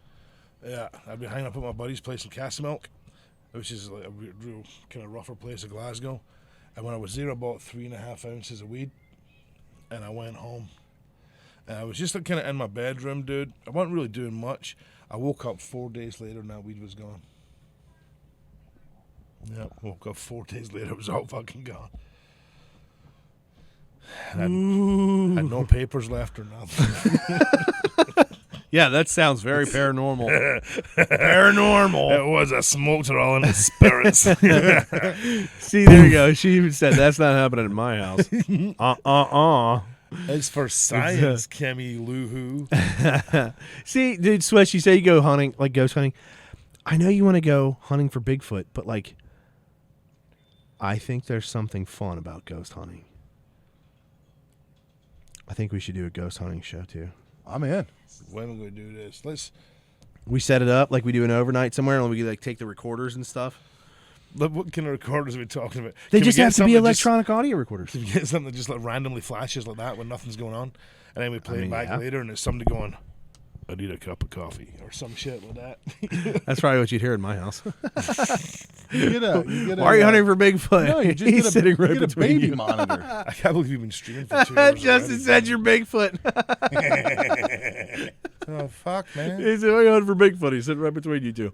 D: Yeah, I'd been hanging up at my buddy's place in Castlemilk, which is like a real kind of rougher place of Glasgow. And when I was there, I bought 3.5 ounces of weed, and I went home. And I was just like, kind of in my bedroom, dude. I wasn't really doing much. I woke up 4 days later, and that weed was gone. Yeah, woke up 4 days later, it was all fucking gone. And I had no papers left or nothing.
A: Yeah, that sounds very paranormal. Paranormal.
D: It was a smoked rolling in spirits.
A: See, there you go. She even said that's not happening at my house.
D: It's for science, Kemi Luhu.
A: See, dude, Swesh, you say you go hunting, like ghost hunting. I know you want to go hunting for Bigfoot, but like, I think there's something fun about ghost hunting. I think we should do a ghost hunting show too.
B: I'm in.
D: When are we going to do this?
A: We set it up like we do an overnight somewhere, and we can like take the recorders and stuff.
D: What kind of recorders are we talking about?
A: They
D: Can we
A: just
D: get
A: have to
D: something
A: be
D: that just-
A: electronic audio recorders.
D: Can we get something that just like randomly flashes like that when nothing's going on, and then we play it back
A: yeah.
D: later, and it's somebody going, "I need a cup of coffee" or some shit like that.
A: That's probably what you'd hear in my house.
B: You get a,
A: Why are you hunting for Bigfoot?
B: No, you just
A: He's
B: get a,
A: sitting
B: you
A: right
B: get a
A: between
B: baby
A: you.
B: monitor.
D: I can't believe you've been streaming for 2 hours.
A: Justin
D: already.
A: said you're Bigfoot.
D: Oh fuck, man!
A: He said, "Why are you hunting for Bigfoot?" He's sitting right between you two.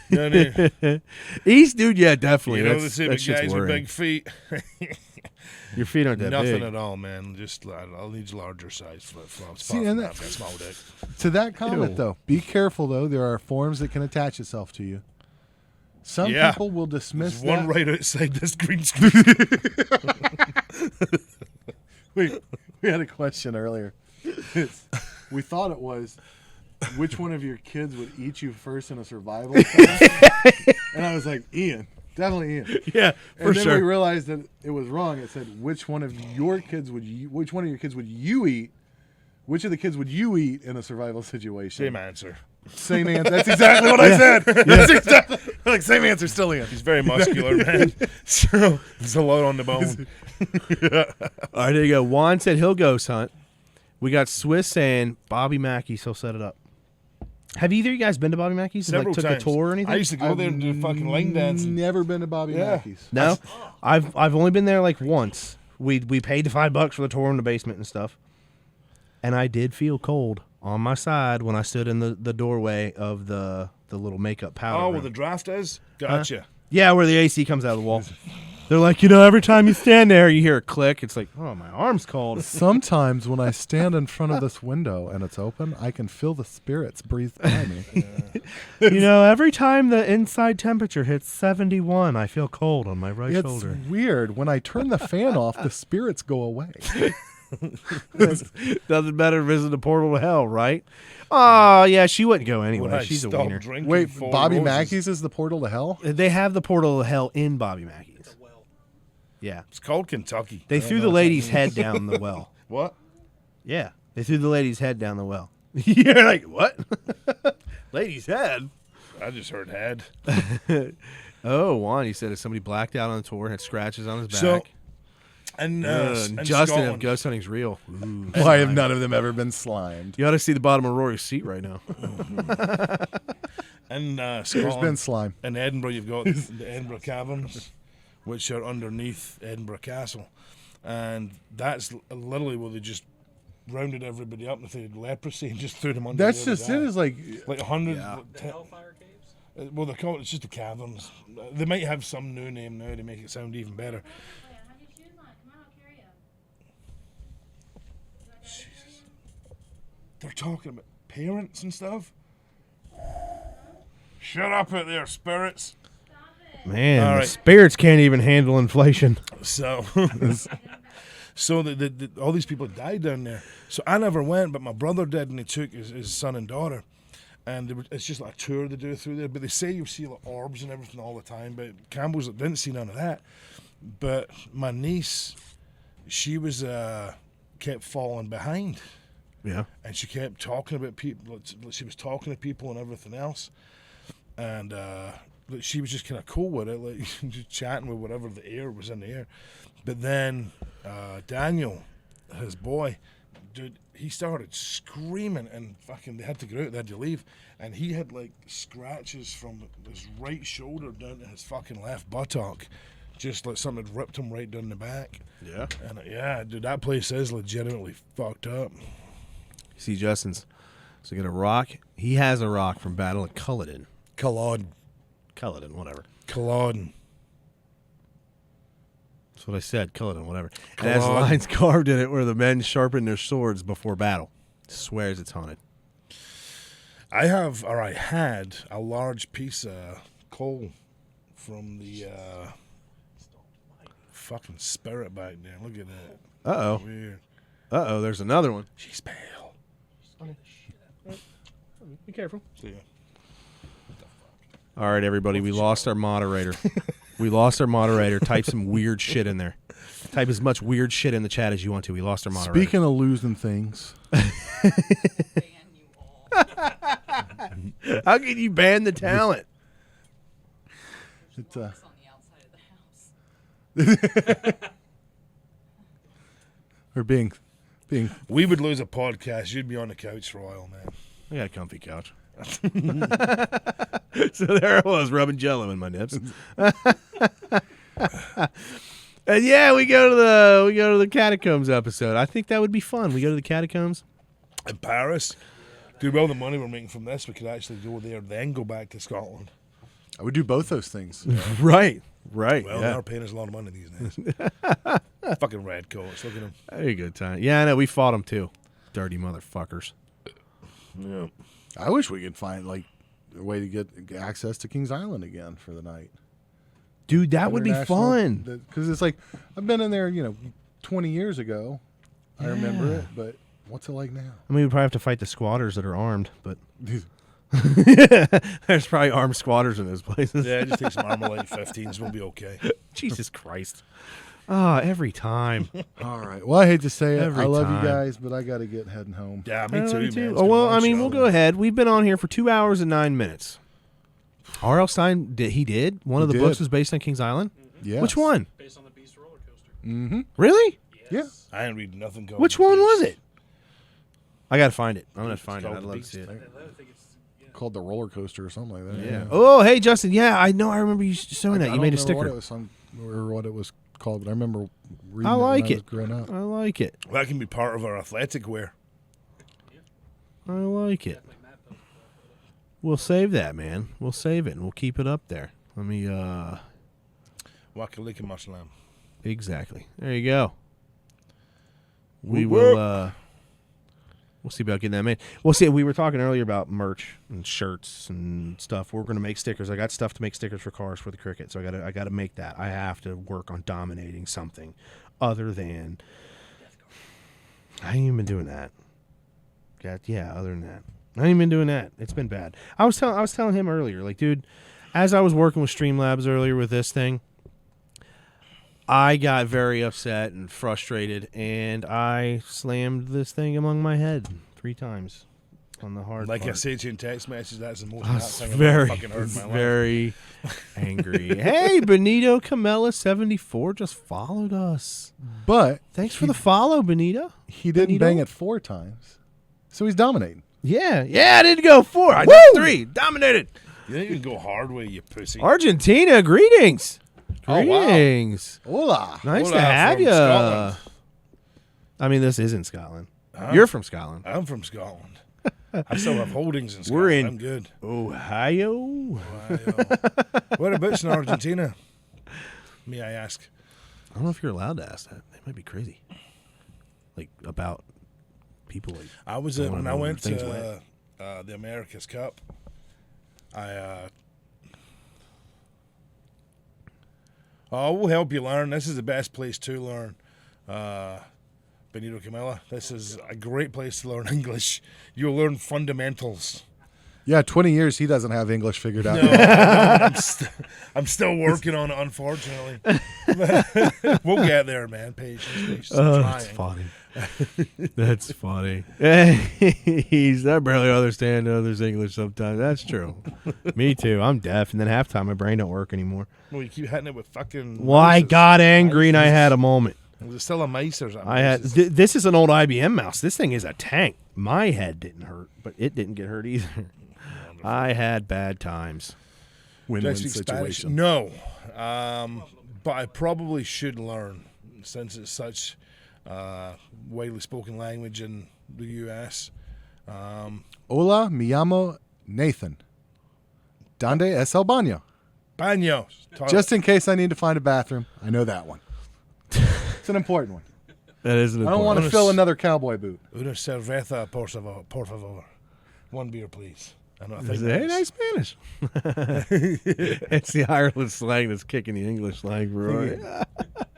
D: You know,
A: East, dude, yeah, definitely.
D: you know the
A: That's,
D: same
A: that shit's
D: guys with
A: worrying.
D: big feet.
A: Your feet aren't that
D: Nothing
A: big.
D: at all, man. Just I'll need larger size flip flops.
B: See, and
D: that
B: that-
D: small dick.
B: To that comment,
A: Ew.
B: though, be careful, though. There are forms that can attach itself to you. Some
D: Yeah.
B: people will dismiss
D: There's one
B: that.
D: right outside this green screen.
B: We had a question earlier. We thought it was, which one of your kids would eat you first in a survival thing? And I was like, Ian. Definitely Ian.
A: Yeah, for
B: And then we
A: sure.
B: realized that it was wrong. It said, which one of your kids would you, which one of your kids would you eat? Which of the kids would you eat in a survival situation?
D: Same answer.
B: Same answer. That's exactly what I said. That's exactly, like, same answer, still Ian.
D: He's very muscular, man. So there's a lot on the bone.
A: All right, there you go. Juan said he'll ghost hunt. We got Swiss saying Bobby Mackey's, he'll set it up. Have either of you guys been to Bobby Mackey's?
D: Several
A: Like took
D: times.
A: a tour or anything?
D: I used to go there and do fucking line dancing.
B: Never been to Bobby
D: Yeah.
B: Mackey's.
A: No, I've only been there like once. We paid the $5 for the tour in the basement and stuff, and I did feel cold on my side when I stood in the doorway of the little makeup powder.
D: Oh,
A: room.
D: where the draft is? Gotcha.
A: Yeah, where the AC comes out of the wall. They're like, every time you stand there, you hear a click. It's like, oh, my arm's cold.
B: Sometimes when I stand in front of this window and it's open, I can feel the spirits breathe by me.
A: Every time the inside temperature hits 71, I feel cold on my right
B: It's
A: shoulder.
B: weird. When I turn the fan off, the spirits go away.
A: Doesn't matter visit the portal to hell, right? Oh, yeah, she wouldn't go
D: When
A: anyway.
D: I
A: She's a
D: stopped
A: wiener.
D: drinking
B: Wait,
D: Four
B: Bobby
D: Roses.
B: Mackey's is the portal to hell?
A: They have the portal to hell in Bobby Mackey's. Yeah.
D: It's called Kentucky.
A: They
D: I don't
A: threw
D: know
A: the
D: what that
A: lady's
D: means.
A: head down the well.
D: What?
A: Yeah. They threw the lady's head down the well. You're like, what? Lady's head?
D: I just heard head.
A: Oh, Juan, he said if somebody blacked out on the tour, had scratches on his back.
D: So, and
A: Justin, if
D: Scotland.
A: ghost hunting's real. Ooh,
B: Why have
A: slime.
B: none of them ever been slimed?
A: You ought to see the bottom of Rory's seat right now.
D: And
B: There's
D: Scotland.
B: been slime.
D: In Edinburgh, you've got the Edinburgh Caverns, which are underneath Edinburgh Castle. And that's literally where they just rounded everybody up if they had leprosy and just threw them under
B: That's
D: there to
B: just it.
D: die.
B: Is like
D: Like 100.
A: Yeah.
C: The Hellfire Caves?
D: Well, they're called, it's just the caverns. They might have some new name now to make it sound even better.
E: Have your shoes on. Come on, I'll carry you.
D: They're talking about parents and stuff. Shut up out there, spirits.
A: Man,
D: All
A: the
D: right.
A: spirits can't even handle inflation.
D: So, so all these people died down there. So I never went, but my brother did, and he took his son and daughter. And it's just like a tour they do through there. But they say you see like orbs and everything all the time. But Campbell's didn't see none of that. But my niece, she was kept falling behind.
A: Yeah.
D: And she kept talking about people. She was talking to people and everything else. And she was just kind of cool with it, like just chatting with whatever the air was in the air. But then Daniel, his boy, dude, he started screaming and fucking they had to go out, they had to leave. And he had like scratches from his right shoulder down to his fucking left buttock. Just like something had ripped him right down the back.
A: Yeah.
D: And yeah, dude, that place is legitimately fucked up.
A: See, Justin's. So get a rock. He has a rock from Battle of Culloden.
D: Culloden.
A: Whatever.
D: Culloden.
A: That's what I said. Culloden, whatever. It has
D: Culloden.
A: lines carved in it where the men sharpen their swords before battle. Swears it's haunted.
D: I had a large piece of coal from the fucking spirit back there. Look at that.
A: Uh-oh.
D: Weird.
A: Uh-oh, there's another one.
D: She's pale.
A: Be careful.
D: See ya.
A: All right, everybody, we lost our moderator. Type some weird shit in there. Type as much weird shit in the chat as you want to. We lost our moderator.
B: speaking of losing things.
A: How can you ban the talent?
B: It's,
E: On the outside of the house.
B: or being
D: We would lose a podcast. You'd be on the couch for a while, man.
A: I got a comfy couch. So there I was, rubbing jello in my nips. And yeah, we go to the catacombs episode. I think that would be fun. We go to the catacombs.
D: In Paris, dude, all the money we're making from this, we could actually go there, then go back to Scotland.
B: I would do both those things.
A: Right.
D: Well,
A: Yeah.
D: they're paying us a lot of money these days. Fucking red coats. Look at them.
A: Very good time. Yeah, I know. We fought them too. Dirty motherfuckers.
D: Yeah.
B: I wish we could find like a way to get access to Kings Island again for the night.
A: Dude, that would be fun.
B: Because it's like I've been in there, 20 years ago. I remember it, but what's it like now?
A: I mean, we probably have to fight the squatters that are armed, but there's probably armed squatters in those places.
D: Yeah, just take some Armalite 15s. We'll be okay.
A: Jesus Christ. Ah, every time.
B: All right. Well, I hate to say it.
A: Every
B: I love
A: time.
B: you guys, but I got to get heading home.
D: Yeah, me too, man. It's
A: Oh,
D: been a
A: well,
D: long
A: I mean,
D: show.
A: we'll go ahead. We've been on here for 2 hours and 9 minutes. R.L. Stein, did? One of the
B: He
A: books
B: did.
A: was based on Kings Island?
B: Yes.
A: Which one?
C: Based on the Beast roller coaster.
B: Mm-hmm.
A: Really?
B: Yeah.
D: I ain't reading nothing. Called
A: Which
D: The
A: one was
D: Beast.
A: it? I got to find it. I'm going to find it.
D: called
A: I'd
D: The
A: love to
D: Beast.
A: see it.
C: I think it's
B: Called the roller coaster or something like that.
A: Yeah. Oh, hey, Justin. Yeah, I know. I remember you showing that.
B: I
A: You made a
B: don't remember
A: sticker.
B: what it was called, but I remember reading
A: I
B: it
A: like
B: when I was
A: it.
B: growing up.
A: I like it.
D: Well, that can be part of our athletic wear.
A: I like it. We'll save that, man. We'll save it, and we'll keep it up there. Let me,
D: Wakalika
A: Exactly. There you go. We
D: Whoop,
A: will. We'll see about getting that made. We'll see. We were talking earlier about merch and shirts and stuff. We're going to make stickers. I got stuff to make stickers for cars for the cricket, so I got to make that. I have to work on dominating something other than. I ain't even been doing that. Yeah. Other than that, I ain't even been doing that. It's been bad. I was telling him earlier, like, dude, as I was working with Streamlabs earlier with this thing, I got very upset and frustrated, and I slammed this thing among my head 3 times on the hard
D: Like
A: part.
D: I said to you in text message, that's the most
A: I
D: hot
A: was
D: thing I've
A: very,
D: ever fucking heard in my life.
A: very angry. Hey, Benito Camella 74 just followed us.
B: But
A: Thanks for the follow, Benito.
B: he didn't
A: Benito?
B: bang it 4 times, so he's dominating.
A: Yeah, I didn't go 4. I did 3. Dominated.
D: You didn't even go hard way, you pussy.
A: Argentina, greetings.
B: Oh, wow.
A: Greetings.
B: Hola.
A: Nice
D: Hola
A: to have
D: from
A: you.
D: Scotland.
A: I mean, this isn't Scotland.
D: Huh?
A: You're from Scotland.
D: I'm from Scotland. I still have holdings in Scotland.
A: We're in-
D: I'm good.
A: Ohio.
D: Whereabouts in Argentina? May I ask?
A: I don't know if you're allowed to ask that. That might be crazy. Like, about people like.
D: I was
A: Don't wanna
D: when I
A: know where
D: went
A: things
D: to the America's Cup. We'll help you learn. This is the best place to learn. Benito Camella, this is a great place to learn English. You'll learn fundamentals.
B: Yeah, 20 years he doesn't have English figured out.
D: No, I'm still working on it, unfortunately. We'll get there, man. Patience. I'm
A: That's
D: trying.
A: funny. That's funny. I barely understand others' English sometimes. That's true. Me too. I'm deaf, and then half the time my brain don't work anymore.
D: Well, you keep hitting it with fucking.
A: Well, I
D: mices.
A: got angry and I had a moment.
D: Was it still a mice or something?
A: I had this is an old IBM mouse. This thing is a tank. My head didn't hurt, but it didn't get hurt either. I had bad times.
B: Win-win
D: Do I speak Spanish?
B: situation.
D: No, but I probably should learn since it's such widely spoken language in the U.S.
B: Hola, me llamo Nathan. Donde es el baño?
D: Baños. Toilet.
B: Just in case I need to find a bathroom, I know that one. It's an important one.
A: That isn't.
B: I don't want to
D: Honest-
B: fill another cowboy boot.
D: Una cerveza, por favor. 1 beer, please. I know. I think
A: Hey,
D: that's-
A: nice Spanish. It's the Ireland slang that's kicking the English slang, Roy.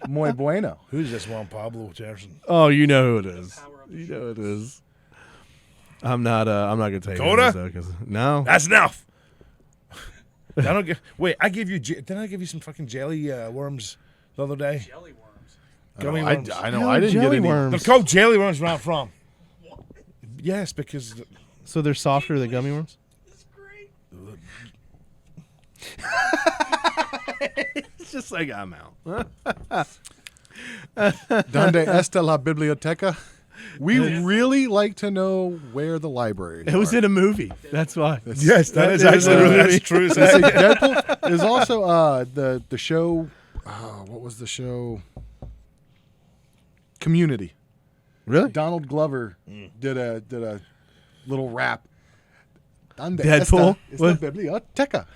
B: Muy bueno.
D: Who's this Juan Pablo Jefferson?
A: Oh, you know who it is. You know who it is. I'm not gonna tell you. who it
D: Coda?
A: is, though, 'cause- no.
D: That's enough. I don't get. Wait, I gave you. Didn't I give you some fucking jelly worms the other day?
C: Jelly worms.
D: Gummy
B: I
D: worms.
B: know.
A: Hell,
B: I didn't get
A: jelly
B: any.
A: worms.
D: They're called jelly worms. Where I'm from. Yes, because
A: So they're softer than gummy worms?
C: It's great.
A: It's just like I'm out.
B: Donde está la biblioteca? We really like to know where the library is.
A: It was in a movie. That's why.
D: yes, that is
A: That
D: actually
A: is a
D: that's
A: movie.
D: true.
B: It's like Deadpool. There's also the show. What was the show? Community.
A: Really?
B: Donald Glover did a little rap. Donde
A: Deadpool?
B: esta es la biblioteca?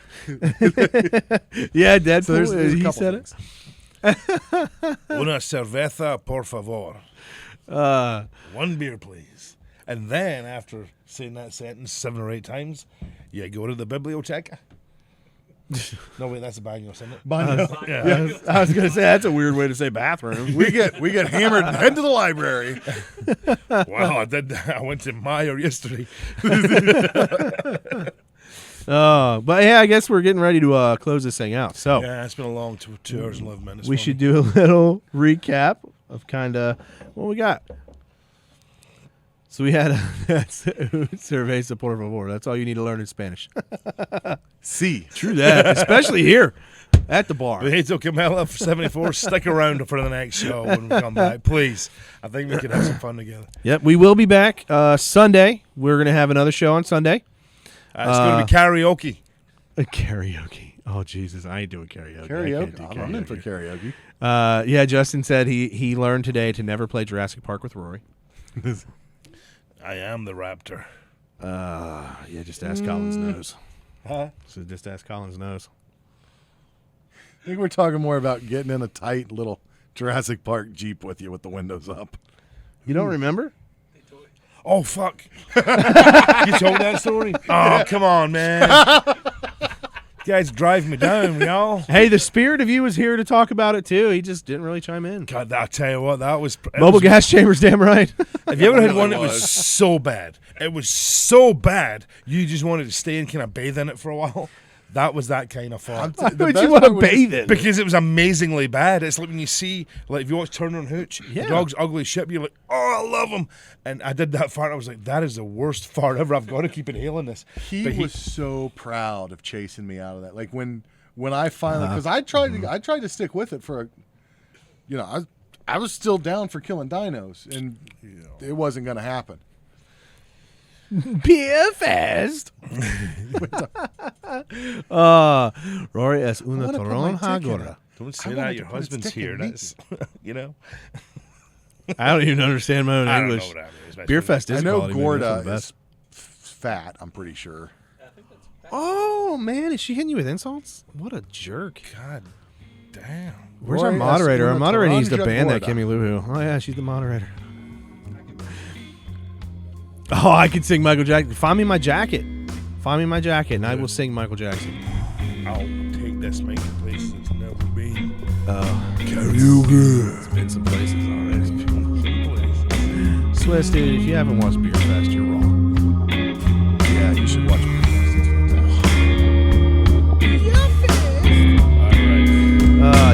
A: Yeah, Deadpool.
B: So there's a
A: he
B: couple
A: said
B: things.
D: Una cerveza, por favor.
A: it.
D: 1 beer, please. And then after saying that sentence 7 or 8 times, you go to the biblioteca. No, wait, that's a baños, isn't it?
B: Baño.
D: Yeah.
A: I was gonna say that's a weird way to say bathroom.
B: We get hammered and head to the library.
D: Wow, I did. I went to Meyer yesterday.
A: But yeah, I guess we're getting ready to close this thing out. So
D: Yeah, it's been a long 2 hours and 11 minutes.
A: we
D: for
A: should
D: me.
A: do a little recap of kind of what we got. So we had that's cerveza por favor. That's all you need to learn in Spanish.
B: See.
A: True that, especially here at the bar.
D: Benito Camella for 74. Stick around for the next show when we come back, please. I think we could have some fun together.
A: Yep, we will be back Sunday. We're gonna have another show on Sunday.
D: It's going to be karaoke.
A: Karaoke. Oh Jesus, I ain't doing karaoke. I can't do
B: Karaoke. I'm in for karaoke.
A: Yeah, Justin said he learned today to never play Jurassic Park with Rory.
D: I am the raptor.
A: Yeah, just ask Colin's nose.
D: Huh?
A: So just ask Colin's nose.
B: I think we're talking more about getting in a tight little Jurassic Park Jeep with you with the windows up.
A: You don't remember?
D: Oh, fuck. You told that story? Oh, come on, man. You guys drive me down, y'all.
A: Hey, the spirit of you was here to talk about it too. He just didn't really chime in.
D: God, I'll tell you what, that was...
A: Mobile gas chambers, damn right.
D: Have you ever had
C: really
D: one that
C: was.
D: was so bad? It was so bad, you just wanted to stay and kind of bathe in it for a while? That was that kind of fun.
A: Why would you want to bathe in?
D: Because it was amazingly bad. It's like when you see, like if you watch Turner and Hooch,
A: Yeah.
D: the dog's ugly as shit, you're like, oh, I love him. And I did that fart. I was like, that is the worst fart ever. I've got to keep inhaling this.
B: He
D: But
B: was so proud of chasing me out of that. Like when I finally, because I tried to stick with it for a, I was still down for killing dinos, and it wasn't going to happen.
A: Beer fest. Rory es una
B: wanna put my
A: toronja
B: dick in
A: agora.
D: Don't say
B: I
D: that.
B: wanted
D: Your
B: to put his
D: husband's
B: dick in
D: here.
B: me.
D: That's, you know.
A: I don't even understand my own
D: I don't know
A: English.
D: what that means. but
A: Beer
D: it's-
A: fest is
B: I know
A: quality, man.
B: Gorda
A: It's the best.
B: is fat. I'm pretty sure.
A: Oh man, is she hitting you with insults? What a jerk!
D: God damn.
A: Where's
B: Rory
A: our moderator? Our
B: Espuna
A: moderator needs to
B: Toronja
A: ban that
B: Gorda.
A: Kimmy Luhu. Oh yeah, she's the moderator. Oh, I could sing Michael Jackson. Find me my jacket. Find me my jacket, and I will sing Michael Jackson.
D: I'll take this mic to places it's never been.
A: Karaoke. It's been some places already. Swiss, dude, if you haven't watched Beer Fest, you're wrong.
B: Yeah, you should watch Beer Fest.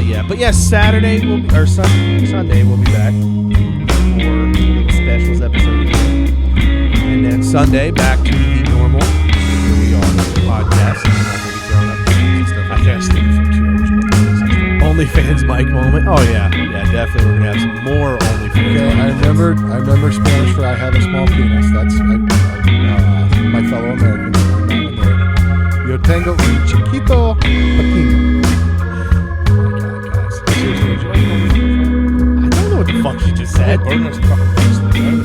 A: Yeah, but yes, Saturday will be, or Sunday we'll be back for the specials episode, and then Sunday back to the normal. Here we are, the podcast. And I'm gonna be throwing up and stuff.
D: I can't sleep for 2 hours. More than this.
A: OnlyFans Mike moment. Oh yeah, definitely. We're gonna have some more OnlyFans.
B: Okay, I remember Spanish for I have a small penis. That's my fellow Americans. Yo tengo un chiquito pequeño.
A: Seriously, would you like OnlyFans? I don't know what the fuck she just said.
D: Burn this fucking place to the ground.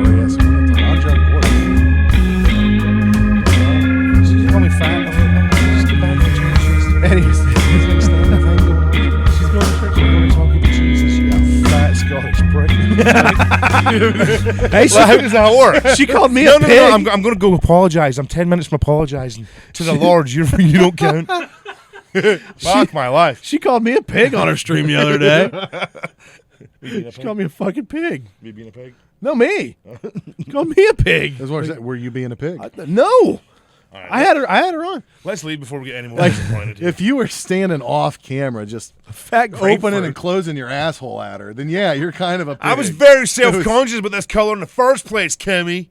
B: Gloria Espuna Toronja Gorda.
D: She's call me fat. Just get back to church.
A: Anyways,
D: She's going to church. I'm going to talk about Jesus. You fat Scottish prick.
A: hey,
D: Well, how does that work?
A: she called me
D: No,
A: a
D: no,
A: pig.
D: no. I'm going to go apologize. I'm 10 minutes from apologizing to the Lord. You don't count. Fuck my life.
A: She called me a pig on her stream the other day.
D: Me being a
A: She
D: pig?
A: called me a fucking pig.
D: Me being a pig?
A: No, me. She called me a pig.
B: That's what I said. Were you being a pig?
A: No.
D: right,
A: I had her on.
D: Let's leave before we get any more
B: Like,
D: disappointed. here.
B: if you were standing off camera, just
A: Fat
B: opening and closing your asshole at her, then yeah, you're kind of a pig.
D: I was very self-conscious about this color in the first place, Kimmy.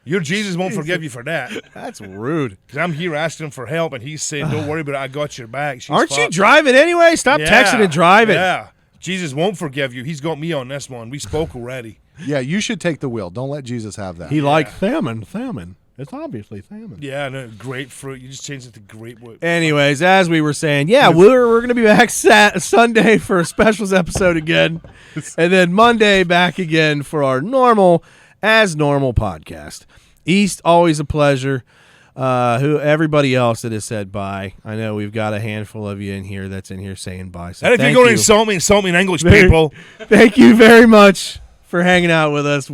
D: Your Jesus won't forgive you for that.
A: That's rude.
D: Because I'm here asking him for help, and he's saying, don't worry about it, I got your back. She's
A: Aren't you
D: fucked.
A: driving anyway? Stop texting and driving.
D: Yeah. Jesus won't forgive you. He's got me on this one. We spoke already.
B: Yeah, you should take the wheel. Don't let Jesus have that.
A: He liked salmon. It's obviously salmon.
D: Yeah, no, grapefruit. You just changed it to grapefruit.
A: Anyways, as we were saying, yeah, we're going to be back Sunday for a specials episode again. And then Monday back again for our normal podcast. East, always a pleasure. Who everybody else that has said bye. I know we've got a handful of you in here that's in here saying bye. So
D: And if you're
A: thank
D: going to
A: you.
D: insult me in English, people.
A: Thank you very much for hanging out with us.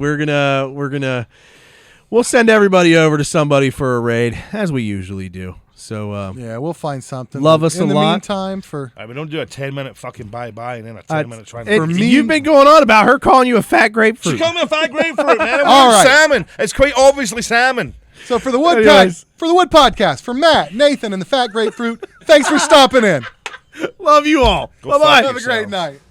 A: We'll send everybody over to somebody for a raid, as we usually do. So
B: Yeah, we'll find something.
A: Love us
B: in
A: a
B: the
A: lot.
B: meantime, for
D: We don't do a 10-minute fucking bye-bye and then a 10-minute trying to...
A: it-
B: For me-
A: you've been going on about her calling you a fat
D: She
A: grapefruit.
D: called me a fat grapefruit, man. It
B: All
D: was
B: right.
D: salmon. It's quite obviously salmon.
B: so for the Wood
A: Anyways.
B: for the Wood podcast, for Matt, Nathan, and the Fat Grapefruit. Thanks for stopping in.
A: Love you all.
D: Go
A: Bye
D: fuck
A: bye.
B: Have a great
D: yourselves.
B: night.